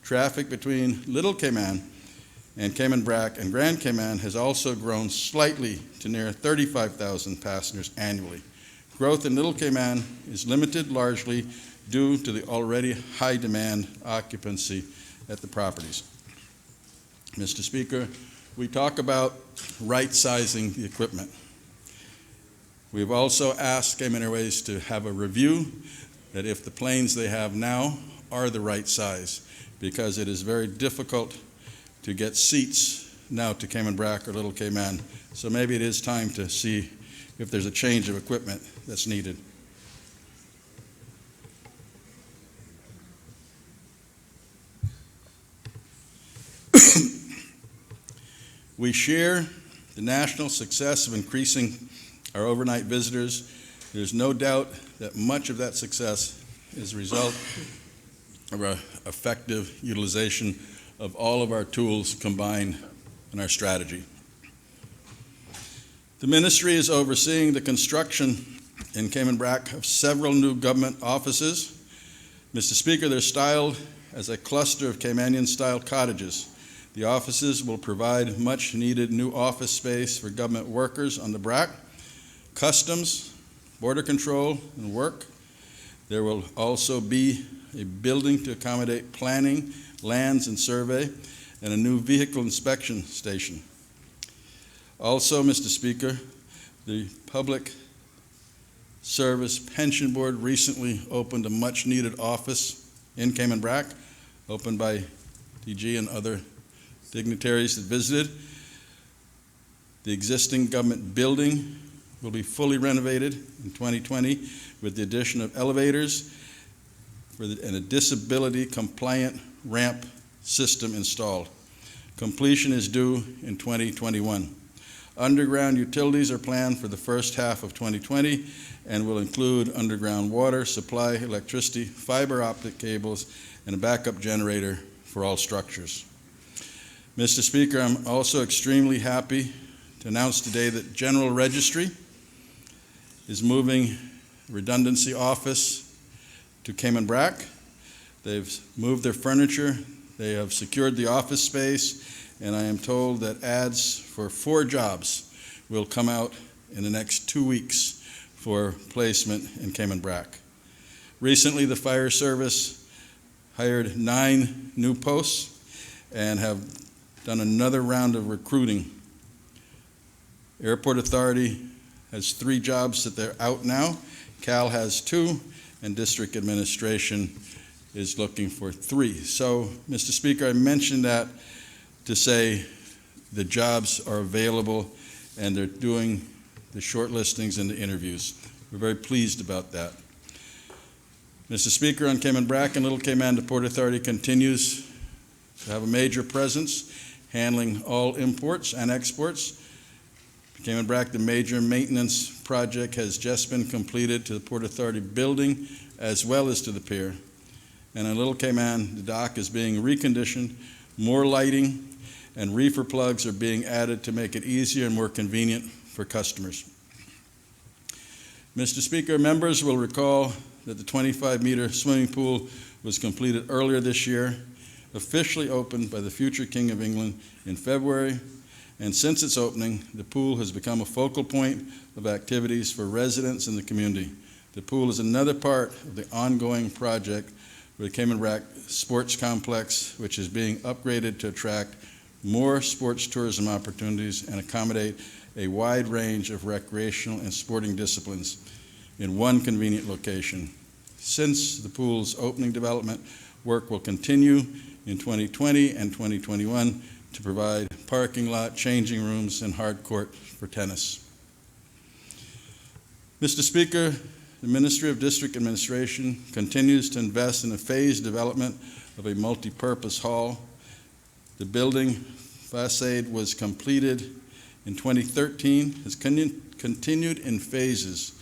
Traffic between Little Cayman and Cayman BRAC and Grand Cayman has also grown slightly to near 35,000 passengers annually. Growth in Little Cayman is limited largely due to the already high demand occupancy at the properties. Mr. Speaker, we talk about right-sizing the equipment. We've also asked Cayman Airways to have a review that if the planes they have now are the right size, because it is very difficult to get seats now to Cayman BRAC or Little Cayman. So maybe it is time to see if there's a change of equipment that's needed. We share the national success of increasing our overnight visitors. There's no doubt that much of that success is a result of our effective utilization of all of our tools combined in our strategy. The ministry is overseeing the construction in Cayman BRAC of several new government offices. Mr. Speaker, they're styled as a cluster of Caymanian-style cottages. The offices will provide much-needed new office space for government workers on the BRAC, customs, border control, and work. There will also be a building to accommodate planning, lands, and survey, and a new vehicle inspection station. Also, Mr. Speaker, the Public Service Pension Board recently opened a much-needed office in Cayman BRAC, opened by DG and other dignitaries that visited. The existing government building will be fully renovated in 2020 with the addition of elevators and a disability-compliant ramp system installed. Completion is due in 2021. Underground utilities are planned for the first half of 2020 and will include underground water supply, electricity, fiber optic cables, and a backup generator for all structures. Mr. Speaker, I'm also extremely happy to announce today that General Registry is moving redundancy office to Cayman BRAC. They've moved their furniture, they have secured the office space, and I am told that ads for 4 jobs will come out in the next 2 weeks for placement in Cayman BRAC. Recently, the fire service hired 9 new posts and have done another round of recruiting. Airport Authority has 3 jobs that they're out now. Cal has 2, and District Administration is looking for 3. So, Mr. Speaker, I mentioned that to say the jobs are available and they're doing the short listings and the interviews. We're very pleased about that. Mr. Speaker, on Cayman BRAC and Little Cayman, the Port Authority continues to have a major presence, handling all imports and exports. Cayman BRAC, the major maintenance project has just been completed to the Port Authority building as well as to the pier. And in Little Cayman, the dock is being reconditioned, more lighting, and reefer plugs are being added to make it easier and more convenient for customers. Mr. Speaker, members will recall that the 25-meter swimming pool was completed earlier this year, officially opened by the future King of England in February, and since its opening, the pool has become a focal point of activities for residents in the community. The pool is another part of the ongoing project for the Cayman BRAC Sports Complex, which is being upgraded to attract more sports tourism opportunities and accommodate a wide range of recreational and sporting disciplines in one convenient location. Since the pool's opening, development work will continue in 2020 and 2021 to provide parking lot, changing rooms, and hard court for tennis. Mr. Speaker, the Ministry of District Administration continues to invest in a phased development of a multi-purpose hall. The building facade was completed in 2013, has continued in phases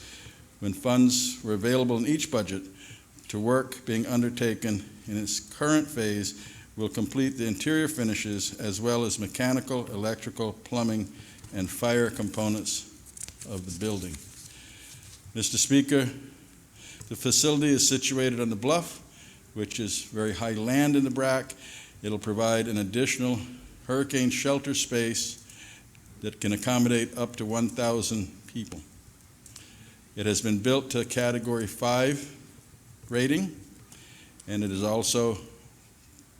when funds were available in each budget to work being undertaken in its current phase will complete the interior finishes as well as mechanical, electrical, plumbing, and fire components of the building. Mr. Speaker, the facility is situated on the bluff, which is very high land in the BRAC. It'll provide an additional hurricane shelter space that can accommodate up to 1,000 people. It has been built to a Category 5 rating, and it is also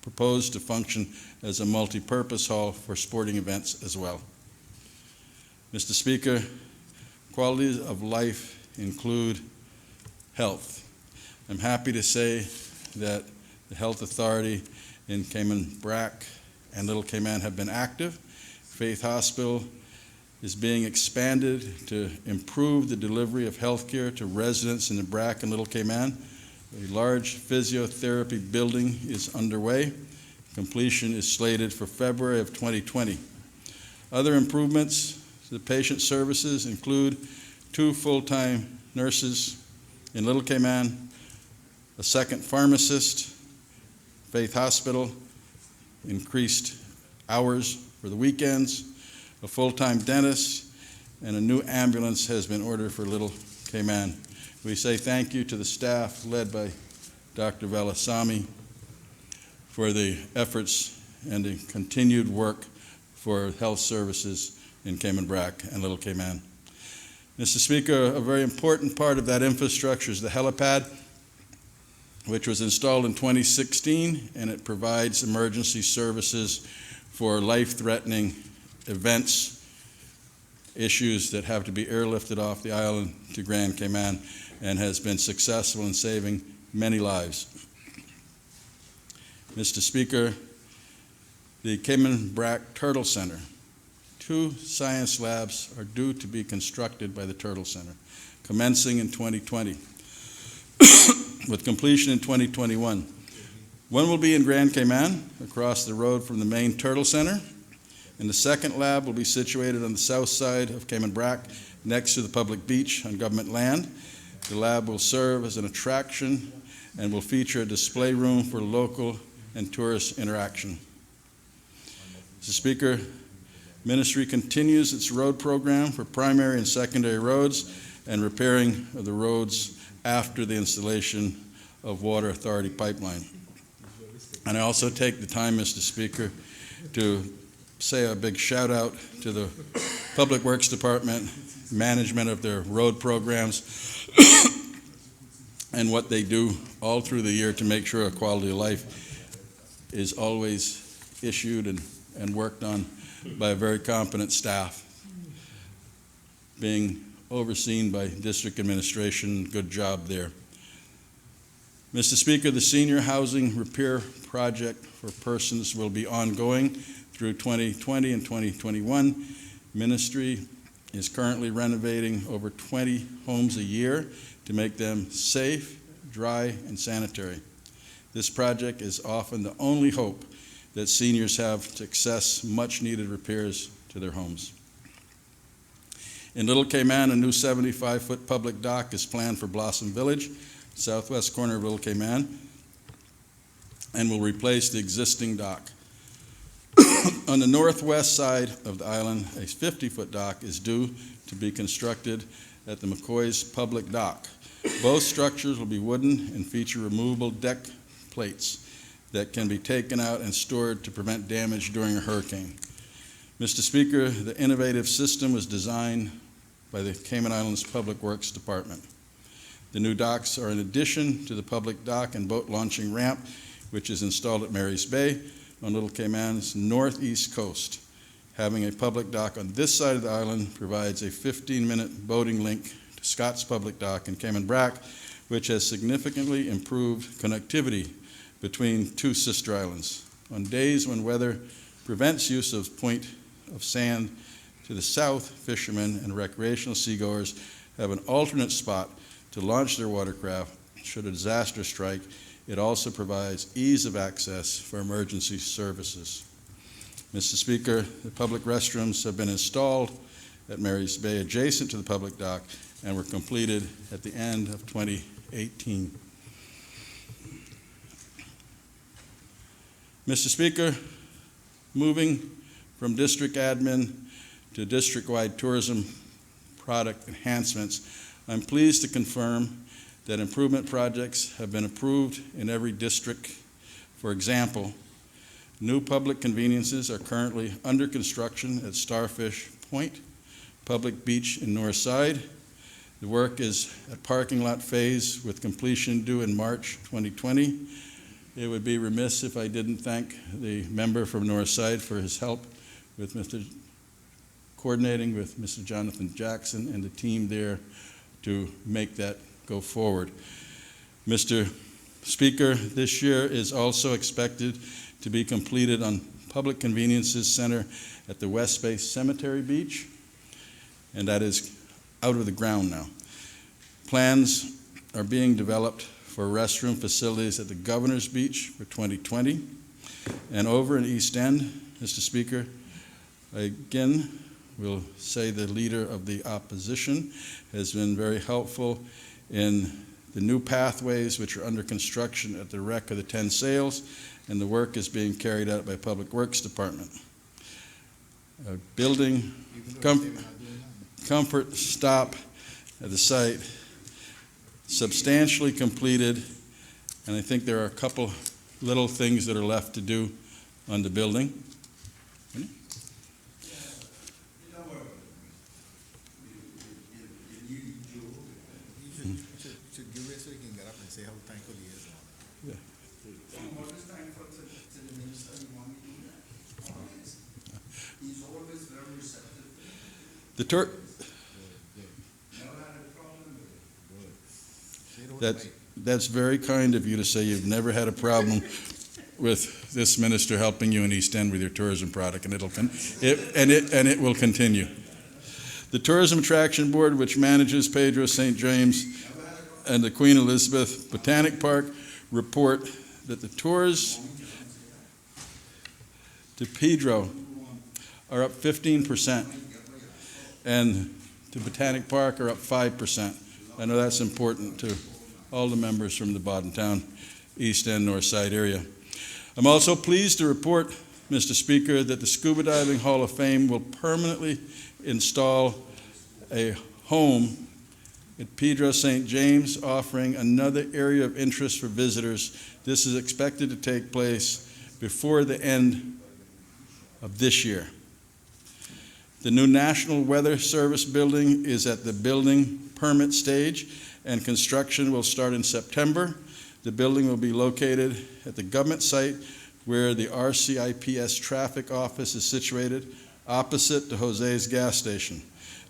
proposed to function as a multi-purpose hall for sporting events as well. Mr. Speaker, qualities of life include health. I'm happy to say that the Health Authority in Cayman BRAC and Little Cayman have been active. Faith Hospital is being expanded to improve the delivery of health care to residents in the BRAC and Little Cayman. A large physiotherapy building is underway. Completion is slated for February of 2020. Other improvements to the patient services include 2 full-time nurses in Little Cayman, a second pharmacist, Faith Hospital, increased hours for the weekends, a full-time dentist, and a new ambulance has been ordered for Little Cayman. We say thank you to the staff led by Dr. Velasamy for the efforts and the continued work for health services in Cayman BRAC and Little Cayman. Mr. Speaker, a very important part of that infrastructure is the helipad, which was installed in 2016, and it provides emergency services for life-threatening events, issues that have to be airlifted off the island to Grand Cayman, and has been successful in saving many lives. Mr. Speaker, the Cayman BRAC Turtle Center. 2 science labs are due to be constructed by the Turtle Center, commencing in 2020, with completion in 2021. One will be in Grand Cayman, across the road from the main Turtle Center, and the second lab will be situated on the south side of Cayman BRAC, next to the public beach on government land. The lab will serve as an attraction and will feature a display room for local and tourist interaction. Mr. Speaker, Ministry continues its road program for primary and secondary roads and repairing of the roads after the installation of Water Authority pipeline. And I also take the time, Mr. Speaker, to say a big shout out to the Public Works Department, management of their road programs, and what they do all through the year to make sure a quality of life is always issued and worked on by a very competent staff, being overseen by district administration. Good job there. Mr. Speaker, the senior housing repair project for persons will be ongoing through 2020 and 2021. Ministry is currently renovating over 20 homes a year to make them safe, dry, and sanitary. This project is often the only hope that seniors have to access much-needed repairs to their homes. In Little Cayman, a new 75-foot public dock is planned for Blossom Village, southwest corner of Little Cayman, and will replace the existing dock. On the northwest side of the island, a 50-foot dock is due to be constructed at the McCoy's public dock. Both structures will be wooden and feature removable deck plates that can be taken out and stored to prevent damage during a hurricane. Mr. Speaker, the innovative system was designed by the Cayman Islands Public Works Department. The new docks are in addition to the public dock and boat launching ramp, which is installed at Mary's Bay on Little Cayman's northeast coast. Having a public dock on this side of the island provides a 15-minute boating link to Scott's Public Dock in Cayman BRAC, which has significantly improved connectivity between 2 sister islands. On days when weather prevents use of point of sand to the south, fishermen and recreational seagoers have an alternate spot to launch their watercraft should a disaster strike. It also provides ease of access for emergency services. Mr. Speaker, the public restrooms have been installed at Mary's Bay adjacent to the public dock and were completed at the end of 2018. Mr. Speaker, moving from district admin to district-wide tourism product enhancements, I'm pleased to confirm that improvement projects have been approved in every district. For example, new public conveniences are currently under construction at Starfish Point, Public Beach in Northside. The work is at parking lot phase with completion due in March 2020. It would be remiss if I didn't thank the member from Northside for his help with coordinating with Mr. Jonathan Jackson and the team there to make that go forward. Mr. Speaker, this year is also expected to be completed on Public Conveniences Center at the West Bay Cemetery Beach, and that is out of the ground now. Plans are being developed for restroom facilities at the Governor's Beach for 2020. And over in East End, Mr. Speaker, I again will say the leader of the opposition has been very helpful in the new pathways which are under construction at the wreck of the 10 Sails, and the work is being carried out by Public Works Department. A building comfort stop at the site substantially completed, and I think there are a couple little things that are left to do on the building. That's very kind of you to say you've never had a problem with this minister helping you in East End with your tourism product, and it will continue. The Tourism Attraction Board, which manages Pedro St. James and the Queen Elizabeth Botanic Park, report that the tours to Pedro are up 15%, and to Botanic Park are up 5%. I know that's important to all the members from the Boddentown, East End, Northside area. I'm also pleased to report, Mr. Speaker, that the Scuba Diving Hall of Fame will permanently install a home at Pedro St. James, offering another area of interest for visitors. This is expected to take place before the end of this year. The new National Weather Service building is at the building permit stage, and construction will start in September. The building will be located at the government site where the RCIPS traffic office is situated, opposite to Jose's gas station.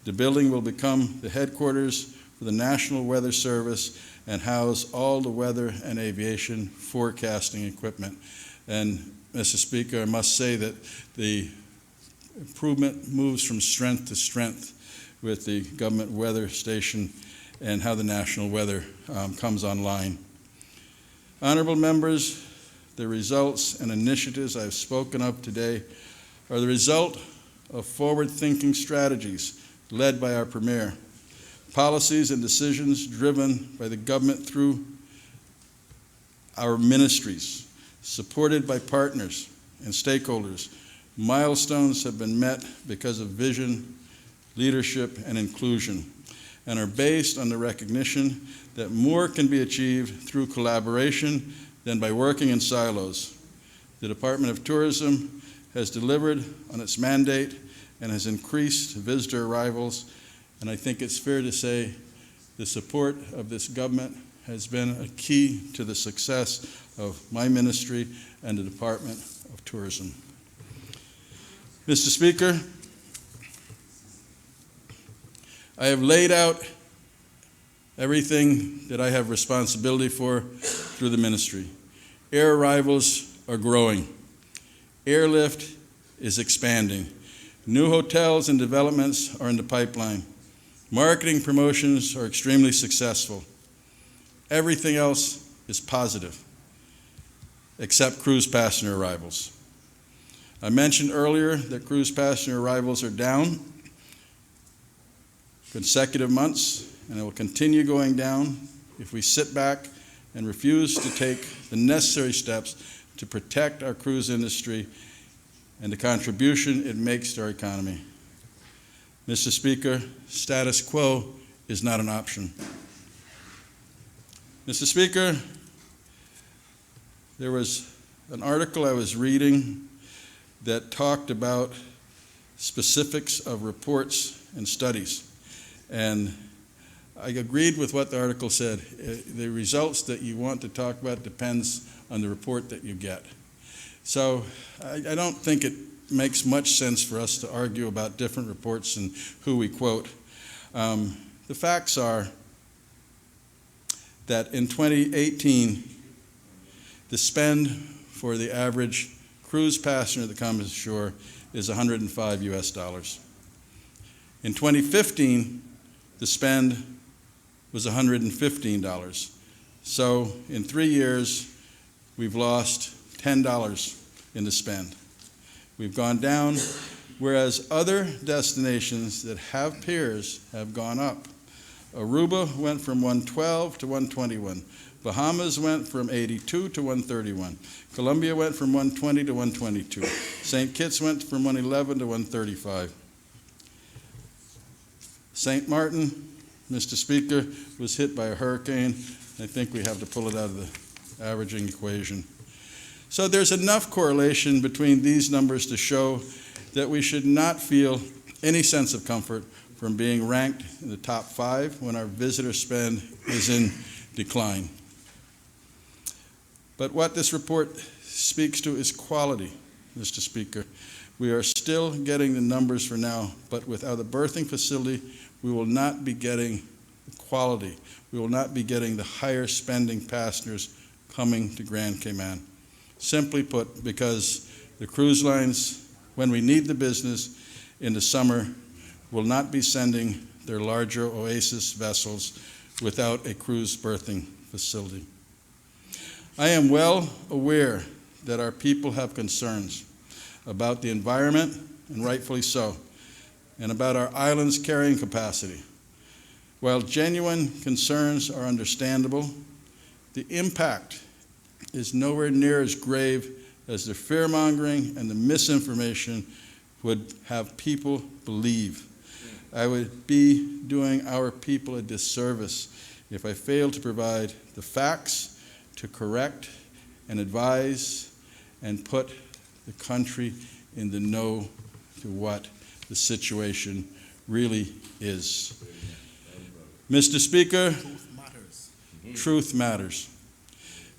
The building will become the headquarters for the National Weather Service and house all the weather and aviation forecasting equipment. And Mr. Speaker, I must say that the improvement moves from strength to strength with the government weather station and how the national weather comes online. Honorable members, the results and initiatives I've spoken of today are the result of forward-thinking strategies led by our Premier, policies and decisions driven by the government through our ministries, supported by partners and stakeholders. Milestones have been met because of vision, leadership, and inclusion, and are based on the recognition that more can be achieved through collaboration than by working in silos. The Department of Tourism has delivered on its mandate and has increased visitor arrivals, and I think it's fair to say the support of this government has been a key to the success of my ministry and the Department of Tourism. Mr. Speaker, I have laid out everything that I have responsibility for through the ministry. Air arrivals are growing. Airlift is expanding. New hotels and developments are in the pipeline. Marketing promotions are extremely successful. Everything else is positive, except cruise passenger arrivals. I mentioned earlier that cruise passenger arrivals are down consecutive months, and it will continue going down if we sit back and refuse to take the necessary steps to protect our cruise industry and the contribution it makes to our economy. Mr. Speaker, status quo is not an option. Mr. Speaker, there was an article I was reading that talked about specifics of reports and studies. And I agreed with what the article said. The results that you want to talk about depends on the report that you get. So I don't think it makes much sense for us to argue about different reports and who we quote. The facts are that in 2018, the spend for the average cruise passenger that comes ashore is $105 US. In 2015, the spend was $115. So in 3 years, we've lost $10 in the spend. We've gone down, whereas other destinations that have piers have gone up. Aruba went from 112 to 121. Bahamas went from 82 to 131. Colombia went from 120 to 122. St. Kitts went from 111 to 135. St. Martin, Mr. Speaker, was hit by a hurricane. I think we have to pull it out of the averaging equation. So there's enough correlation between these numbers to show that we should not feel any sense of comfort from being ranked in the top 5 when our visitor spend is in decline. But what this report speaks to is quality, Mr. Speaker. We are still getting the numbers for now, but without a berthing facility, we will not be getting quality. We will not be getting the higher spending passengers coming to Grand Cayman. Simply put, because the cruise lines, when we need the business in the summer, will not be sending their larger Oasis vessels without a cruise berthing facility. I am well aware that our people have concerns about the environment, and rightfully so, and about our island's carrying capacity. While genuine concerns are understandable, the impact is nowhere near as grave as the fear-mongering and the misinformation would have people believe. I would be doing our people a disservice if I failed to provide the facts to correct and advise and put the country in the know to what the situation really is. Mr. Speaker, truth matters.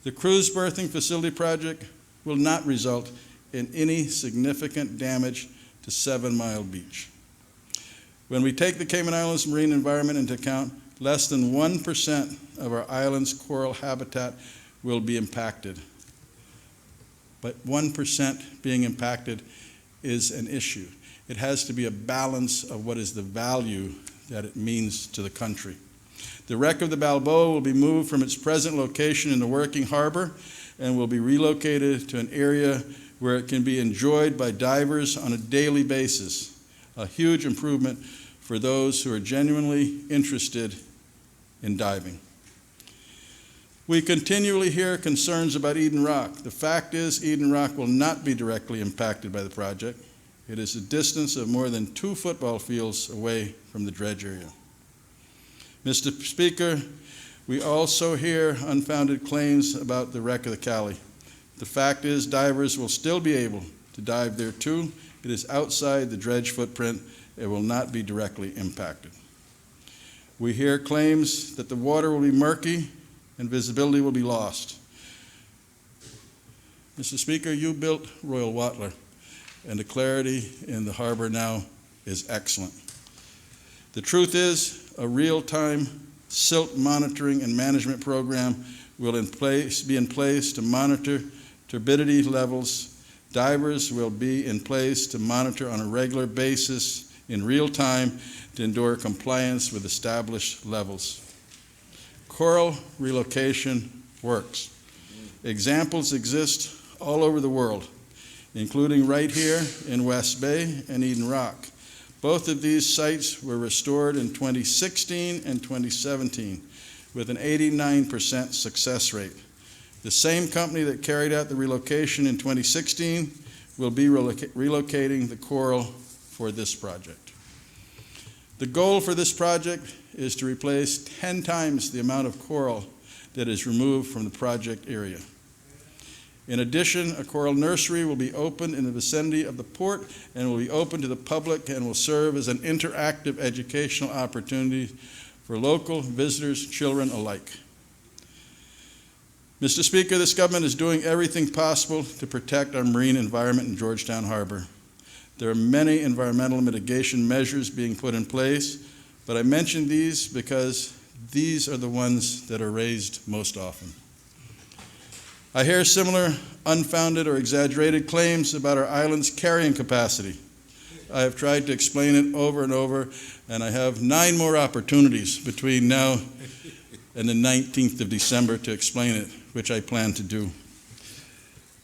The cruise berthing facility project will not result in any significant damage to 7 Mile Beach. When we take the Cayman Islands marine environment into account, less than 1% of our island's coral habitat will be impacted. But 1% being impacted is an issue. It has to be a balance of what is the value that it means to the country. The wreck of the Balboa will be moved from its present location in the working harbor and will be relocated to an area where it can be enjoyed by divers on a daily basis, a huge improvement for those who are genuinely interested in diving. We continually hear concerns about Eden Rock. The fact is, Eden Rock will not be directly impacted by the project. It is a distance of more than 2 football fields away from the dredge area. Mr. Speaker, we also hear unfounded claims about the wreck of the Cali. The fact is, divers will still be able to dive there too. It is outside the dredge footprint. It will not be directly impacted. We hear claims that the water will be murky and visibility will be lost. Mr. Speaker, you built Royal Watler, and the clarity in the harbor now is excellent. The truth is, a real-time silt monitoring and management program will be in place to monitor turbidity levels. Divers will be in place to monitor on a regular basis in real time to ensure compliance with established levels. Coral relocation works. Examples exist all over the world, including right here in West Bay and Eden Rock. Both of these sites were restored in 2016 and 2017 with an 89% success rate. The same company that carried out the relocation in 2016 will be relocating the coral for this project. The goal for this project is to replace 10 times the amount of coral that is removed from the project area. In addition, a coral nursery will be opened in the vicinity of the port and will be open to the public and will serve as an interactive educational opportunity for local visitors, children alike. Mr. Speaker, this government is doing everything possible to protect our marine environment in Georgetown Harbor. There are many environmental mitigation measures being put in place, but I mention these because these are the ones that are raised most often. I hear similar unfounded or exaggerated claims about our island's carrying capacity. I have tried to explain it over and over, and I have 9 more opportunities between now and the 19th of December to explain it, which I plan to do.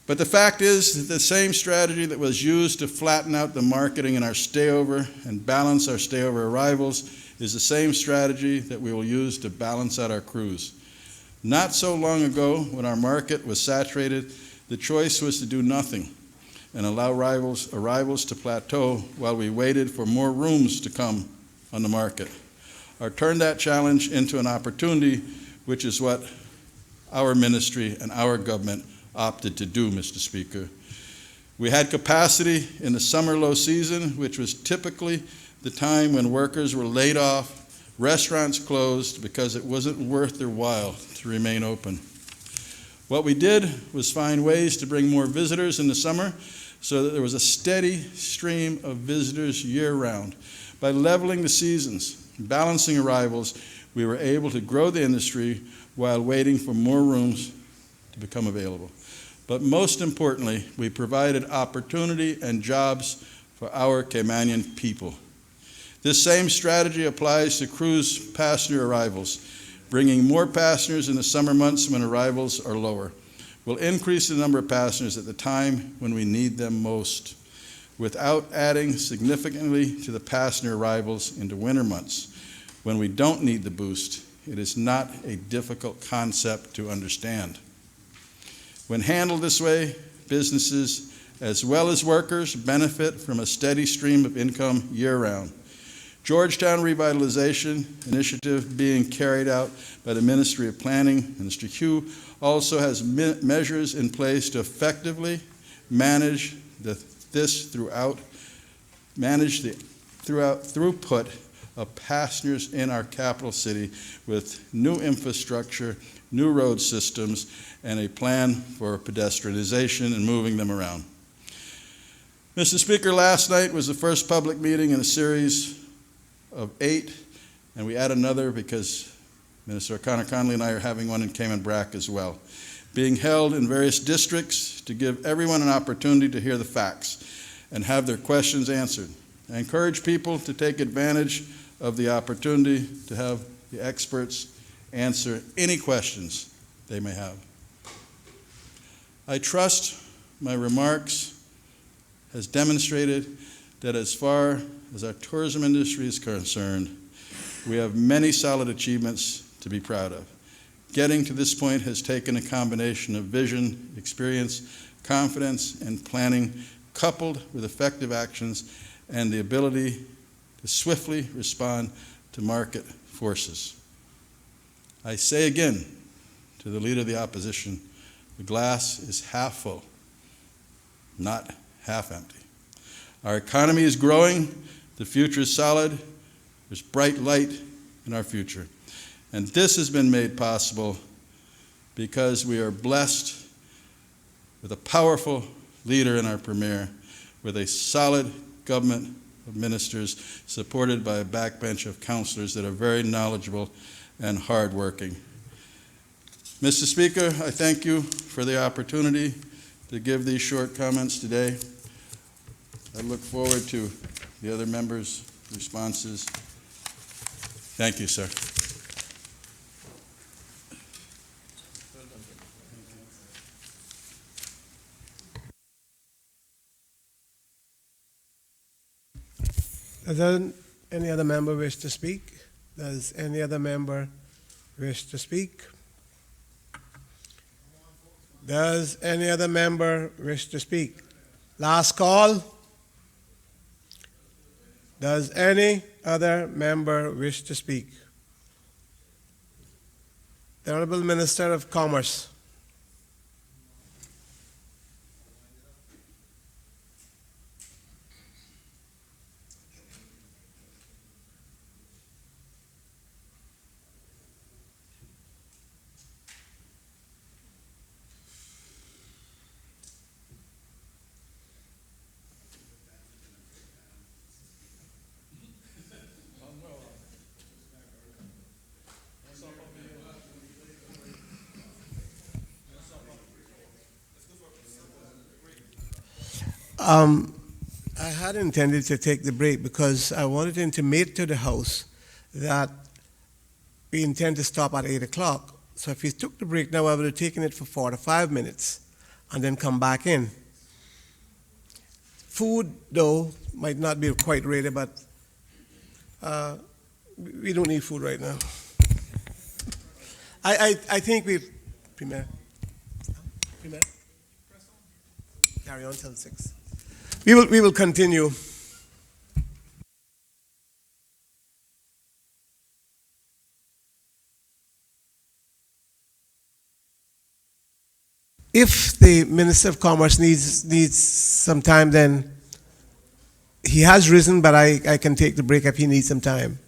But the fact is that the same strategy that was used to flatten out the marketing in our stayover and balance our stayover arrivals is the same strategy that we will use to balance out our cruise. Not so long ago, when our market was saturated, the choice was to do nothing and allow arrivals to plateau while we waited for more rooms to come on the market. Or turn that challenge into an opportunity, which is what our ministry and our government opted to do, Mr. Speaker. We had capacity in the summer low season, which was typically the time when workers were laid off, restaurants closed because it wasn't worth their while to remain open. What we did was find ways to bring more visitors in the summer so that there was a steady stream of visitors year-round. By leveling the seasons, balancing arrivals, we were able to grow the industry while waiting for more rooms to become available. But most importantly, we provided opportunity and jobs for our Caymanian people. This same strategy applies to cruise passenger arrivals. Bringing more passengers in the summer months when arrivals are lower will increase the number of passengers at the time when we need them most, without adding significantly to the passenger arrivals into winter months when we don't need the boost. It is not a difficult concept to understand. When handled this way, businesses as well as workers benefit from a steady stream of income year-round. Georgetown Revitalization Initiative being carried out by the Ministry of Planning, Minister Hugh, also has measures in place to effectively manage the throughput of passengers in our capital city with new infrastructure, new road systems, and a plan for pedestrianization and moving them around. Mr. Speaker, last night was the first public meeting in a series of 8, and we add another because Minister O'Connor-Connolly and I are having one in Cayman Brac as well, being held in various districts to give everyone an opportunity to hear the facts and have their questions answered. I encourage people to take advantage of the opportunity to have the experts answer any questions they may have. I trust my remarks has demonstrated that as far as our tourism industry is concerned, we have many solid achievements to be proud of. Getting to this point has taken a combination of vision, experience, confidence, and planning, coupled with effective actions and the ability to swiftly respond to market forces. I say again to the Leader of the Opposition, the glass is half full, not half empty. Our economy is growing, the future is solid, there's bright light in our future. And this has been made possible because we are blessed with a powerful leader in our Premier, with a solid government of ministers supported by a backbench of counselors that are very knowledgeable and hardworking. Mr. Speaker, I thank you for the opportunity to give these short comments today. I look forward to the other members responses. Thank you, sir. Does any other member wish to speak? Does any other member wish to speak? Does any other member wish to speak? Last call. Does any other member wish to speak? The Honorable Minister of Commerce. I had intended to take the break because I wanted to intimate to the House that we intend to stop at 8 o'clock. So if we took the break now, I would have taken it for 45 minutes and then come back in. Food, though, might not be quite ready, but we don't need food right now. I think we, Premier, carry on till 6. We will continue. If the Minister of Commerce needs some time, then he has risen, but I can take the break if he needs some time.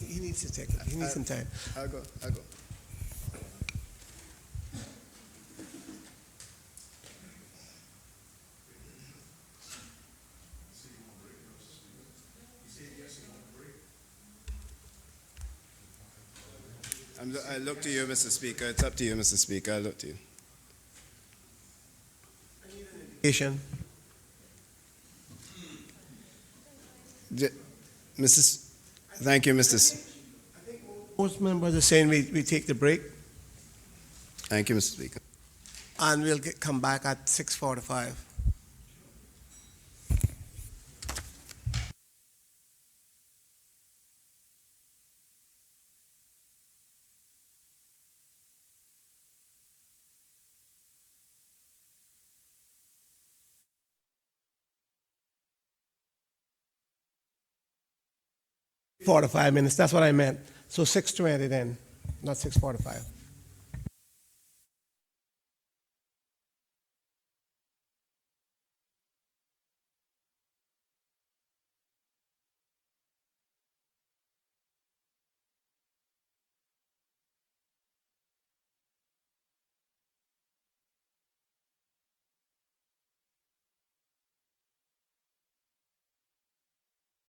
He needs to take it. He needs some time. I'll go. I look to you, Mr. Speaker. It's up to you, Mr. Speaker. I look to you. Thank you, Mr. Most members are saying we take the break Thank you, Mr. Speaker. and we'll come back at 6:45. Minutes. That's what I meant. So 6:20 then, not 6:45.